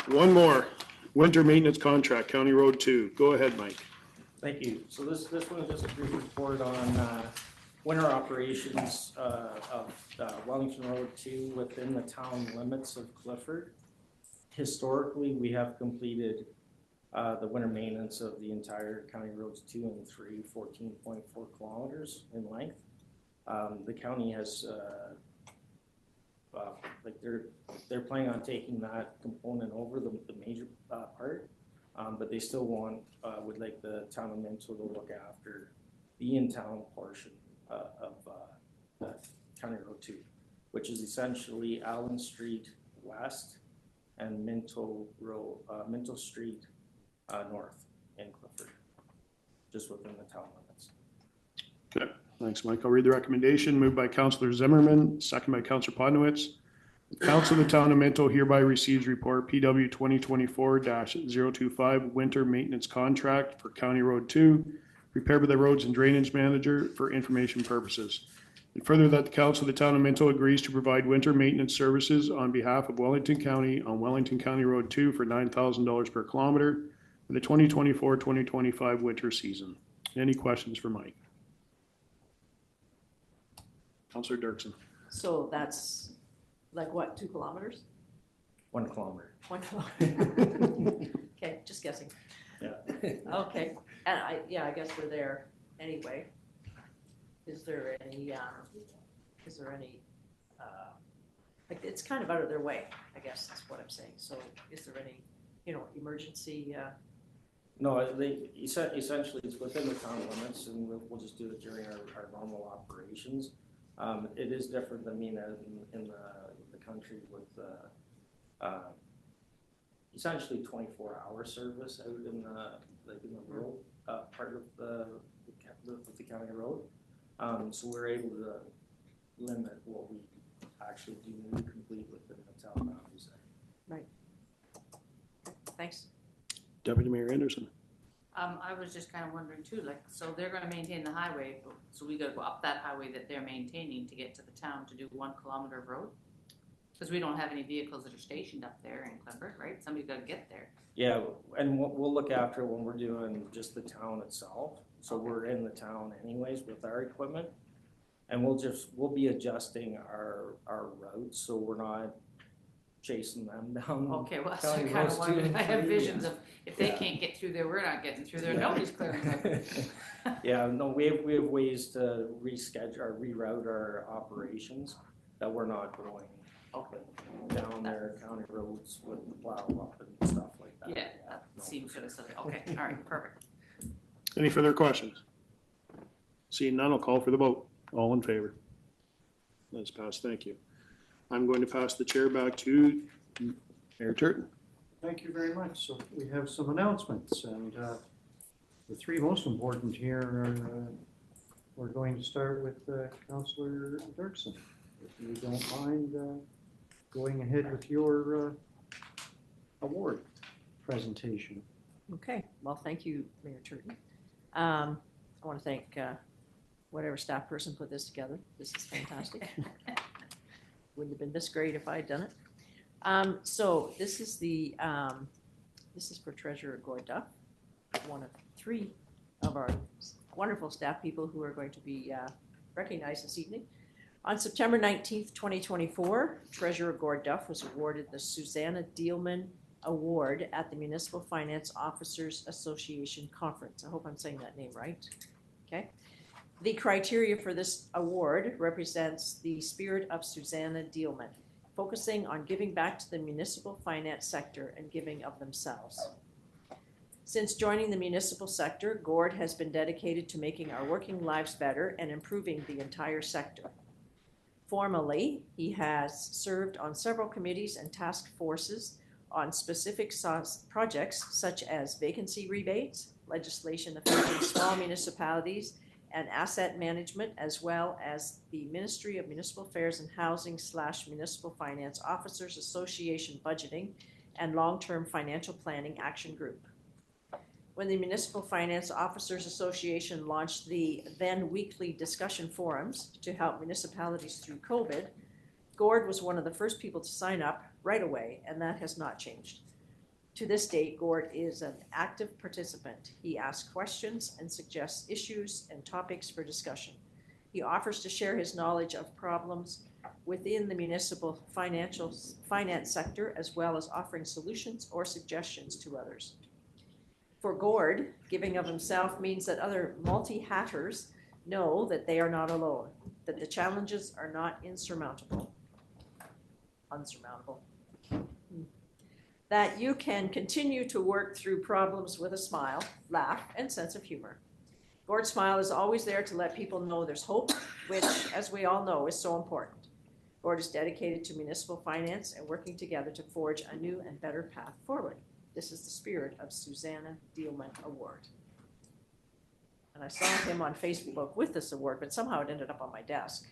One more. Winter maintenance contract, County Road 2. Go ahead, Mike. Thank you. So this one is just a brief report on winter operations of Wellington Road 2 within the town limits of Clifford. Historically, we have completed the winter maintenance of the entire County Roads 2 and 3, 14.4 kilometers in length. The county has, they're planning on taking that component over the major part, but they still would like the town of Minto to look after the in-town portion of County Road 2, which is essentially Allen Street West and Minto Street North in Clifford, just within the town limits. Okay, thanks, Mike. I'll read the recommendation. Moved by Councillor Zimmerman, second by Councillor Podnowitz. The Council of the Town of Minto hereby receives report PW 2024-025 Winter Maintenance Contract for County Road 2, prepared by the Roads and Drainage Manager for information purposes. And further that the Council of the Town of Minto agrees to provide winter maintenance services on behalf of Wellington County on Wellington County Road 2 for $9,000 per kilometer for the 2024-2025 winter season. Any questions for Mike? Councillor Dirksen. So that's like what, 2 kilometers? 1 kilometer. 1 kilometer. Okay, just guessing. Yeah. Okay, and I guess we're there anyway. Is there any, like, it's kind of out of their way, I guess that's what I'm saying. So is there any, emergency? No, essentially it's within the town limits, and we'll just do it during our normal operations. It is different than being out in the country with essentially 24-hour service out in the rural part of the county road. So we're able to limit what we actually do complete within the town boundaries there. Right. Thanks. Deputy Mayor Anderson. I was just kind of wondering too, like, so they're gonna maintain the highway, so we gotta go up that highway that they're maintaining to get to the town to do 1 kilometer of road? Because we don't have any vehicles that are stationed up there in Clifford, right? Somebody's gotta get there. Yeah, and we'll look after it when we're doing just the town itself. So we're in the town anyways with our equipment, and we'll be adjusting our routes so we're not chasing them down. Okay, well, that's what I county kind roads of 2 wondered. and I have 3, visions and- of, if they Yeah. can't get through there, we're not getting through there, nobody's clearing them. Yeah, no, we have ways to reschedule or reroute our operations that we're not going down their county roads with the plow up and stuff like that. Yeah, that seems sort of silly. Okay, all right, perfect. Any further questions? Seeing none, I'll call for the vote. All in favor? That's passed. Thank you. I'm going to pass the chair back to Mayor Turton. Thank you very much. So we have some announcements, and the 3 most important here are, we're going to start with Councillor Dirksen. If you don't mind going ahead with your award presentation. Okay, well, thank you, Mayor Turton. I want to thank whatever staff person put this together. This is fantastic. Wouldn't have been this great if I had done it. So this is for Treasurer Gord Duff, one of 3 of our wonderful staff people who are going to be recognized this evening. On September 19th, 2024, Treasurer Gord Duff was awarded the Susanna Dielman Award at the Municipal Finance Officers Association Conference. I hope I'm saying that name right. Okay. The criteria for this award represents the spirit of Susanna Dielman, focusing on giving back to the municipal finance sector and giving of themselves. Since joining the municipal sector, Gord has been dedicated to making our working lives better and improving the entire sector. Formally, he has served on several committees and task forces on specific projects such as vacancy rebates, legislation affecting small municipalities, and asset management, as well as the Ministry of Municipal Affairs and Housing / Municipal Finance Officers Association Budgeting and Long-Term Financial Planning Action Group. When the Municipal Finance Officers Association launched the then weekly discussion forums to help municipalities through COVID, Gord was one of the first people to sign up right away, and that has not changed. To this date, Gord is an active participant. He asks questions and suggests issues and topics for discussion. He offers to share his knowledge of problems within the municipal finance sector, as well as offering solutions or suggestions to others. For Gord, giving of himself means that other multi-hatters know that they are not alone, that the challenges are not unsurmountable. That you can continue to work through problems with a smile, laugh, and sense of humor. Gord's smile is always there to let people know there's hope, which, as we all know, is so important. Gord is dedicated to municipal finance and working together to forge a new and better path forward. This is the spirit of Susanna Dealman Award. And I saw him on Facebook with this award, but somehow it ended up on my desk.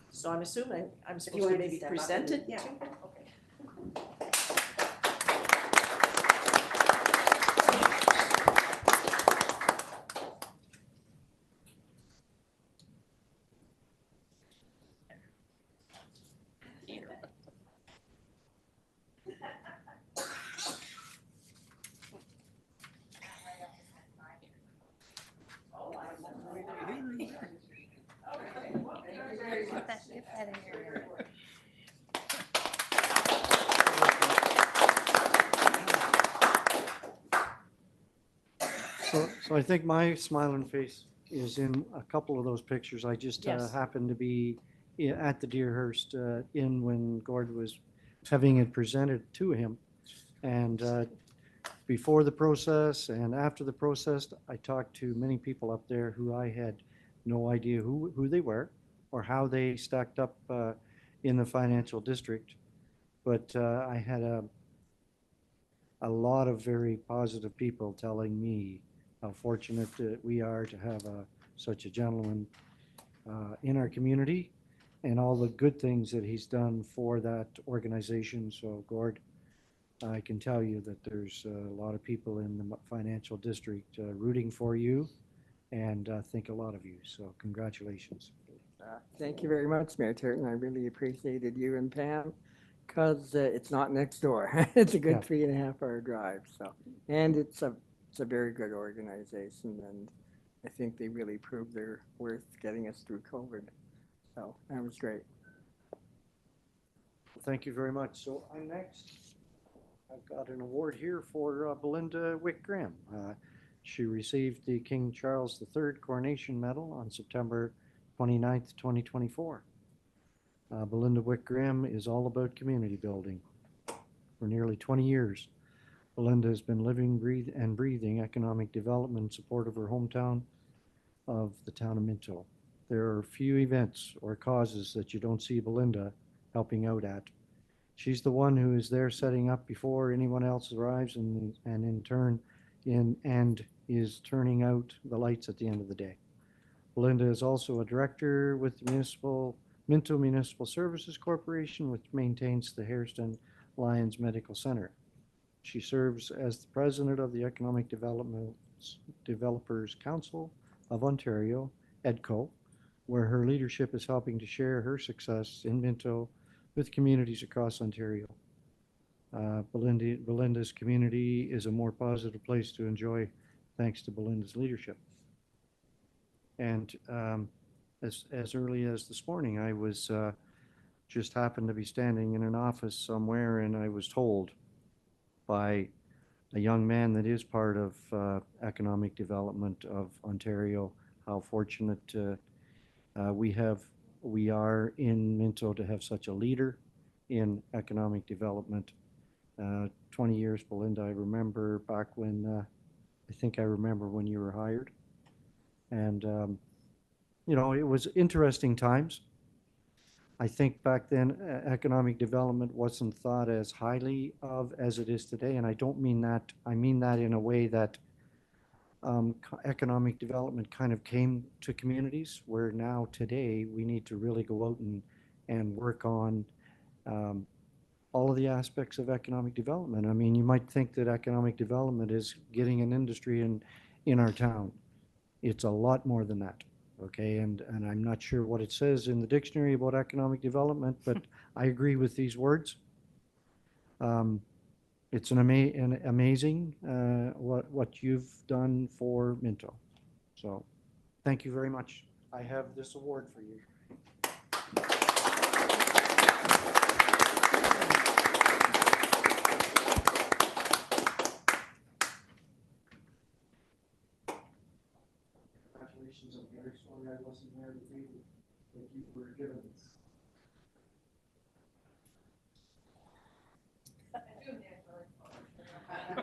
So I'm assuming I'm supposed to maybe present it? Yeah. Okay. So I think my smiling face is in a couple of those pictures. I just Yes. happened to be at the Deerhurst Inn when Gord was having it presented to him. And before the process and after the process, I talked to many people up there who I had no idea who they were or how they stacked up in the financial district. But I had a lot of very positive people telling me how fortunate we are to have such a gentleman in our community and all the good things that he's done for that organization. So Gord, I can tell you that there's a lot of people in the financial district rooting for you and think a lot of you. So congratulations. Thank you very much, Mayor Turton. I really appreciated you and Pam because it's not next door. It's a good Yeah. 3.5 hour drive. So, and it's a very good organization, and I think they really proved their worth getting us through COVID. So that was great. Thank you very much. So I'm next. I've got an award here for Belinda Wick-Graham. She received the King Charles III Coronation Medal on September 29th, 2024. Belinda Wick-Graham is all about community building. For nearly 20 years, Belinda has been living, breathing economic development in support of her hometown of the town of Minto. There are few events or causes that you don't see Belinda helping out at. She's the one who is there setting up before anyone else arrives and in turn is turning out the lights at the end of the day. Belinda is also a director with the Minto Municipal Services Corporation, which maintains the Hairston Lions Medical Center. She serves as the president of the Economic Developers Council of Ontario, EDCO, where her leadership is helping to share her success in Minto with communities across Ontario. Belinda's community is a more positive place to enjoy thanks to Belinda's leadership. And as early as this morning, I was just happened to be standing in an office somewhere, and I was told by a young man that is part of economic development of Ontario how fortunate we are in Minto to have such a leader in economic development. 20 years, Belinda, I remember back when, I think I remember when you were hired. And, it was interesting times. I think back then, economic development wasn't thought as highly of as it is today, and I don't mean that, I mean that in a way that economic development kind of came to communities, where now today, we need to really go out and work on all of the aspects of economic development. I mean, you might think that economic development is getting an industry in our town. It's a lot more than that, okay? And I'm not sure what it says in the dictionary about economic development, but I agree with these words. It's an amazing what you've done for Minto. So thank you very much. I have this award for you. Congratulations, I'm very sorry I wasn't there to do what you were given.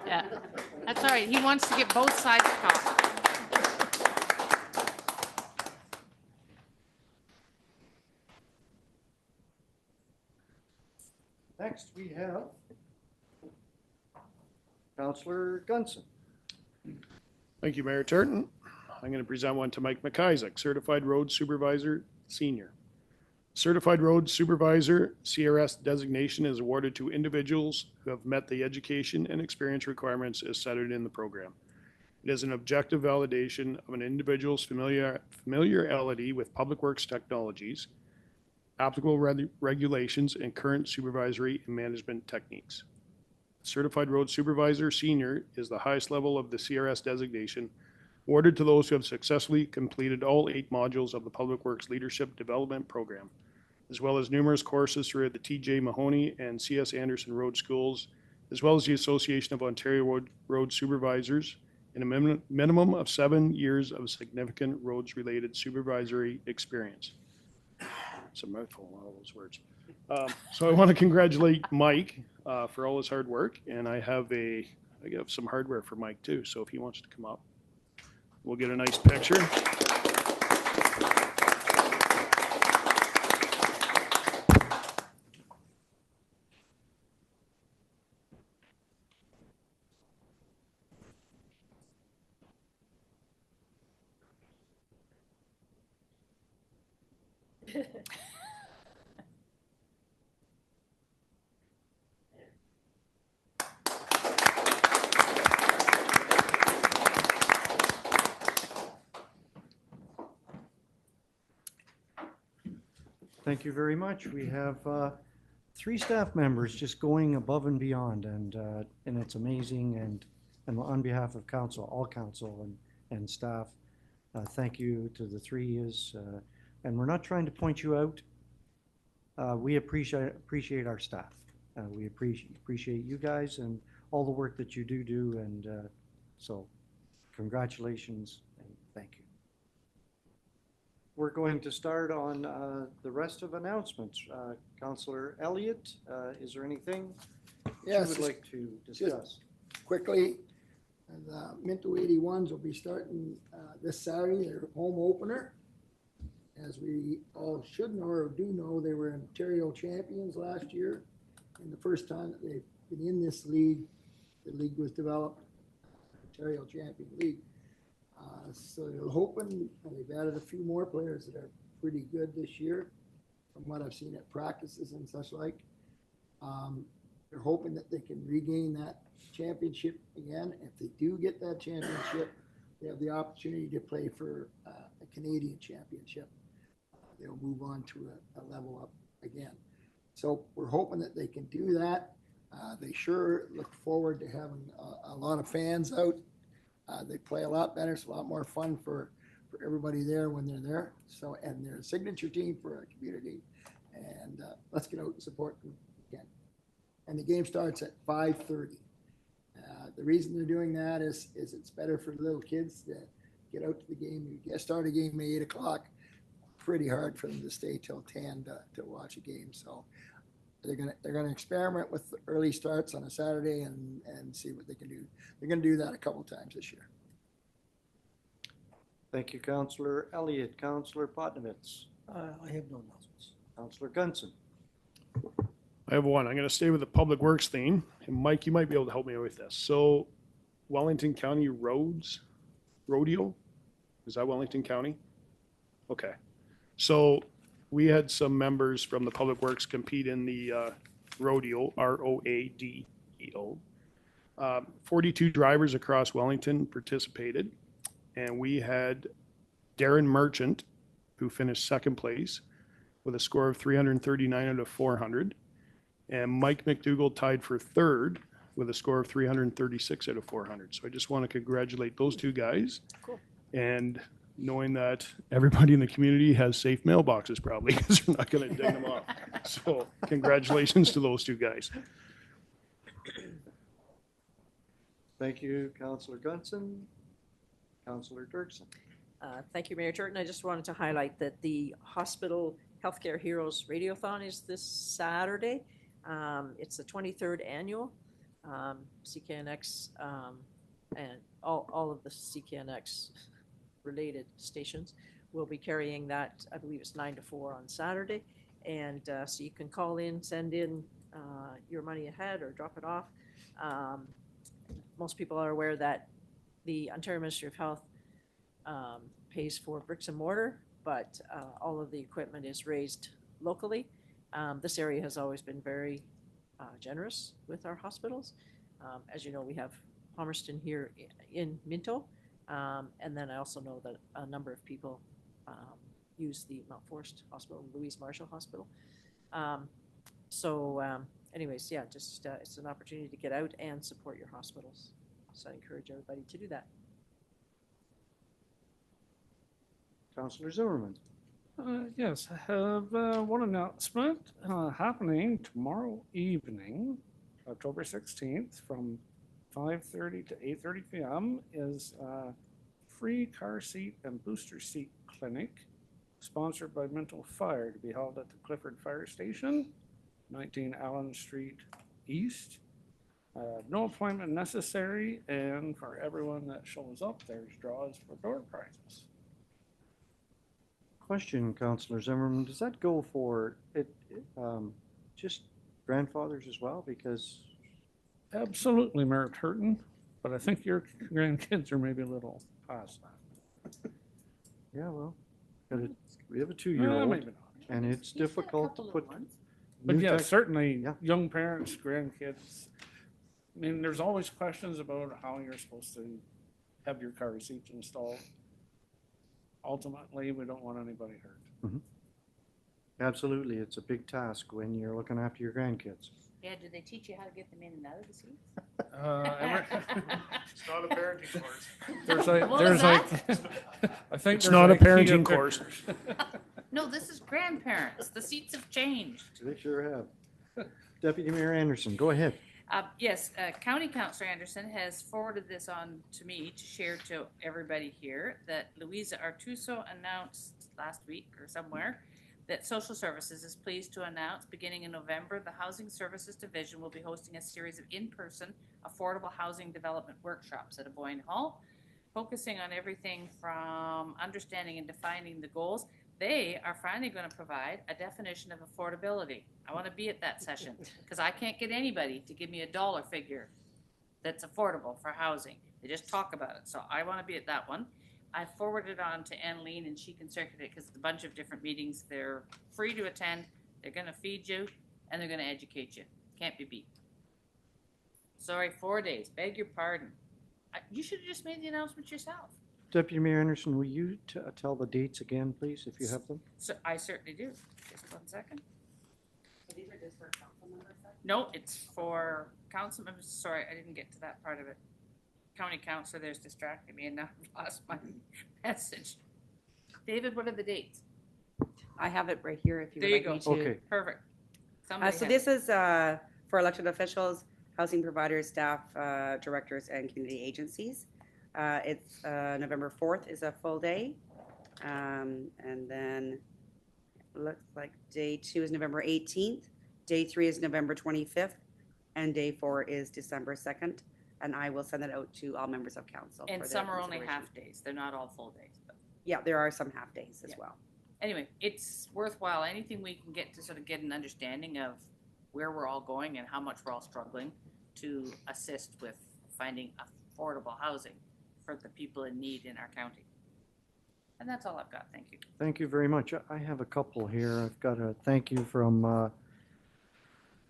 Yeah, that's all right. He wants to get both sides talking. Next, we have Councillor Gunson. Thank you, Mayor Turton. I'm going to present one to Mike McIsaac, Certified Road Supervisor, Senior. Certified Road Supervisor CRS designation is awarded to individuals who have met the education and experience requirements as set out in the program. It is an objective validation of an individual's familiarity with public works technologies, applicable regulations, and current supervisory and management techniques. Certified Road Supervisor Senior is the highest level of the CRS designation, awarded to those who have successfully completed all 8 modules of the Public Works Leadership Development Program, as well as numerous courses throughout the T.J. Mahoney and C.S. Anderson Road Schools, as well as the Association of Ontario Road Supervisors, and a minimum of 7 years of significant roads-related supervisory experience. It's a mouthful, all those words. So I want to congratulate Mike for all his hard work, and I have some hardware for Mike too, so if he wants to come up, we'll get a nice picture. Thank you very much. We have 3 staff members just going above and beyond, and it's amazing. And on behalf of council, all council and staff, thank you to the 3 is. And we're not trying to point you out. We appreciate our staff. We appreciate you guys and all the work that you do. And so congratulations and thank you. We're going to start on the rest of announcements. Councillor Elliott, is there anything you would like to discuss? Quickly, the Minto 81s will be starting this Saturday, their home opener. As we all should know or do know, they were Ontario champions last year. And the first time that they've been in this league, the league was developed, Ontario Champion League. So they're hoping, and they've added a few more players that are pretty good this year, from what I've seen at practices and such like. They're hoping that they can regain that championship again. If they do get that championship, they have the opportunity to play for a Canadian championship. They'll move on to a level up again. So we're hoping that they can do that. They sure look forward to having a lot of fans out. They play a lot better. It's a lot more fun for everybody there when they're there. So, and they're a signature team for our community. And let's get out and support them again. And the game starts at 5:30. The reason they're doing that is it's better for little kids to get out to the game. You start a game at 8 o'clock. Pretty hard for them to stay till 10 to watch a game. So they're gonna experiment with early starts on a Saturday and see what they can do. They're gonna do that a couple times this year. Thank you, Councillor Elliott. Councillor Potnevitz. I have no announcements. Counselor Gunson. I have one. I'm going to stay with the Public Works theme. And Mike, you might be able to help me with this. So Wellington County Roads Rodeo, is that Wellington County? Okay. So we had some members from the Public Works compete in the rodeo, ROADEO. 42 drivers across Wellington participated, and we had Darren Merchant, who finished second place with a score of 339 out of 400, and Mike McDougall tied for third with a score of 336 out of 400. So I just want to congratulate those two guys. Cool. And knowing that everybody in the community has safe mailboxes probably, because they're not going to dig them up. So congratulations to those two guys. Thank you, Counselor Gunson. Counselor Dirksen. Thank you, Mayor Turton. I just wanted to highlight that the Hospital Healthcare Heroes Radiothon is this Saturday. It's the 23rd annual. CKNX and all of the CKNX related stations will be carrying that. I believe it's 9 to 4 on Saturday. And so you can call in, send in your money ahead or drop it off. Most people are aware that the Ontario Ministry of Health pays for bricks and mortar, but all of the equipment is raised locally. This area has always been very generous with our hospitals. As you know, we have Palmerston here in Minto, and then I also know that a number of people use the Mount Forest Hospital, Louise Marshall Hospital. Anyways, yeah, just it's an opportunity to get out and support your hospitals. So I encourage everybody to do that. Counselor Zimmerman. Yes, I have one announcement happening tomorrow evening, October 16th, from 5:30 to 8:30 p.m. is a free car seat and booster seat clinic sponsored by Minto Fire to be held at the Clifford Fire Station, 19 Allen Street East. No appointment necessary, and for everyone that shows up, there's draws for door prizes. Question, Counselor Zimmerman, does that go for just grandfathers as well? Because Absolutely, Mayor Turton, but I think your grandkids are maybe a little past that. yeah, well, we have a 2-year-old, Maybe not. and it's difficult to put. But new yeah, tech- certainly Yeah. young parents, grandkids. I mean, there's always questions about how you're supposed to have your car seats installed. Ultimately, we don't want anybody hurt. Absolutely, it's a big task when you're looking after your grandkids. Yeah, do they teach you how to get them in and out of the seats? It's not a parenting course. There's I think It's there's not a IKEA parenting course. pictures. No, this is grandparents. The seats have changed. They sure have. Deputy Mayor Anderson, go ahead. Yes, County Councilor Anderson has forwarded this on to me to share to everybody here that Louisa Artuso announced last week or somewhere that Social Services is pleased to announce beginning in November, the Housing Services Division will be hosting a series of in-person affordable housing development workshops at Aboyne Hall, focusing on everything from understanding and defining the goals. They are finally going to provide a definition of affordability. I want to be at that session because I can't get anybody to give me a dollar figure that's affordable for housing. They just talk about it. So I want to be at that one. I forwarded on to Ann Lean and she can circulate because it's a bunch of different meetings. They're free to attend. They're going to feed you and they're going to educate you. Can't be beat. Sorry, 4 days. Beg your pardon. You should have just made the announcement yourself. Deputy Mayor Anderson, will you tell the dates again, please, if you have them? So I certainly do. Just 1 second. These are just for council members? No, it's for council members. Sorry, I didn't get to that part of it. County councilor, there's distracted me and now I've lost my message. David, what are the dates? I have it right here if you There would you like go. me to. Okay. Perfect. So Somebody has this is for elected officials, housing providers, staff, directors, and community agencies. It's November 4th is a full day. And then looks like day 2 is November 18th. Day 3 is November 25th. And day 4 is December 2nd. And I will send it out to all members of council. And for their some are only consideration. half days. They're not all full days. But Yeah, there are some half days as Yeah. well. anyway, it's worthwhile. Anything we can get to sort of get an understanding of where we're all going and how much we're all struggling to assist with finding affordable housing for the people in need in our county. And that's all I've got. Thank you. Thank you very much. I have a couple here. I've got a thank you from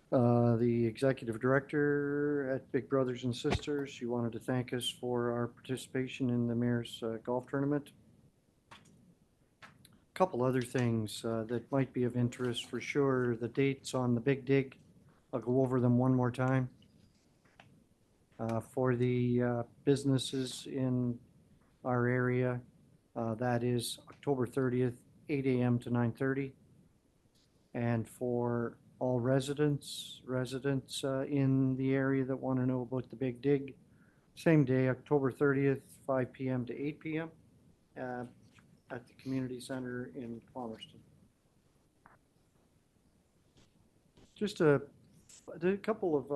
the executive director at Big Brothers and Sisters. She wanted to thank us for our participation in the mayor's golf tournament. Couple other things that might be of interest for sure. The dates on the Big Dig, I'll go over them one more time. For the businesses in our area, that is October 30th, 8 a.m. to 9:30. And for all residents in the area that want to know about the Big Dig, same day, October 30th, 5 p.m. to 8 p.m. At the community center in Palmerston. Just a couple of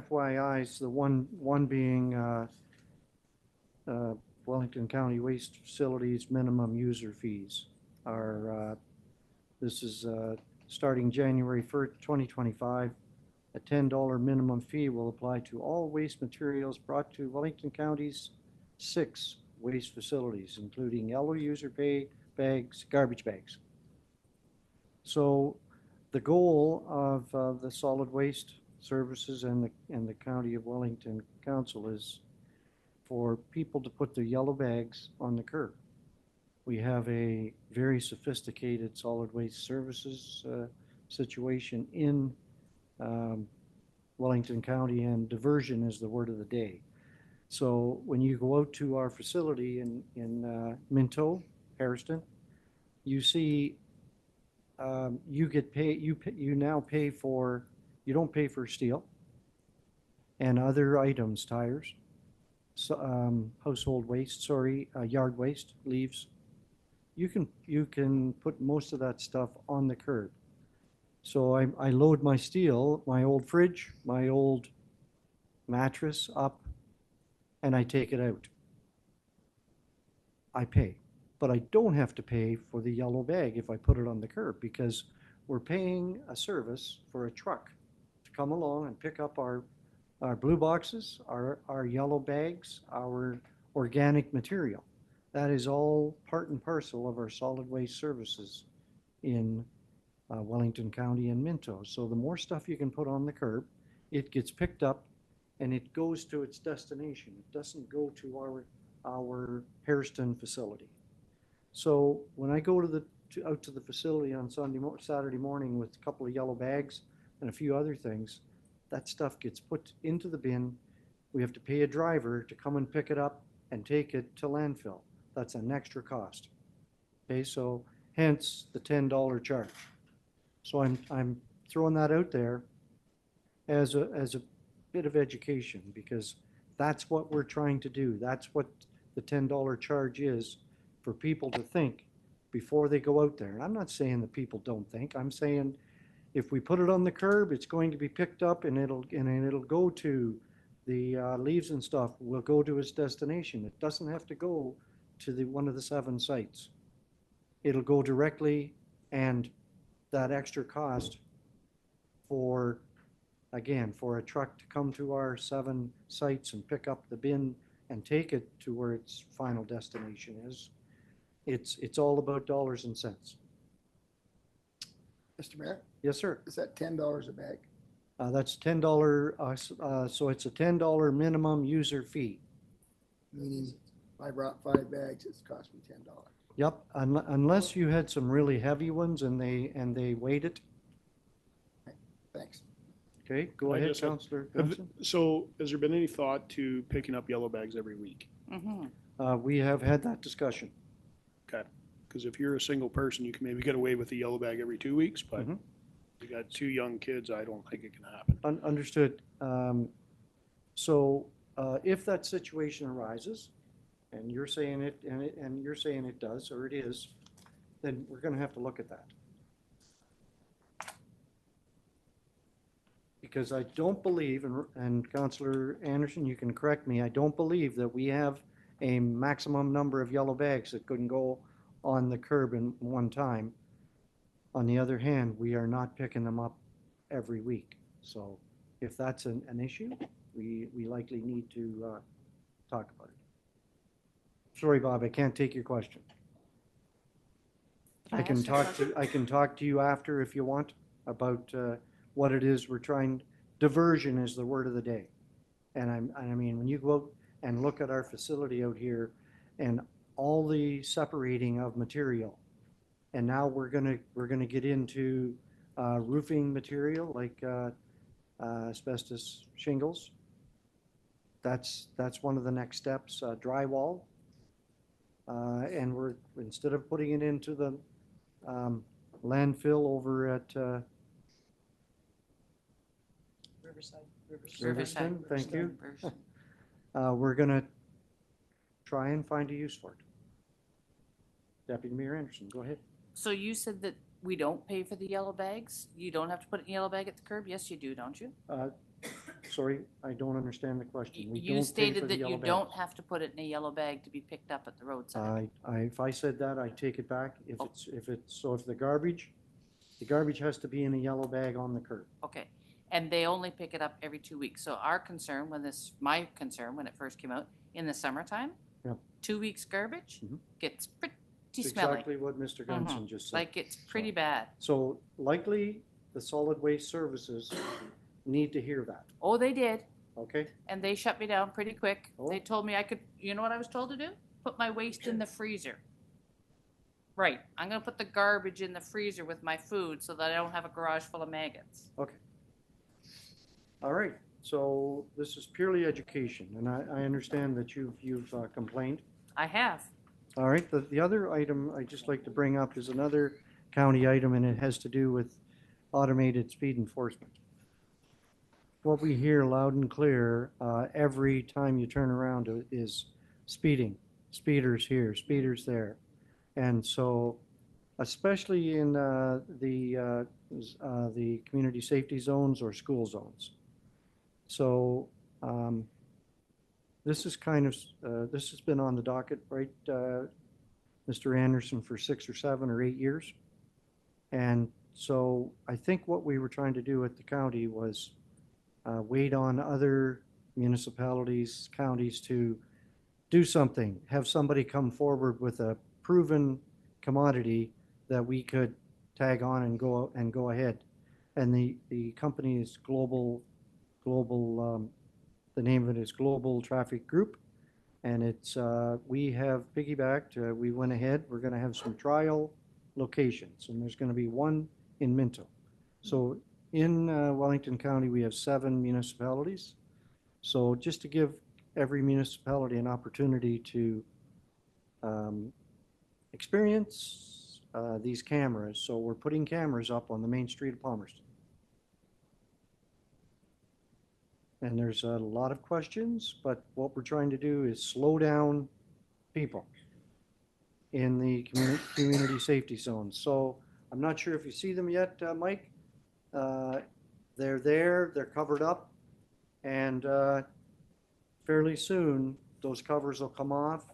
FYIs, the one being Wellington County Waste Facilities minimum user fees are, this is starting January 1st, 2025. A $10 minimum fee will apply to all waste materials brought to Wellington County's 6 waste facilities, including yellow user pay bags, garbage bags. So the goal of the Solid Waste Services and the County of Wellington Council is for people to put their yellow bags on the curb. We have a very sophisticated solid waste services situation in Wellington County, and diversion is the word of the day. So when you go out to our facility in Minto, Harriston, you see you get paid. You now pay for. You don't pay for steel and other items, tires, household waste. Yard waste, leaves. You can put most of that stuff on the curb. So I load my steel, my old fridge, my old mattress up, and I take it out. I pay, but I don't have to pay for the yellow bag if I put it on the curb, because we're paying a service for a truck to come along and pick up our blue boxes, our yellow bags, our organic material. That is all part and parcel of our solid waste services in Wellington County and Minto. So the more stuff you can put on the curb, it gets picked up and it goes to its destination. It doesn't go to our Harriston facility. So when I go out to the facility on Saturday morning with a couple of yellow bags and a few other things, that stuff gets put into the bin. We have to pay a driver to come and pick it up and take it to landfill. That's an extra cost. Okay, so hence the $10 charge. So I'm throwing that out there as a bit of education, because that's what we're trying to do. That's what the $10 charge is, for people to think before they go out there. And I'm not saying that people don't think. I'm saying if we put it on the curb, it's going to be picked up and it'll go to the leaves and stuff will go to its destination. It doesn't have to go to one of the 7 sites. It'll go directly, and that extra cost for a truck to come to our 7 sites and pick up the bin and take it to where its final destination is. It's all about dollars and cents. Mr. Mayor, Yes, sir. is that $10 a bag? That's $10. So it's a $10 minimum user fee. Meaning, if I brought 5 bags, it's cost me $10. Yep, unless you had some really heavy ones and they weighed it. Thanks. Okay, go I ahead, just have- Councillor Johnson. So has there been any thought to picking up yellow bags every week? We have had that discussion. Okay, because if you're a single person, you can maybe get away with a yellow bag every 2 weeks, but Mhm. you got 2 young kids, I don't think it can happen. Understood. So if that situation arises, and you're saying it, and you're saying it does, or it is, then we're going to have to look at that. Because I don't believe, and Councillor Anderson, you can correct me, I don't believe that we have a maximum number of yellow bags that couldn't go on the curb in one time On the other hand, we are not picking them up every week. So if that's an issue, we likely need to talk about it. Sorry, Bob, I can't take your question. Can I I can ask a talk question? to, I can talk to you after if you want about what it is we're trying. Diversion is the word of the day. And I mean, when you go out and look at our facility out here and all the separating of material, and now we're gonna get into roofing material like asbestos shingles. That's one of the next steps, drywall. And we're, instead of putting it into the landfill over at Riverston, thank you. Riverside. We're gonna try and find a use for it. Deputy Mayor Anderson, go ahead. So you said that we don't pay for the yellow bags? You don't have to put it in yellow bag at the curb? Yes, you do, don't you? Sorry, I don't understand the question. We You don't pay for stated the that you yellow don't bags. have to put it in a yellow bag to be picked up at the roadside. If I said that, I take it back. If Oh. if the garbage has to be in a yellow bag on the curb. Okay, and they only pick it up every 2 weeks. So our concern my concern when it first came out, in the summertime, Yep. 2 weeks garbage Mhm. gets pretty It's smelly. exactly what Mr. Gunson just said. Like it's pretty bad. So likely, the solid waste services need to hear that, Oh, they did, okay? and they shut me down pretty quick. Oh. They told me I could, you know what I was told to do? Put my waste in the freezer. Right, I'm gonna put the garbage in the freezer with my food so that I don't have a garage full of maggots. Okay. All right, so this is purely education, and I understand that you've complained. I have. All right, the other item I'd just like to bring up is another county item, and it has to do with automated speed enforcement. What we hear loud and clear every time you turn around is speeding, speeders here, speeders there. And so, especially in the community safety zones or school zones. So this is kind of, this has been on the docket, right, Mr. Anderson, for 6 or 7 or 8 years. And so I think what we were trying to do at the county was wait on other municipalities, counties to do something, have somebody come forward with a proven commodity that we could tag on and go ahead. And the company is Global, the name of it is Global Traffic Group. And it's, we have piggybacked, we went ahead, we're gonna have some trial locations, and there's gonna be one in Minto. So in Wellington County, we have 7 municipalities. So just to give every municipality an opportunity to experience these cameras. So we're putting cameras up on the main street of Palmerston. And there's a lot of questions, but what we're trying to do is slow down people in the community safety zones. So I'm not sure if you see them yet, Mike. They're there, they're covered up, and fairly soon, those covers will come off.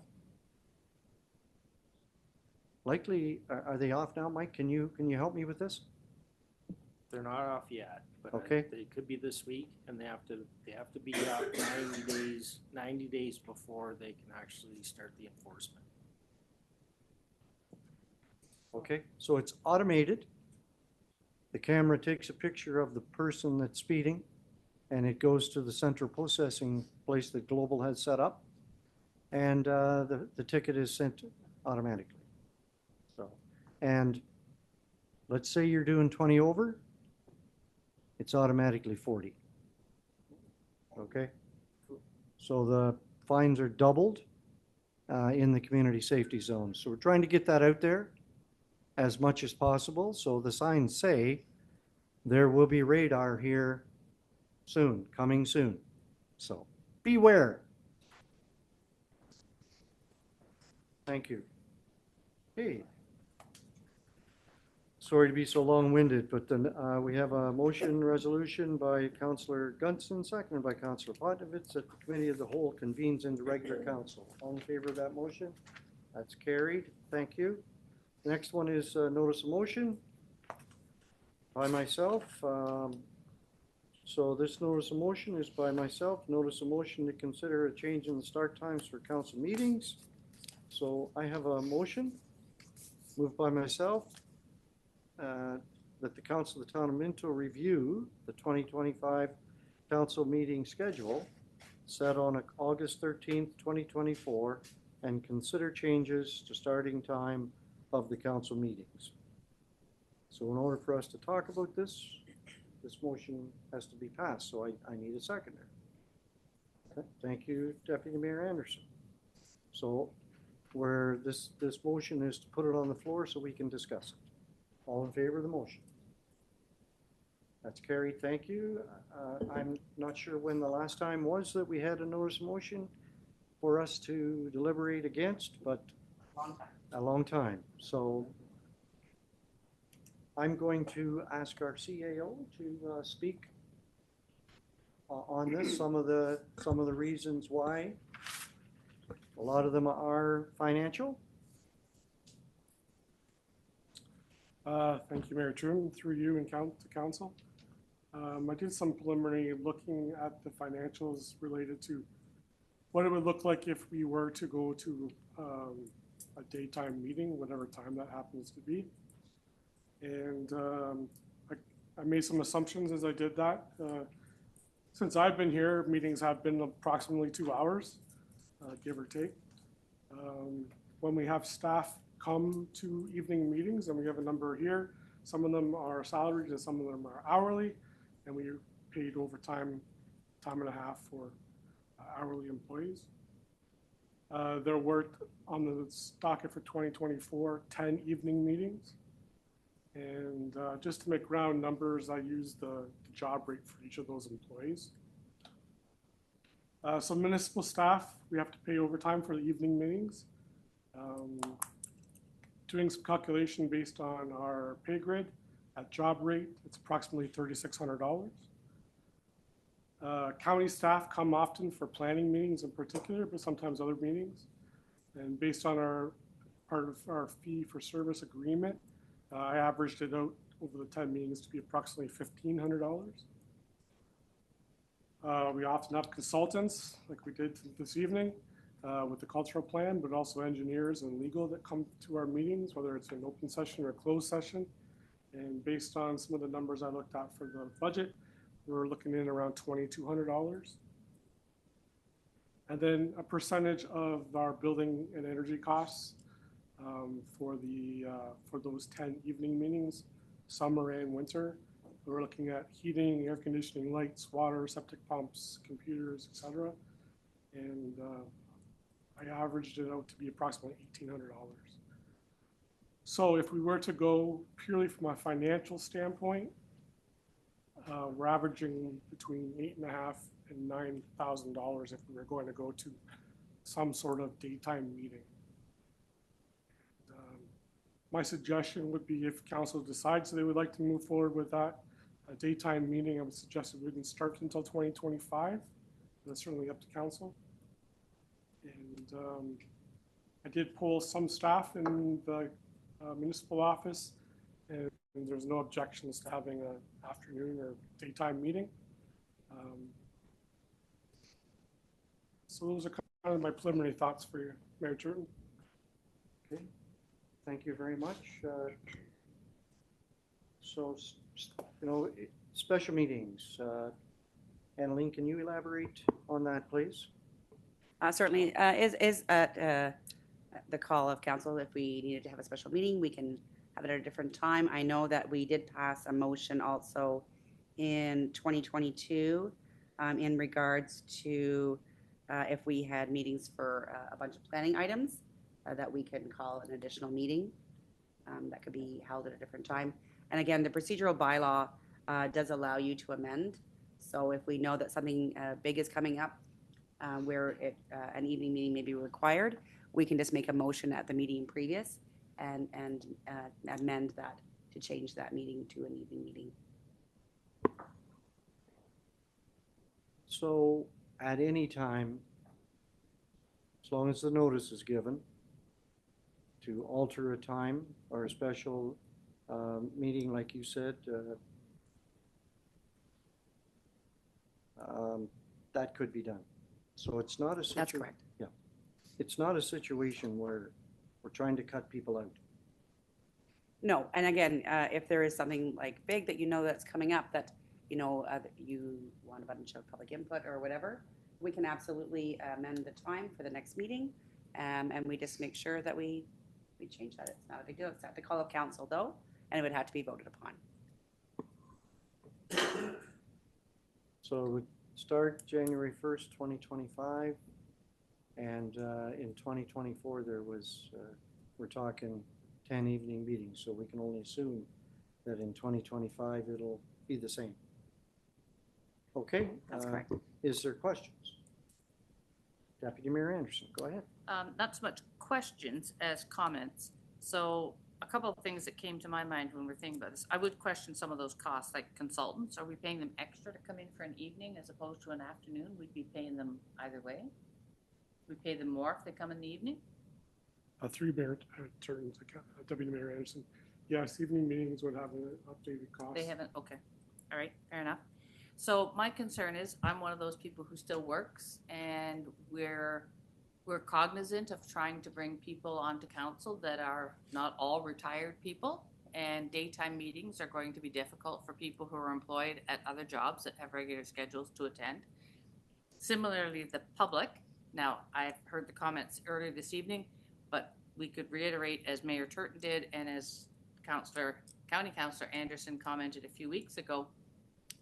Likely, are they off now, Mike? Can you help me with this? They're not off yet, but Okay. they could be this week, and they have to be up 90 days before they can actually start the enforcement. Okay, so it's automated. The camera takes a picture of the person that's speeding, and it goes to the central processing place that Global has set up, and the ticket is sent automatically. So, and let's say you're doing 20 over, it's automatically 40. Okay? So the fines are doubled in the community safety zones. So we're trying to get that out there as much as possible. So the signs say there will be radar here soon, coming soon. So beware. Thank you. Hey. Sorry to be so long-winded, but then we have a motion resolution by Councillor Gunson, seconded by Councillor Potnovitz, that the Committee of the Whole convenes into regular council. All in favor of that motion? That's carried. Thank you. The next one is notice of motion. by myself. So this notice of motion is by myself. Notice of motion to consider a change in the start times for council meetings. So I have a motion moved by myself that the council of the town of Minto review the 2025 council meeting schedule set on August 13th, 2024, and consider changes to starting time of the council meetings. So in order for us to talk about this, this motion has to be passed, so I need a seconder. Okay, thank you, Deputy Mayor Anderson. So where this motion is to put it on the floor so we can discuss it. All in favor of the motion? That's carried, thank you. I'm not sure when the last time was that we had a notice of motion for us to deliberate against, but a long time. So I'm going to ask our CAO to speak on this, some of the reasons why. A lot of them are financial. Thank you, Mayor Truman, through you and to council. I did some preliminary looking at the financials related to what it would look like if we were to go to a daytime meeting, whatever time that happens to be. And I made some assumptions as I did that. Since I've been here, meetings have been approximately 2 hours, give or take. When we have staff come to evening meetings, and we have a number here, some of them are salaried and some of them are hourly, and we paid overtime, time and a half for hourly employees. There were on the docket for 2024, 10 evening meetings. And just to make round numbers, I used the job rate for each of those employees. So municipal staff, we have to pay overtime for the evening meetings. Doing some calculation based on our pay grid at job rate, it's approximately $3,600. County staff come often for planning meetings in particular, but sometimes other meetings. And based on our part of our fee for service agreement, I averaged it out over the 10 meetings to be approximately $1,500. We often have consultants, like we did this evening, with the cultural plan, but also engineers and legal that come to our meetings, whether it's an open session or a closed session. And based on some of the numbers I looked at for the budget, we're looking in around $2,200. And then a percentage of our building and energy costs for those 10 evening meetings, summer and winter. We're looking at heating, air conditioning, lights, water, septic pumps, computers, etc. And I averaged it out to be approximately $1,800. So if we were to go purely from a financial standpoint, we're averaging between $8,500 and $9,000 if we were going to go to some sort of daytime meeting. My suggestion would be if council decides they would like to move forward with that, a daytime meeting, I would suggest it wouldn't start until 2025. That's certainly up to council. And I did poll some staff in the municipal office, and there's no objections to having an afternoon or daytime meeting. So those are kind of my preliminary thoughts for you, Mayor Turton. Okay, thank you very much. So, special meetings. Annaline, can you elaborate on that, please? Certainly, is at the call of council. If we needed to have a special meeting, we can have it at a different time. I know that we did pass a motion also in 2022 in regards to if we had meetings for a bunch of planning items that we can call an additional meeting that could be held at a different time. And again, the procedural bylaw does allow you to amend. So if we know that something big is coming up where an evening meeting may be required, we can just make a motion at the meeting previous and amend that to change that meeting to an evening meeting. So at any time, as long as the notice is given, to alter a time or a special meeting, like you said, that could be done. So it's not a situation. That's correct. Yeah. It's not a situation where we're trying to cut people out. No, and again, if there is something like big that you know that's coming up that, that you want a bunch of public input or whatever, we can absolutely amend the time for the next meeting. And we just make sure that we change that. It's not a big deal. It's at the call of council though, and it would have to be voted upon. So we start January 1st, 2025. And in 2024, there was, we're talking 10 evening meetings. So we can only assume that in 2025, it'll be the same. Okay. That's correct. Is there questions? Deputy Mayor Anderson, go ahead. Not so much questions as comments. So a couple of things that came to my mind when we're thinking about this. I would question some of those costs, like consultants. Are we paying them extra to come in for an evening as opposed to an afternoon? We'd be paying them either way. We pay them more if they come in the evening? Through Mayor Turton, Deputy Mayor Anderson. Yes, evening meetings would have an updated cost. They haven't, okay. All right, fair enough. So my concern is I'm one of those people who still works, and we're cognizant of trying to bring people onto council that are not all retired people, and daytime meetings are going to be difficult for people who are employed at other jobs that have regular schedules to attend. Similarly, the public, now I've heard the comments earlier this evening, but we could reiterate, as Mayor Turton did and as County Councillor Anderson commented a few weeks ago,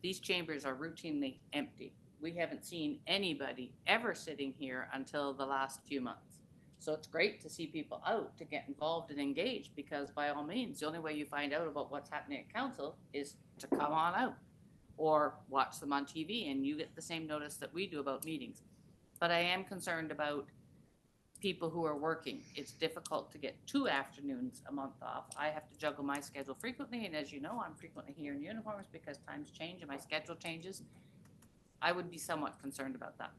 these chambers are routinely empty. We haven't seen anybody ever sitting here until the last few months. So it's great to see people out to get involved and engaged, because by all means, the only way you find out about what's happening at council is to come on out or watch them on TV, and you get the same notice that we do about meetings. But I am concerned about people who are working. It's difficult to get 2 afternoons a month off. I have to juggle my schedule frequently, and as you know, I'm frequently here in uniforms because times change and my schedule changes. I would be somewhat concerned about that.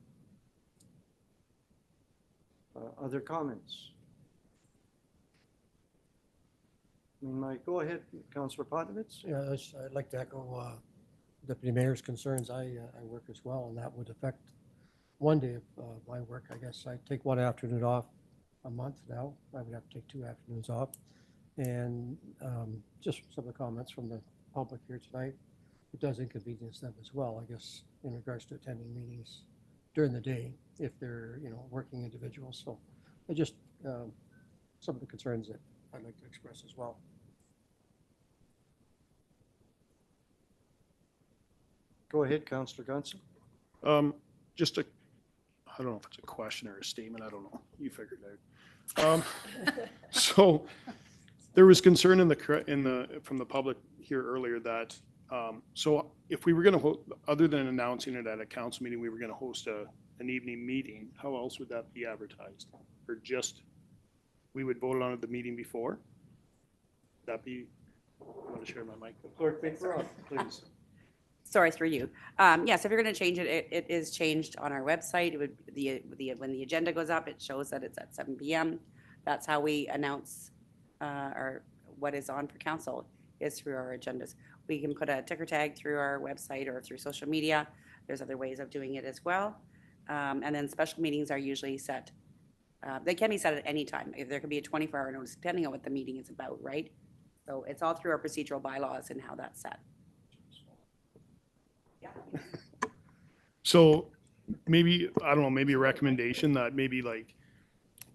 Other comments? Go ahead, Councillor Potnowitz. Yeah, I'd like to echo Deputy Mayor's concerns. I work as well, and that would affect one day of my work. I guess I take 1 afternoon off a month now. I would have to take 2 afternoons off. And just some of the comments from the public here tonight, it does inconvenience them as well, I guess, in regards to attending meetings during the day if they're, working individuals. So I just, some of the concerns that I'd like to express as well. Go ahead, Councillor Gunson. I don't know if it's a question or a statement. I don't know. You figured it out. So there was concern from the public here earlier that, so if we were going to, other than announcing it at a council meeting, we were going to host an evening meeting, how else would that be advertised? Or just, we would vote on it the meeting before? That be, I want to share my mic. Clerk McRobb, please. Sorry, through you. Yes, if you're going to change it, it is changed on our website. It would when the agenda goes up, it shows that it's at 7 p.m. That's how we announce what is on for council, is through our agendas. We can put a ticker tag through our website or through social media. There's other ways of doing it as well. And then special meetings are usually set. They can be set at any time. There could be a 24-hour notice depending on what the meeting is about, right? So it's all through our procedural bylaws and how that's set. So maybe, I don't know, maybe a recommendation that maybe like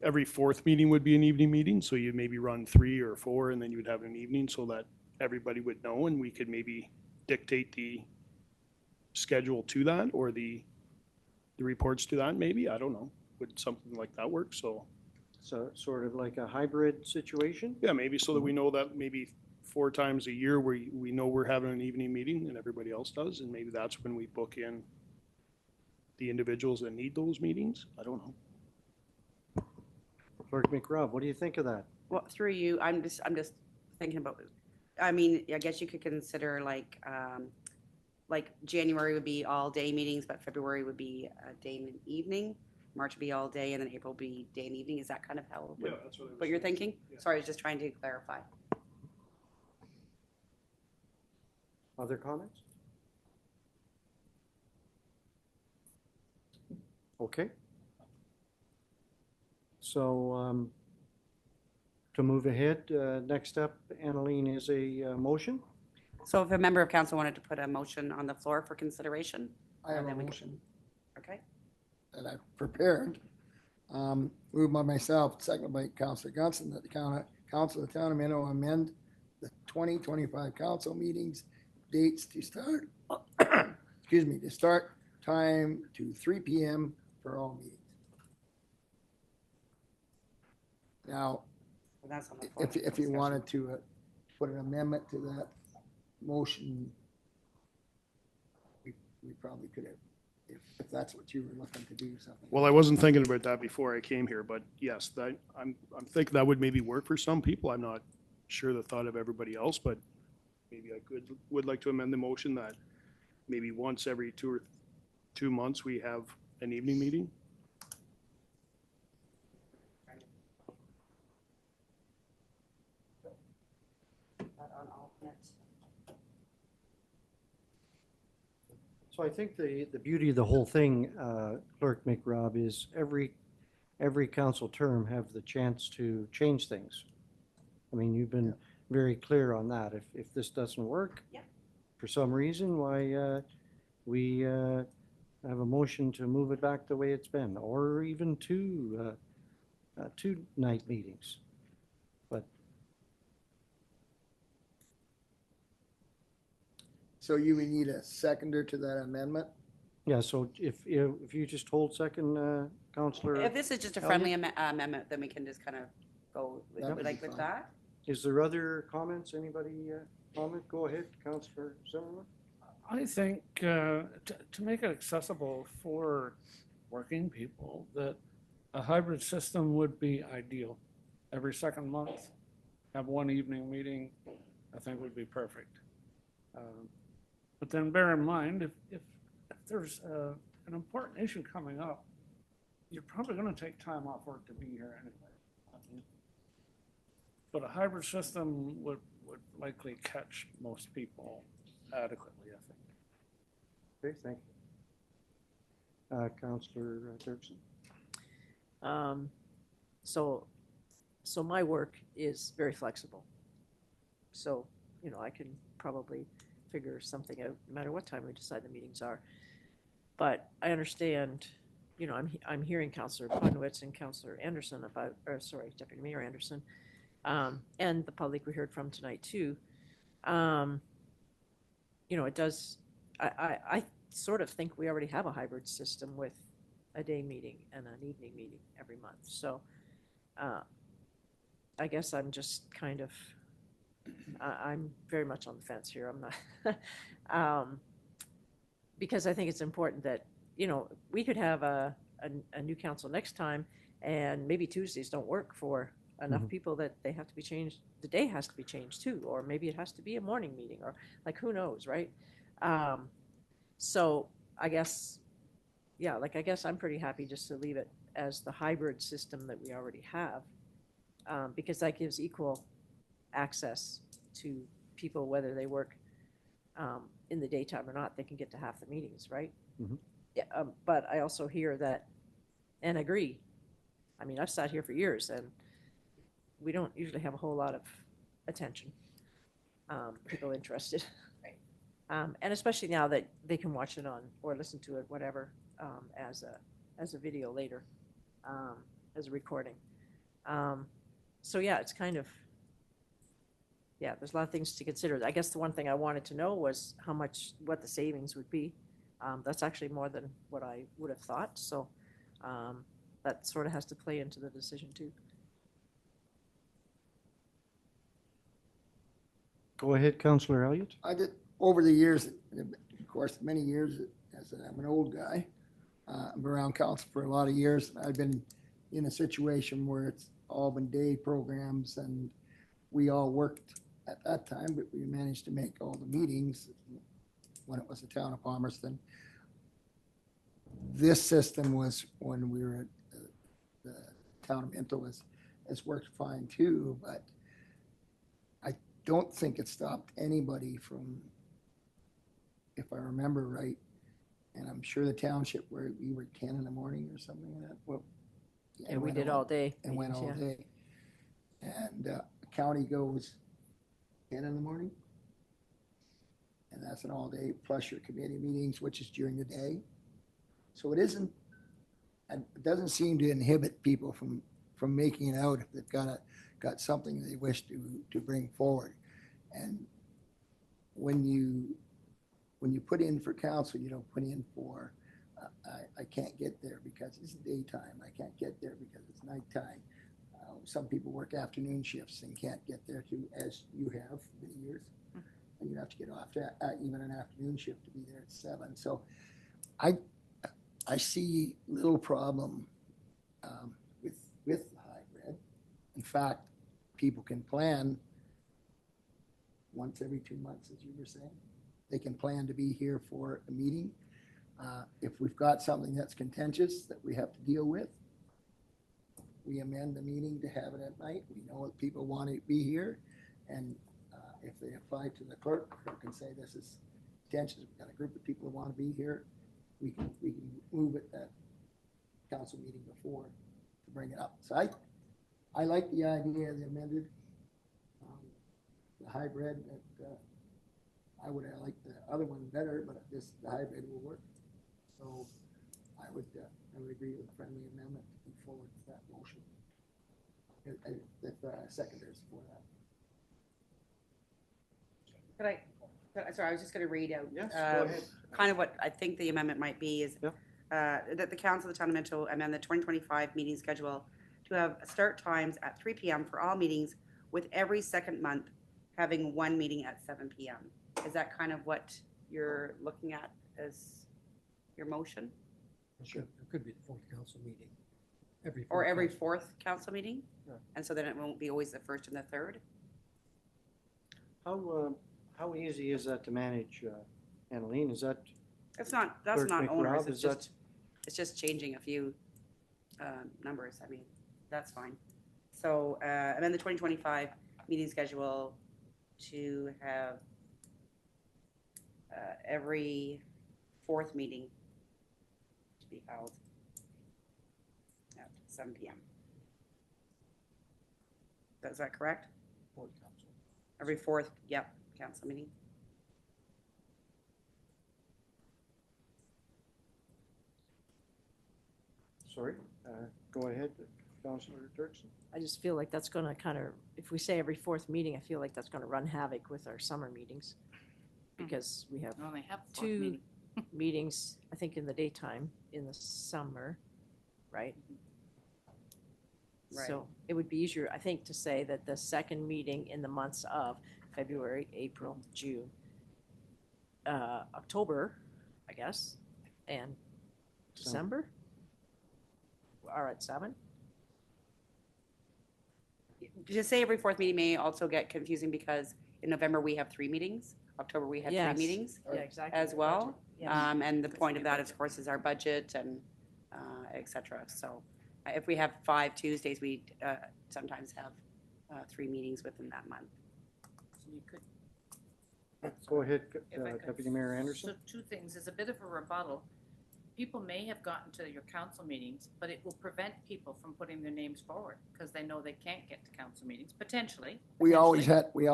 every 4th meeting would be an evening meeting. So you'd maybe run 3 or 4 and then you would have an evening so that everybody would know, and we could maybe dictate the schedule to that, or the reports to that maybe. I don't know. Would something like that work? So sort of like a hybrid situation? Yeah, maybe so that we know that maybe 4 times a year we know we're having an evening meeting and everybody else does, and maybe that's when we book in the individuals that need those meetings. I don't know. Clerk McRobb, what do you think of that? Well, through you, I'm just thinking about, I mean, I guess you could consider like January would be all day meetings, but February would be a day and an evening. March would be all day, and then April would be day and evening. Is that kind of how Yeah, that's what you're thinking? Yeah. Sorry, I was just trying to clarify. Other comments? Okay. So, to move ahead, next up, Annaline, is a motion. So if a member of council wanted to put a motion on the floor for consideration? I have a then we could- motion Okay, that I've prepared. Moved by myself, seconded by Councilor Gunson, that the council of the town of Minto amend the 2025 council meetings dates to start, excuse me, to start time to 3 PM for all meetings. Now, well, that's on the floor. if you Discussion. wanted to put an amendment to that motion, we probably could have, if that's what you were looking to do, something. Well, I wasn't thinking about that before I came here, but yes, that, I'm thinking that would maybe work for some people. I'm not sure the thought of everybody else, but maybe I would like to amend the motion that maybe once every 2 months, we have an evening meeting. But on alternates. So I think the beauty of the whole thing, Clerk McRob, is every council term have the chance to change things. I mean, you've been very clear on that. If this doesn't work, Yeah. for some reason, why, we have a motion to move it back the way it's been, or even two night meetings. But So you would need a seconder to that amendment? yeah, so if you just hold second, Councillor, If this is just a friendly amendment, then we can just kind of go with- That would like be with fine. that. is there other comments? Anybody comment? Go ahead, Councillor Zimmerman. I think to make it accessible for working people, that a hybrid system would be ideal. Every second month, have one evening meeting, I think would be perfect. But then bear in mind, if there's an important issue coming up, you're probably going to take time off work to be here anyway. But a hybrid system would likely catch most people adequately, I think. Okay, thank you. Councillor Dirksen. So my work is very flexible. So, I can probably figure something out, no matter what time we decide the meetings are. But I understand, I'm hearing Councillor Ponowitz and Councillor Anderson Deputy Mayor Anderson, and the public we heard from tonight too. It does, I sort of think we already have a hybrid system with a day meeting and an evening meeting every month. So I guess I'm just kind of, I'm very much on the fence here. I'm not, because I think it's important that, we could have a new council next time, and maybe Tuesdays don't work for enough people that they have to be changed. The day has to be changed too, or maybe it has to be a morning meeting, or who knows, right? So I guess, I guess I'm pretty happy just to leave it as the hybrid system that we already have, because that gives equal access to people, whether they work in the daytime or not. They can get to half the meetings, right? Mhm. Yeah, but I also hear that and agree. I mean, I've sat here for years, and we don't usually have a whole lot of attention, people interested. And especially now that they can watch it on or listen to it, whatever, as a video later, as a recording. So yeah, it's kind of, there's a lot of things to consider. I guess the one thing I wanted to know was what the savings would be. That's actually more than what I would have thought. So that sort of has to play into the decision too. Go ahead, Councillor Elliott. I did, over the years, of course, many years, as I'm an old guy, I'm around council for a lot of years. I've been in a situation where it's all been day programs, and we all worked at that time, but we managed to make all the meetings when it was the town of Palmerston. This system was when we were at the town of Minto has worked fine too, but I don't think it stopped anybody from if I remember right, and I'm sure the township where we were 10 in the morning or something like that. Well, And we did all day. And went all meetings, day. And county goes 10 in the morning. And that's an all day, plus your committee meetings, which is during the day. So it isn't, it doesn't seem to inhibit people from making it out if they've got something they wish to bring forward. And when you put in for council, you don't put in for, I can't get there because it's daytime. I can't get there because it's nighttime. Some people work afternoon shifts and can't get there too, as you have for many years. And you have to get off even an afternoon shift to be there at 7. So I see little problem with the hybrid. In fact, people can plan once every 2 months, as you were saying. They can plan to be here for a meeting. If we've got something that's contentious that we have to deal with, we amend the meeting to have it at night. We know that people want to be here. And if they apply to the clerk, who can say this is contentious, we've got a group of people who want to be here, we can move it at council meeting before to bring it up. So I like the idea of the amended, the hybrid. I like the other one better, but the hybrid will work. So I would agree with a friendly amendment to move forward with that motion. If seconders for that. Sorry, I was just going to read out. Yes, go ahead. Kind of what I think the amendment might be is that the council of the town of Minto amend the 2025 meeting schedule to have start times at 3 p.m. for all meetings, with every second month having one meeting at 7 p.m. Is that kind of what you're looking at as your motion? Sure. It could be the fourth council meeting. Every fourth council meeting? Yeah. And so then it won't be always the first and the third? How easy is that to manage, Annaleen? Is that? That's not Clerk onerous. McRobb, It's just changing a few numbers. I mean, that's fine. So amend the 2025 meeting schedule to have every fourth meeting to be held at 7 p.m. Is that correct? Fourth council. Every fourth, yep, council meeting. Sorry, go ahead, Councillor Dirksen. I just feel like that's gonna kind of, if we say every fourth meeting, I feel like that's gonna run havoc with our summer meetings. Because we have We only have fourth two meeting. meetings, I think, in the daytime, in the summer, right? Right. So it would be easier, I think, to say that the second meeting in the months of February, April, June, October, I guess, and December are at 7. Just say every fourth meeting may also get confusing because in November we have 3 meetings. October we have 3 Yes. meetings Yeah, exactly. as well. Yes. And the point of that, of course, is our budget and et cetera. So if we have 5 Tuesdays, we sometimes have 3 meetings within that month. So you could, Go ahead, if I could- Deputy Mayor Anderson. So 2 things, as a bit of a rebuttal, people may have gotten to your council meetings, but it will prevent people from putting their names forward because they know they can't get to council meetings, potentially. We always potentially.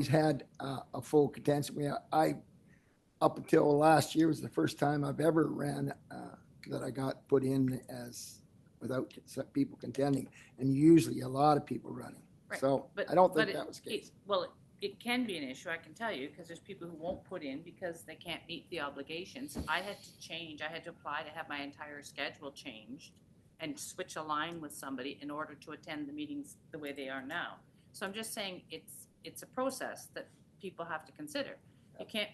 had a full contention. Up until last year was the first time I've ever ran that I got put in as without people contending, and usually a lot of people running. Right, So but- I don't but think that was the case. Well, it can be an issue, I can tell you, because there's people who won't put in because they can't meet the obligations. I had to apply to have my entire schedule changed and switch a line with somebody in order to attend the meetings the way they are now. So I'm just saying it's a process that people have to consider.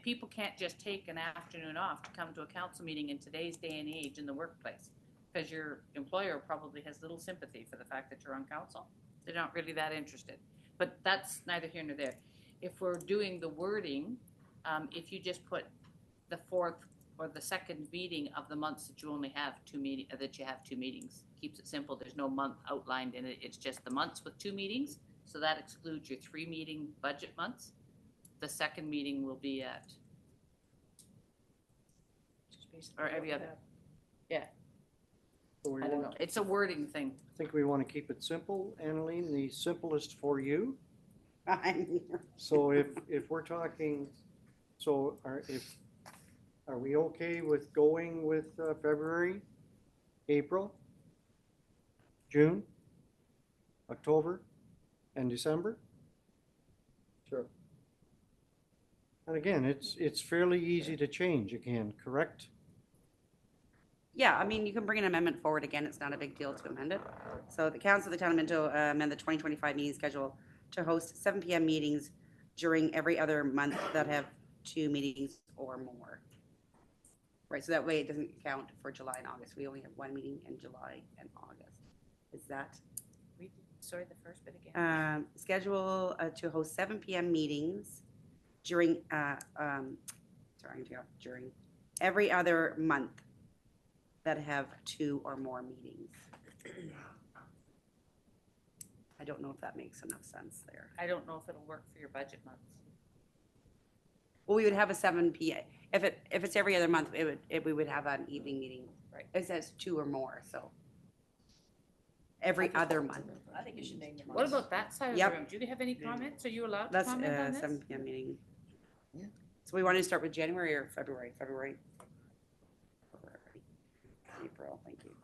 People can't just take an afternoon off to come to a council meeting in today's day and age in the workplace, because your employer probably has little sympathy for the fact that you're on council. They're not really that interested. But that's neither here nor there. If we're doing the wording, if you just put the fourth or the second meeting of the months that you only have 2 meetings, keeps it simple. There's no month outlined in it. It's just the months with 2 meetings. So that excludes your 3 meeting budget months. The second meeting will be at basically Or every what other. happened. So we I don't know. want, It's a wording thing. I think we want to keep it simple. Annaline, the simplest for you. So if we're talking, so are we okay with going with February, April, June, October, and December? Sure. And again, it's fairly easy to change again, correct? Yeah, I mean, you can bring an amendment forward again. It's not a big deal to amend it. So the council of the town of Minto amend the 2025 meeting schedule to host 7 PM meetings during every other month that have 2 meetings or more. Right, so that way it doesn't count for July and August. We only have 1 meeting in July and August. Is that? Sorry, the first bit again. Schedule to host 7 PM meetings during, sorry, I'm going to go during every other month that have 2 or more meetings. I don't know if that makes enough sense there. I don't know if it'll work for your budget months. Well, we would have a 7 PM. If it's every other month, we would have an evening meeting. Right. It says 2 or more, so. Every other month. I think you should name your What months. about that side of Yep. the room? Do you have any comments? Are you allowed to That's comment on this? 7 PM meeting. So we want to start with January or February? February. April, thank you.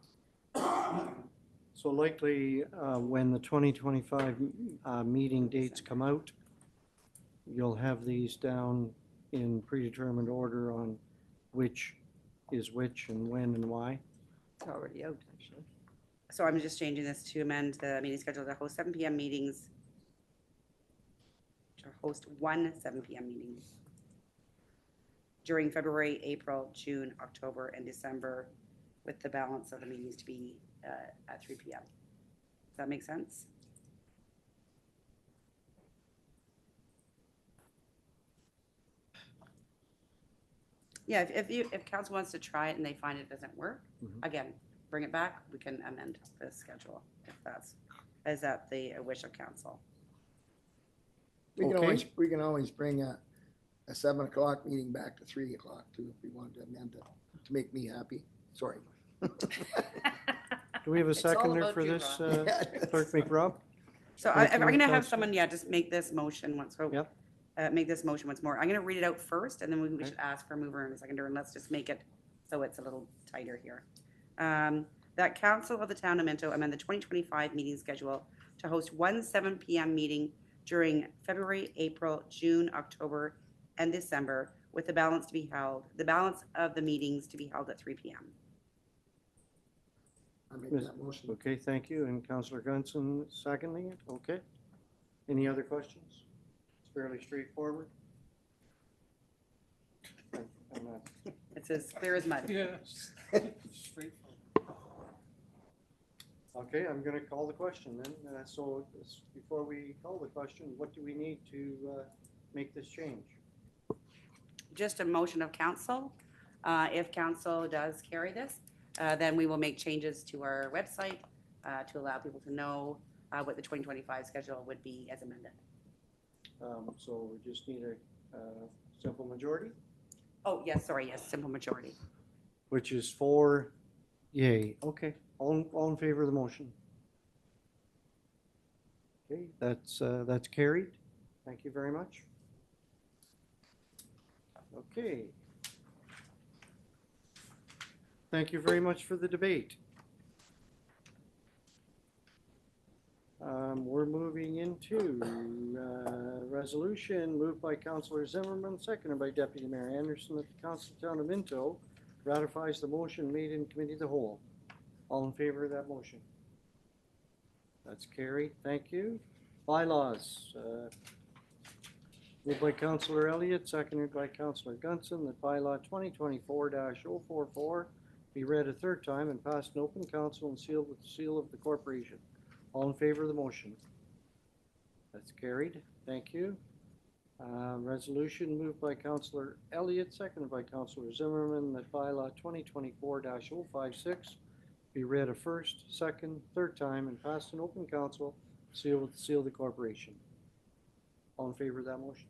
So likely, when the 2025 meeting dates come out, you'll have these down in predetermined order on which is which and when and why. It's already out, actually. So I'm just changing this to amend the meeting schedule to host 7 PM meetings. To host 1 7 PM meeting during February, April, June, October, and December, with the balance of the meetings to be at 3 PM. Does that make sense? Yeah, if council wants to try it and they find it doesn't work, Mhm. again, bring it back, we can amend the schedule if is that the wish of council. We can Okay. always bring a 7 o'clock meeting back to 3 o'clock too, if we wanted to amend it, to make me happy. Sorry. Do we have a It's all seconder about for you, this, Rob. Clerk McRob? So Thank I'm you, gonna have Counselor. someone, just make this motion once, so. Yep. Make this motion once more. I'm gonna read it out first, and then we Okay. should ask for a mover and a seconder, and let's just make it so it's a little tighter here. That council of the town of Minto amend the 2025 meeting schedule to host 1 7 PM meeting during February, April, June, October, and December, with the balance of the meetings to be held at 3 PM. I make Yes. that motion. Okay, thank you. And Councillor Gunson seconding it, okay. Any other questions? It's fairly straightforward. And, It's as clear as mud. Yes. Straightforward. Okay, I'm gonna call the question then. So before we call the question, what do we need to make this change? Just a motion of council. If council does carry this, then we will make changes to our website to allow people to know what the 2025 schedule would be as amended. So we just need a simple majority, Oh, yes, sorry, yes, simple majority. which is 4 yay. Okay, all in favor of the motion? Okay, that's carried. Thank you very much. Okay. Thank you very much for the debate. We're moving into resolution moved by Councillor Zimmerman, seconded by Deputy Mayor Anderson, that the Council of the Town of Minto ratifies the motion made in committee of the whole. All in favor of that motion? That's carried. Thank you. Bylaws. Moved by Councillor Elliott, seconded by Councillor Gunson, that bylaw 2024-044 be read a third time and passed in open council and sealed with the seal of the corporation. All in favor of the motion? That's carried. Thank you. Resolution moved by Councillor Elliott, seconded by Councillor Zimmerman, that bylaw 2024-056 be read a first, second, third time and passed in open council, sealed with the seal of the corporation. All in favor of that motion?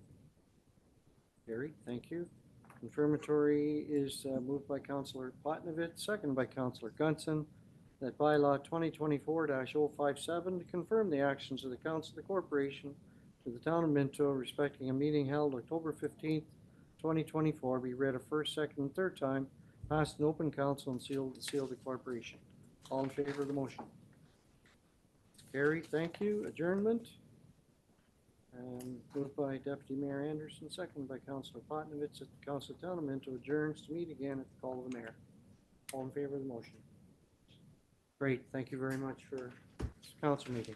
Carried. Thank you. Confirmatory is moved by Councillor Platnevich, second by Councillor Gunson, that bylaw 2024-057 to confirm the actions of the Council of the Corporation to the Town of Minto respecting a meeting held October 15th, 2024, be read a first, second, and third time, passed in open council and sealed the corporation. All in favor of the motion? Carried, thank you. Adjournment. Moved by Deputy Mayor Anderson, second by Councillor Potnovitz, that the Council of Town of Minto adjourns to meet again at the call of the mayor. All in favor of the motion? Great, thank you very much for this council meeting.